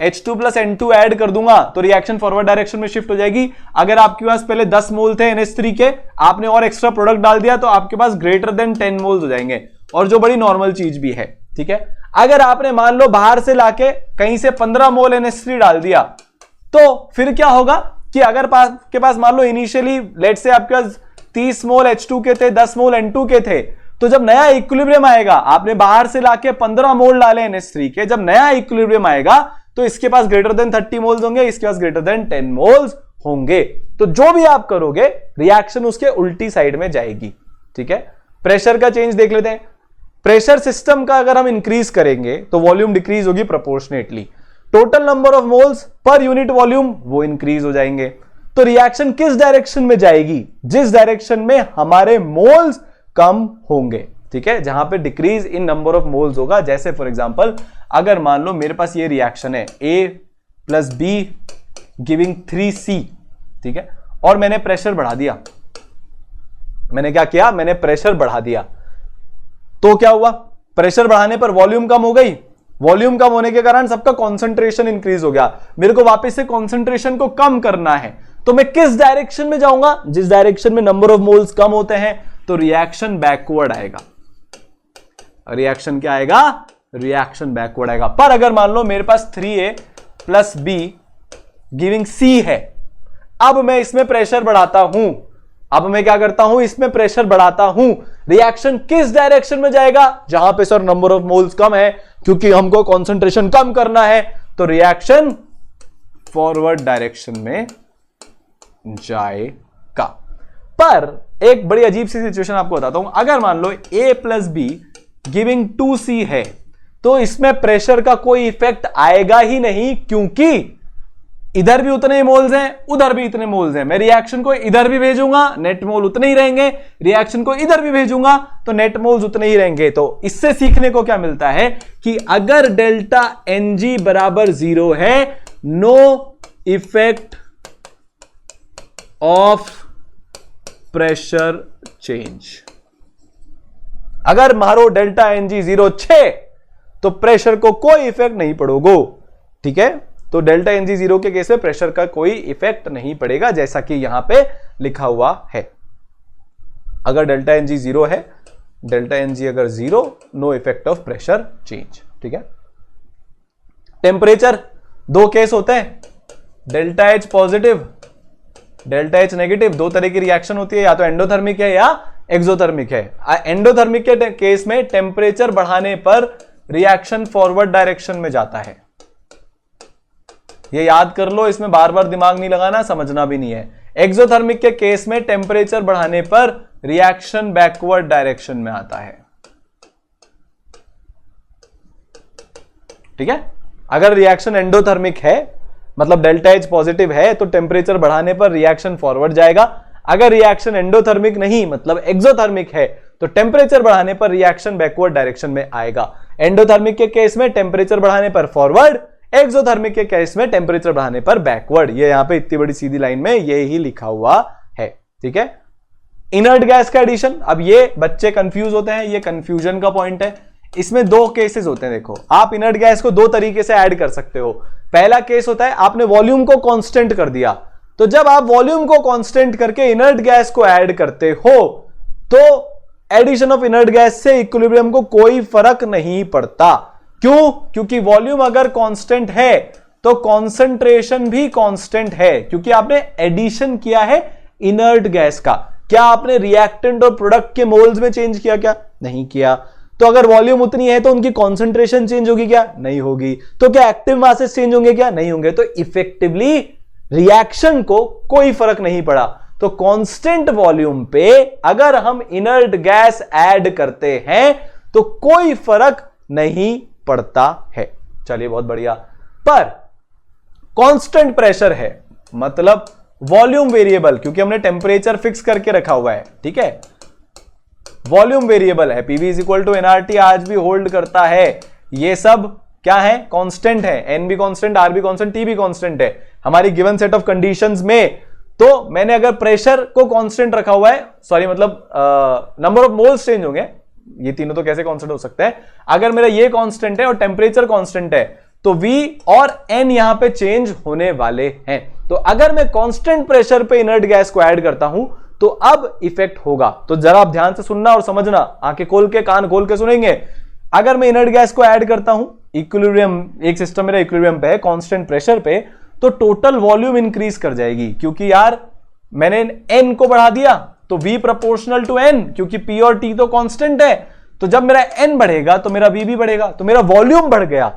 H2 plus N2 add कर दूंगा तो रिएक्शन फॉरवर्ड डायरेक्शन में शिफ्ट हो जाएगी। अगर आपके पास पहले 10 मोल थे NH3 के, आपने और एक्स्ट्रा प्रोडक्ट डाल दिया तो आपके पास ग्रेटर देन 10 मोल्स हो जाएंगे, और जो बड़ी नॉर्मल चीज भी है। ठीक है, अगर आपने मान लो बाहर से लाके कहीं से 15 मोल NH3 डाल दिया, तो फिर क्या होगा कि अगर के पास मान लो इनिशियली लेट से आपके पास 30 मोल H2 के थे, 10 मोल N2 के थे, तो जब नया इक्विलिब्रियम आएगा, आपने बाहर से लाके 15 मोल डाले NH3 के, जब नया इक्विलिब्रियम आएगा तो इसके पास ग्रेटर देन 30 मोल्स होंगे, इसके पास ग्रेटर देन 10 मोल्स होंगे। तो जो भी आप करोगे रिएक्शन उसके उल्टी साइड में जाएगी। ठीक है, प्रेशर का चेंज देख लेते हैं। प्रेशर सिस्टम का अगर हम इंक्रीज करेंगे तो वॉल्यूम डिक्रीज होगी proportionately. Total number of moles per unit volume वो इंक्रीज हो जाएंगे। तो रिएक्शन किस डायरेक्शन में जाएगी? जिस डायरेक्शन में हमारे मोल्स कम होंगे। ठीक है, जहां पे decrease in number of moles होगा। जैसे फॉर एग्जांपल अगर मान लो मेरे पास ये रिएक्शन है A plus B giving 3C, ठीक है, और मैंने प्रेशर बढ़ा दिया। मैंने क्या किया? मैंने प्रेशर बढ़ा दिया। तो क्या हुआ? प्रेशर बढ़ाने पर वॉल्यूम कम हो गई। वॉल्यूम कम होने के कारण सबका कॉन्सेंट्रेशन इंक्रीज हो गया। मेरे को वापस से कॉन्सेंट्रेशन को कम करना है, तो मैं किस डायरेक्शन में जाऊंगा? जिस डायरेक्शन में नंबर ऑफ मोल्स कम होते हैं, तो रिएक्शन बैकवर्ड आएगा। रिएक्शन क्या आएगा? रिएक्शन बैकवर्ड आएगा। पर अगर मान लो मेरे पास 3A plus B giving C है, अब मैं इसमें प्रेशर बढ़ाता हूं। अब मैं क्या करता हूं? इसमें प्रेशर बढ़ाता हूं। रिएक्शन किस डायरेक्शन में जाएगा? जहां पे सर नंबर ऑफ मोल्स कम है, क्योंकि हमको कंसंट्रेशन कम करना है, तो रिएक्शन फॉरवर्ड डायरेक्शन में जाएगा। पर एक बड़ी अजीब सी सिचुएशन आपको बताता हूं। अगर मान लो A plus B giving 2C है, तो इसमें प्रेशर का कोई इफेक्ट आएगा ही नहीं, क्योंकि इधर भी उतने ही मोल्स हैं, उधर भी इतने मोल्स हैं। मैं रिएक्शन को इधर भी भेजूंगा, नेट मोल उतने ही रहेंगे। रिएक्शन को इधर भी भेजूंगा तो नेट मोल्स उतने ही रहेंगे। तो इससे सीखने को क्या मिलता है कि अगर डेल्टा Ng बराबर 0 है, no effect of pressure change. अगर मारो डेल्टा Ng 0 6, तो प्रेशर को कोई इफेक्ट नहीं पड़ोगो। ठीक है, तो डेल्टा एन जी जीरो के केस में प्रेशर का कोई इफेक्ट नहीं पड़ेगा, जैसा कि यहां पे लिखा हुआ है। अगर डेल्टा एन जी जीरो है, डेल्टा एन जी अगर zero, no effect of pressure change. ठीक है। टेम्परेचर दो केस होते हैं, delta H positive, delta H negative. दो तरह की रिएक्शन होती है, या तो एंडोथर्मिक है या एक्सोथर्मिक है। एंडोथर्मिक के केस में टेम्परेचर बढ़ाने पर रिएक्शन फॉरवर्ड डायरेक्शन में जाता है। ये याद कर लो, इसमें बार बार दिमाग नहीं लगाना, समझना भी नहीं है। एक्सोथर्मिक के केस में टेम्परेचर बढ़ाने पर रिएक्शन बैकवर्ड डायरेक्शन में आता है। ठीक है। अगर रिएक्शन एंडोथर्मिक है, मतलब डेल्टा एच पॉजिटिव है, तो टेम्परेचर बढ़ाने पर रिएक्शन फॉरवर्ड जाएगा। अगर रिएक्शन एंडोथर्मिक नहीं, मतलब एक्सोथर्मिक है, तो टेम्परेचर बढ़ाने पर रिएक्शन बैकवर्ड डायरेक्शन में आएगा। एंडोथर्मिक के केस में टेम्परेचर बढ़ाने पर फॉरवर्ड, एक्सोथर्मिक के केस में टेम्परेचर बढ़ाने पर बैकवर्ड। ये यहां पे इतनी बड़ी सीधी लाइन में ये ही लिखा हुआ है। ठीक है। इनर्ट गैस का एडिशन, अब ये बच्चे कंफ्यूज होते हैं, ये कंफ्यूजन का पॉइंट है। इसमें दो केसेस होते हैं। देखो, आप इनर्ट गैस को दो तरीके से ऐड कर सकते हो। पहला केस होता है आपने वॉल्यूम को कांस्टेंट कर दिया, तो जब आप वॉल्यूम को कांस्टेंट करके इनर्ट गैस को ऐड करते हो, तो एडिशन ऑफ इनर्ट गैस से इक्विलिब्रियम को कोई फर्क नहीं पड़ता। क्यों? क्योंकि वॉल्यूम अगर कांस्टेंट है तो कॉन्सेंट्रेशन भी कांस्टेंट है, क्योंकि आपने एडिशन किया है इनर्ट गैस का। क्या आपने रिएक्टेंट और प्रोडक्ट के मोल्स में चेंज किया? क्या नहीं किया। तो अगर वॉल्यूम उतनी है तो उनकी कॉन्सेंट्रेशन चेंज होगी? क्या नहीं होगी। तो क्या एक्टिव मासेस चेंज होंगे? क्या नहीं होंगे। तो इफेक्टिवली रिएक्शन को कोई फर्क नहीं पड़ा। तो कांस्टेंट वॉल्यूम पे अगर हम इनर्ट गैस ऐड करते हैं तो कोई फर्क नहीं पड़ता है। चलिए, बहुत बढ़िया। पर कांस्टेंट प्रेशर है, मतलब वॉल्यूम वेरिएबल, क्योंकि हमने टेम्परेचर फिक्स करके रखा हुआ है। ठीक है। वॉल्यूम वेरिएबल है, PV is equal to NRT आज भी होल्ड करता है। ये सब क्या है? कांस्टेंट है। एन भी कांस्टेंट, आर भी कांस्टेंट, टी भी कांस्टेंट है हमारी गिवन सेट ऑफ कंडीशंस में। तो मैंने अगर प्रेशर को कांस्टेंट रखा हुआ है, सॉरी मतलब नंबर ऑफ मोल्स चेंज होंगे, ये तीनों तो कैसे कांस्टेंट हो सकते हैं? अगर मेरा ये कांस्टेंट है और टेम्परेचर कांस्टेंट है, तो V और N यहां पे चेंज होने वाले हैं। तो अगर मैं कांस्टेंट प्रेशर पे इनर्ट गैस को ऐड करता हूं तो अब इफेक्ट होगा। तो जरा आप ध्यान से सुनना और समझना, आंखें खोल के कान खोल के सुनेंगे। अगर मैं इनर्ट गैस को ऐड करता हूं, इक्विलिब्रियम, एक सिस्टम मेरा इक्विलिब्रियम पे है कांस्टेंट प्रेशर पे, तो टोटल वॉल्यूम इंक्रीज कर जाएगी, क्योंकि यार मैंने N को बढ़ा दिया तो V प्रोपोर्शनल टू N, क्योंकि P और T तो कांस्टेंट है। तो जब मेरा N बढ़ेगा तो मेरा V भी बढ़ेगा, तो मेरा वॉल्यूम बढ़ गया।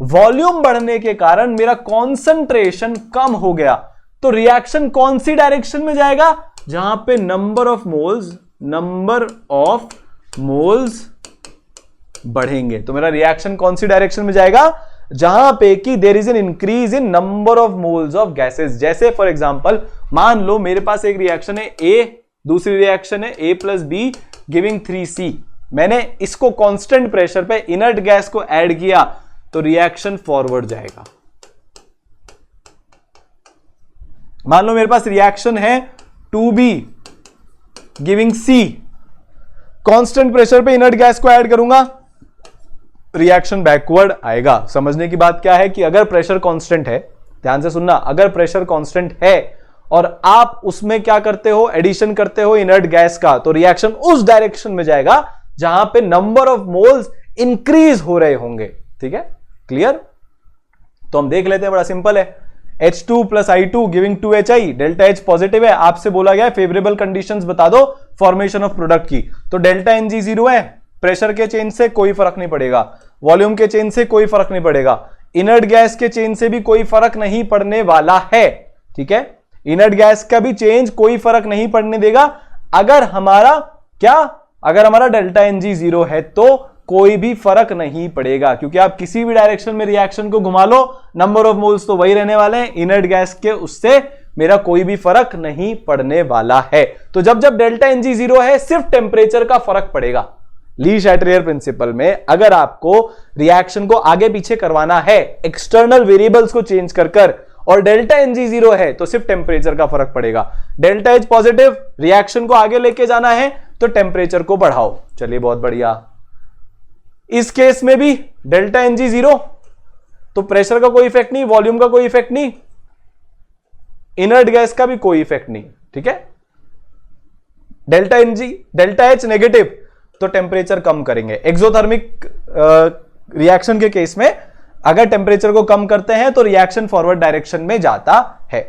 वॉल्यूम बढ़ने के कारण मेरा कॉन्सेंट्रेशन कम हो गया। तो रिएक्शन कौन सी डायरेक्शन में जाएगा? जहां पे नंबर ऑफ मोल्स बढ़ेंगे। तो मेरा रिएक्शन कौन सी डायरेक्शन में जाएगा? जहां पे कि there is an increase in number of moles of gases. जैसे फॉर एग्जांपल, मान लो मेरे पास एक रिएक्शन है A, दूसरी रिएक्शन है A plus be giving 3C। मैंने इसको कांस्टेंट प्रेशर पे इनर्ट गैस को ऐड किया तो रिएक्शन फॉरवर्ड जाएगा। मान लो मेरे पास रिएक्शन है 2B giving C, constant pressure पे इनर्ट गैस को ऐड करूंगा, रिएक्शन बैकवर्ड आएगा। समझने की बात क्या है कि अगर प्रेशर कांस्टेंट है, ध्यान से सुनना, अगर प्रेशर कांस्टेंट है और आप उसमें क्या करते हो? एडिशन करते हो इनर्ट गैस का, तो रिएक्शन उस डायरेक्शन में जाएगा जहां पे नंबर ऑफ मोल्स इंक्रीज हो रहे होंगे। ठीक है, क्लियर? तो हम देख लेते हैं, बड़ा सिंपल है। H2 plus I2 giving 2HI, delta H positive है, आपसे बोला गया फेवरेबल कंडीशंस बता दो फॉर्मेशन ऑफ प्रोडक्ट की। तो डेल्टा NG 0 है, प्रेशर के चेंज से कोई फर्क नहीं पड़ेगा, वॉल्यूम के चेंज से कोई फर्क नहीं पड़ेगा, इनर्ट गैस के चेंज से भी कोई फर्क नहीं पड़ने वाला है। ठीक है, इनर्ट गैस का भी चेंज कोई फर्क नहीं पड़ने देगा। अगर हमारा अगर हमारा डेल्टा NG 0 है तो कोई भी फर्क नहीं पड़ेगा, क्योंकि आप किसी भी डायरेक्शन में रिएक्शन को घुमा लो, नंबर ऑफ मोल्स तो वही रहने वाले हैं। इनर्ट गैस के उससे मेरा कोई भी फर्क नहीं पड़ने वाला है। तो जब जब डेल्टा NG 0 है, सिर्फ टेम्परेचर का फर्क पड़ेगा। ली शैटरियर प्रिंसिपल में अगर आपको रिएक्शन को आगे पीछे करवाना है एक्सटर्नल वेरिएबल्स को चेंज कर और डेल्टा NG 0 है तो सिर्फ टेम्परेचर का फर्क पड़ेगा। डेल्टा H पॉजिटिव, रिएक्शन को आगे लेके जाना है तो टेम्परेचर को बढ़ाओ। चलिए, बहुत बढ़िया। इस केस में भी डेल्टा NG 0, तो प्रेशर का कोई इफेक्ट नहीं, वॉल्यूम का कोई इफेक्ट नहीं, इनर्ट गैस का भी कोई इफेक्ट नहीं, ठीक है। Delta NG delta H negative, तो टेम्परेचर कम करेंगे। एक्सोथर्मिक रिएक्शन के केस में अगर टेम्परेचर को कम करते हैं तो रिएक्शन फॉरवर्ड डायरेक्शन में जाता है।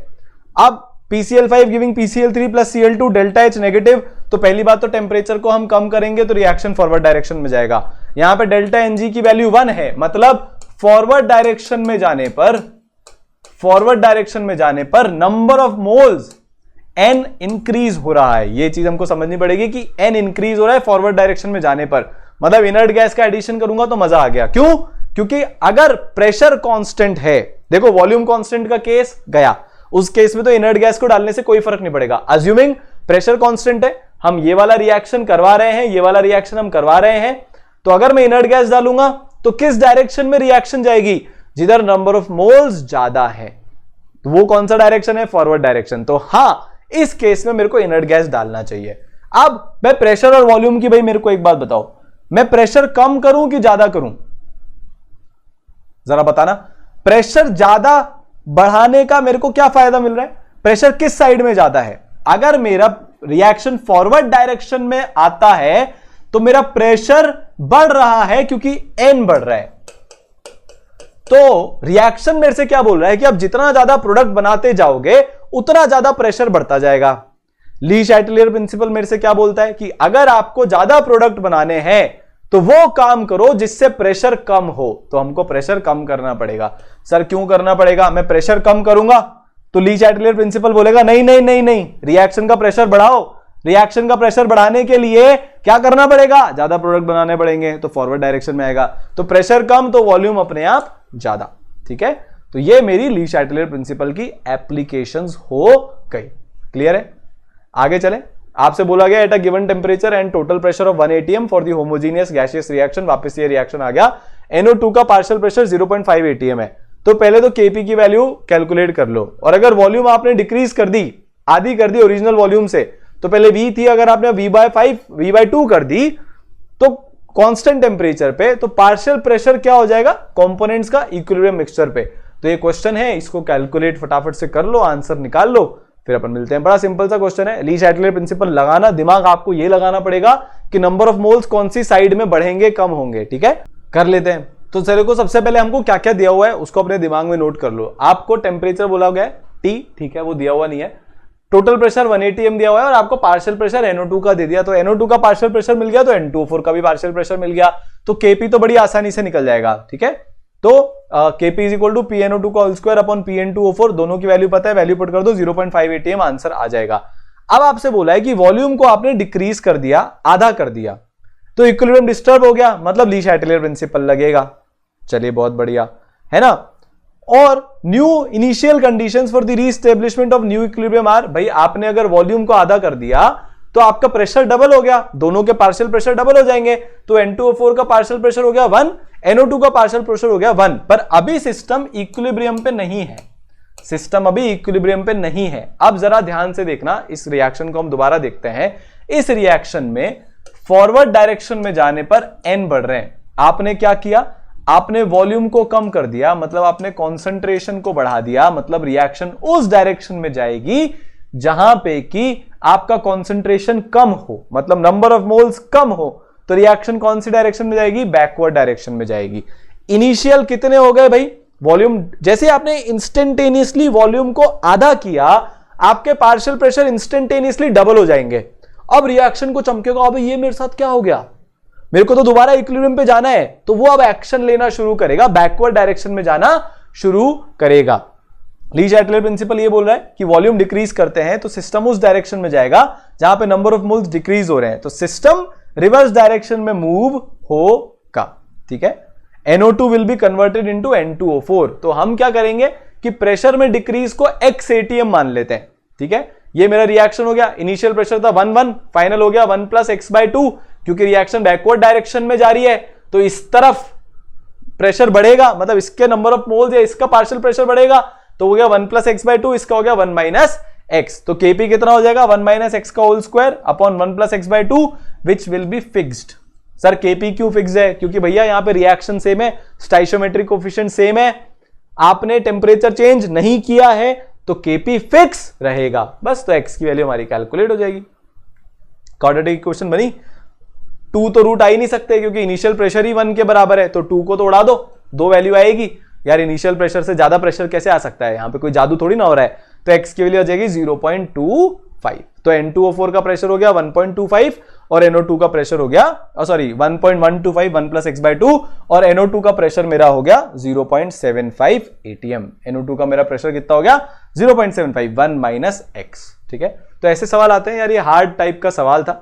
अब PCl5 giving PCl3 plus Cl2 delta H negative, तो पहली बात तो टेम्परेचर को हम कम करेंगे तो रिएक्शन फॉरवर्ड डायरेक्शन में जाएगा। यहां पे डेल्टा Ng की वैल्यू 1 है, मतलब फॉरवर्ड डायरेक्शन में जाने पर number of moles n increase हो रहा है। यह चीज हमको समझनी पड़ेगी कि n इंक्रीज हो रहा है फॉरवर्ड डायरेक्शन में जाने पर, मतलब इनर्ट गैस का एडिशन करूंगा तो मजा आ गया। क्यों? क्योंकि अगर प्रेशर कांस्टेंट है, देखो वॉल्यूम कांस्टेंट का केस गया, उस केस में तो इनर्ट गैस को डालने से कोई फर्क नहीं पड़ेगा। अज्यूमिंग प्रेशर कांस्टेंट है, हम ये वाला रिएक्शन करवा रहे हैं, ये वाला रिएक्शन हम करवा रहे हैं, तो अगर मैं इनर्ट गैस डालूंगा तो किस डायरेक्शन में रिएक्शन जाएगी? जिधर नंबर ऑफ मोल्स ज्यादा है, तो वो कौन सा डायरेक्शन है? Forward direction. तो हां, इस केस में मेरे को इनर्ट गैस डालना चाहिए। अब मैं प्रेशर और वॉल्यूम की, भाई मेरे को एक बात बताओ, मैं प्रेशर कम करूं कि ज्यादा करूं? जरा बताना। प्रेशर ज्यादा बढ़ाने का मेरे को क्या फायदा मिल रहा है? प्रेशर किस साइड में ज्यादा है? अगर मेरा रिएक्शन फॉरवर्ड डायरेक्शन में आता है तो मेरा प्रेशर बढ़ रहा है क्योंकि n बढ़ रहा है। तो रिएक्शन मेरे से क्या बोल रहा है कि अब जितना ज्यादा प्रोडक्ट बनाते जाओगे उतना ज्यादा प्रेशर बढ़ता जाएगा। ली शैटलियर प्रिंसिपल मेरे से क्या बोलता है कि अगर आपको ज्यादा प्रोडक्ट बनाने हैं तो वो काम करो जिससे प्रेशर कम हो। तो हमको प्रेशर कम करना पड़ेगा। सर क्यों करना पड़ेगा? मैं प्रेशर कम करूंगा तो ली शैटलियर प्रिंसिपल बोलेगा नहीं नहीं नहीं नहीं, रिएक्शन का प्रेशर बढ़ाओ। रिएक्शन का प्रेशर बढ़ाने के लिए क्या करना पड़ेगा? ज्यादा प्रोडक्ट बनाने पड़ेंगे, तो फॉरवर्ड डायरेक्शन में आएगा। तो प्रेशर कम तो वॉल्यूम अपने आप ज्यादा, ठीक है। तो ये मेरी ली शैटलियर प्रिंसिपल की एप्लीकेशंस हो गई। क्लियर है? आगे चले। आपसे बोला गया at a given temperature and total pressure of 1 atm for the homogeneous gaseous reaction. वापस ये रिएक्शन आ गया। NO2 का पार्शियल प्रेशर 0.5 atm है, तो पहले तो Kp की वैल्यू कैलकुलेट कर लो। और अगर वॉल्यूम आपने डिक्रीज कर दी, आधी कर दी ओरिजिनल वॉल्यूम से, तो पहले V थी, अगर आपने V/2 कर दी तो कांस्टेंट टेम्परेचर पे, तो पार्शियल प्रेशर क्या हो जाएगा? कंपोनेंट्स का इक्विलिब्रियम मिक्सचर पे। तो ये क्वेश्चन है, इसको कैलकुलेट फटाफट से कर लो, आंसर निकाल लो, फिर अपन मिलते हैं। बड़ा सिंपल सा क्वेश्चन है। ली शैटलियर प्रिंसिपल लगाना, दिमाग आपको ये लगाना पड़ेगा कि नंबर ऑफ मोल्स कौन सी साइड में बढ़ेंगे कम होंगे, ठीक है। कर लेते हैं। तो चलो को सबसे पहले हमको क्या क्या दिया हुआ है उसको अपने दिमाग में नोट कर लो। आपको टेम्परेचर बोला गया है T, ठीक है, वो दिया हुआ नहीं है। टोटल प्रेशर 1 atm दिया हुआ है और आपको पार्शियल प्रेशर NO2 का दे दिया, तो NO2 का पार्शियल प्रेशर मिल गया तो N2O4 का भी पार्शियल प्रेशर मिल गया, तो Kp तो बड़ी आसानी से निकल जाएगा, ठीक है। तो Kp is equal to PnO2 का होल स्क्वायर अपॉन Pn2O4, दोनों की वैल्यू पता है, वैल्यू पुट कर दो, 0.5 atm आंसर आ जाएगा। अब आपसे बोला है कि वॉल्यूम को आपने डिक्रीज कर दिया, आधा कर दिया, तो इक्विलिब्रियम डिस्टर्ब हो गया, मतलब ली शैटलियर प्रिंसिपल लगेगा। चलिए बहुत बढ़िया है ना। और new initial conditions for the reestablishment of new equilibrium are, भाई आपने अगर वॉल्यूम को आधा कर दिया तो आपका प्रेशर डबल हो गया, दोनों के पार्शियल प्रेशर डबल हो जाएंगे, तो N2O4 का पार्शियल प्रेशर हो गया 1, NO2 का पार्शियल प्रेशर हो गया 1। पर अभी सिस्टम इक्विलिब्रियम पे नहीं है, सिस्टम अभी इक्विलिब्रियम पे नहीं है। अब जरा ध्यान से देखना, इस रिएक्शन को हम दोबारा देखते हैं। इस रिएक्शन में फॉरवर्ड डायरेक्शन में जाने पर n बढ़ रहे हैं। आपने क्या किया? आपने वॉल्यूम को कम कर दिया, मतलब आपने कॉन्सेंट्रेशन को बढ़ा दिया, मतलब रिएक्शन उस डायरेक्शन में जाएगी जहां पे कि आपका कॉन्सेंट्रेशन कम हो, मतलब नंबर ऑफ मोल्स कम हो, तो रिएक्शन कौन सी डायरेक्शन में जाएगी? बैकवर्ड डायरेक्शन में जाएगी। इनिशियल कितने हो गए भाई? वॉल्यूम, जैसे आपने इंस्टेंटेनियसली वॉल्यूम को आधा किया, आपके पार्शियल प्रेशर इंस्टेंटेनियसली डबल हो जाएंगे। अब रिएक्शन को चमकेगा, अब ये मेरे साथ क्या हो गया, मेरे को तो दोबारा इक्विलिब्रियम पे जाना है, तो वो अब एक्शन लेना शुरू करेगा, बैकवर्ड डायरेक्शन में जाना शुरू करेगा। ली शैटलियर प्रिंसिपल ये बोल रहा है कि वॉल्यूम डिक्रीज करते हैं तो सिस्टम उस डायरेक्शन में जाएगा जहां पे नंबर ऑफ मोल्स डिक्रीज हो रहे हैं, तो सिस्टम रिवर्स डायरेक्शन में मूव होगा, ठीक है। NO2 will be converted into N2O4। तो हम क्या करेंगे कि प्रेशर में डिक्रीज को x atm मान लेते हैं, ठीक है। ये मेरा रिएक्शन हो गया, इनिशियल प्रेशर था 1 फाइनल हो गया 1 + x/2, क्योंकि रिएक्शन बैकवर्ड डायरेक्शन में जा रही है तो इस तरफ प्रेशर बढ़ेगा, मतलब इसके नंबर ऑफ मोल्स या इसका पार्शियल प्रेशर बढ़ेगा, तो हो गया 1 + x/2, इसका हो गया 1 - x। तो Kp कितना हो जाएगा? 1 - x का whole square upon 1 + x/2 which will be fixed. Sir Kp क्यों फिक्स है? क्योंकि भैया यहां पे रिएक्शन सेम है, स्टाइशियोमेट्रिक कोफिशिएंट सेम है, आपने टेम्परेचर चेंज नहीं किया है तो Kp फिक्स रहेगा बस। तो x की वैल्यू हमारी कैलकुलेट हो जाएगी। क्वाड्रेटिक इक्वेशन बनी। 2 तो रूट आ ही नहीं सकते क्योंकि इनिशियल प्रेशर ही 1 के बराबर है, तो 2 को तो उड़ा दो, 2 वैल्यू आएगी। यार इनिशियल प्रेशर से ज्यादा प्रेशर कैसे आ सकता है, यहां पे कोई जादू थोड़ी ना हो रहा है। तो x की वैल्यू आ जाएगी 0.25। तो N2O4 का प्रेशर हो गया 1.25 और NO2 का प्रेशर हो गया 1.125 1 + x/2 और NO2 का प्रेशर मेरा हो गया 0.75 atm। NO2 का मेरा प्रेशर कितना हो गया 0.75 1 - x। ठीक है, तो ऐसे सवाल आते हैं यार, ये हार्ड टाइप का सवाल था।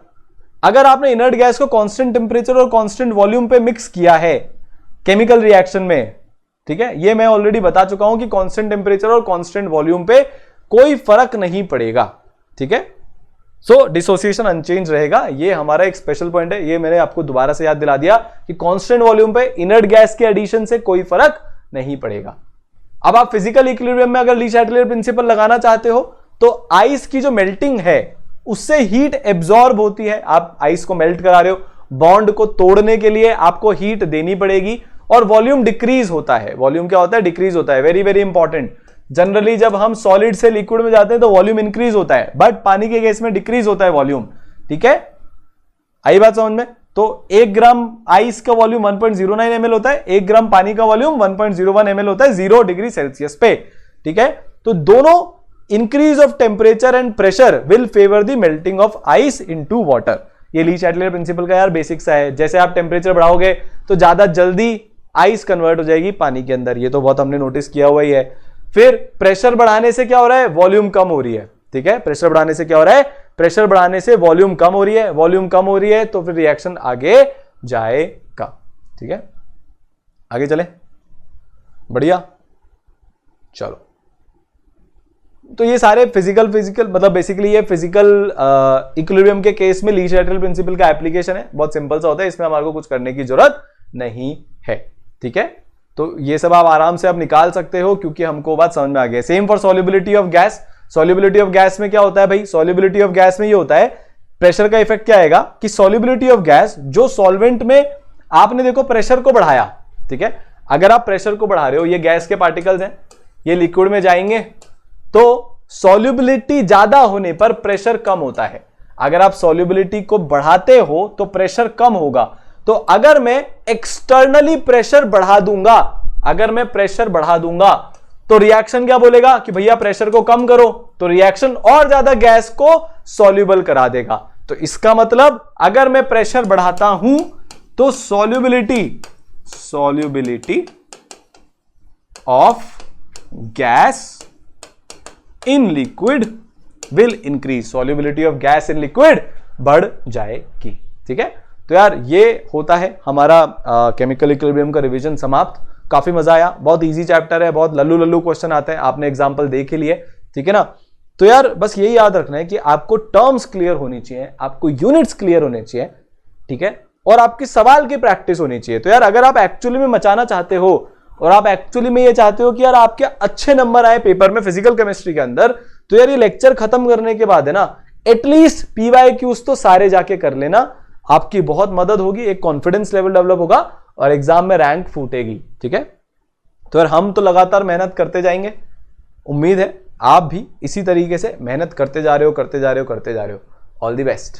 अगर आपने इनर्ट गैस को कांस्टेंट टेम्परेचर और कांस्टेंट वॉल्यूम पे मिक्स किया है केमिकल रिएक्शन में, ठीक है, ये मैं ऑलरेडी बता चुका हूं कि कांस्टेंट टेम्परेचर और कांस्टेंट वॉल्यूम पे कोई फर्क नहीं पड़ेगा। ठीक है, सो डिसोसिएशन अनचेंज रहेगा। ये हमारा एक स्पेशल पॉइंट है, ये मैंने आपको दोबारा से याद दिला दिया कि कांस्टेंट वॉल्यूम पे इनर्ट गैस के एडिशन से कोई फर्क नहीं पड़ेगा। अब आप फिजिकल इक्विलिब्रियम में अगर ली चैटलियर प्रिंसिपल लगाना चाहते हो तो आइस की जो मेल्टिंग है उससे हीट एब्जॉर्ब होती है। आप आइस को मेल्ट करा रहे हो, बॉन्ड को तोड़ने के लिए आपको हीट देनी पड़ेगी और वॉल्यूम डिक्रीज होता है। वॉल्यूम क्या होता है, डिक्रीज होता है। Very very important. जनरली जब हम सॉलिड से लिक्विड में जाते हैं तो वॉल्यूम इंक्रीज होता है, बट पानी के केस में डिक्रीज होता है वॉल्यूम। ठीक है, आई बात समझ में? तो 1 ग्राम आइस का वॉल्यूम 1.09 ml होता है, 1 ग्राम पानी का वॉल्यूम 1.01 ml होता है 0 डिग्री सेल्सियस पे। ठीक है, तो दोनों increase of temperature and pressure will favour the melting of ice into water. ये ली चैटलियर प्रिंसिपल का यार बेसिक सा है। जैसे आप टेम्परेचर बढ़ाओगे तो ज्यादा जल्दी आइस कन्वर्ट हो जाएगी पानी के अंदर, ये तो बहुत हमने नोटिस किया हुआ ही है। फिर प्रेशर बढ़ाने से क्या हो रहा है, वॉल्यूम कम हो रही है। ठीक है, प्रेशर बढ़ाने से क्या हो रहा है, प्रेशर बढ़ाने से वॉल्यूम कम हो रही है। वॉल्यूम कम हो रही है तो फिर रिएक्शन आगे जाएगा। ठीक है, आगे चले, बढ़िया, चलो। तो ये सारे फिजिकल मतलब बेसिकली ये फिजिकल इक्विलिब्रियम के केस में ली चैटलियर प्रिंसिपल का एप्लीकेशन है। बहुत सिंपल सा होता है, इसमें हमारे को कुछ करने की जरूरत नहीं है। ठीक है, तो ये सब आप आराम से आप निकाल सकते हो क्योंकि हमको बात समझ में आ गया। Same for solubility of gas. Solubility of gas में क्या होता है भाई, सॉल्युबिलिटी ऑफ गैस में ये होता है, प्रेशर का इफेक्ट क्या आएगा कि सॉल्युबिलिटी ऑफ गैस, जो सॉल्वेंट में आपने देखो प्रेशर को बढ़ाया, ठीक है, अगर आप प्रेशर को बढ़ा रहे हो, ये गैस के पार्टिकल्स हैं, ये लिक्विड में जाएंगे तो सॉल्युबिलिटी ज्यादा होने पर प्रेशर कम होता है। अगर आप सॉल्युबिलिटी को बढ़ाते हो तो प्रेशर कम होगा। तो अगर मैं एक्सटर्नली प्रेशर बढ़ा दूंगा, अगर मैं प्रेशर बढ़ा दूंगा तो रिएक्शन क्या बोलेगा कि भैया प्रेशर को कम करो, तो रिएक्शन और ज्यादा गैस को सॉल्युबल करा देगा। तो इसका मतलब अगर मैं प्रेशर बढ़ाता हूं तो solubility of gas in liquid will increase. Solubility of gas in liquid बढ़ जाएगी। ठीक है, तो यार ये होता है हमारा केमिकल इक्विलिब्रियम का रिवीजन समाप्त। काफी मजा आया, बहुत इजी चैप्टर है, बहुत लल्लू लल्लू क्वेश्चन आते हैं, आपने एग्जांपल देख ही लिए। ठीक है ना, तो यार बस यही याद रखना है कि आपको टर्म्स क्लियर होनी चाहिए, आपको यूनिट्स क्लियर होने चाहिए। ठीक है, और आपकी सवाल की प्रैक्टिस होनी चाहिए। तो यार अगर आप एक्चुअली में मचाना चाहते हो और आप एक्चुअली में ये चाहते हो कि यार आपके अच्छे नंबर आए पेपर में फिजिकल केमिस्ट्री के अंदर, तो यार ये लेक्चर खत्म करने के बाद है ना एटलीस्ट PYQs तो सारे जाके कर लेना, आपकी बहुत मदद होगी, एक कॉन्फिडेंस लेवल डेवलप होगा और एग्जाम में रैंक फूटेगी। ठीक है, तो यार हम तो लगातार मेहनत करते जाएंगे, उम्मीद है आप भी इसी तरीके से मेहनत करते जा रहे हो। All the best.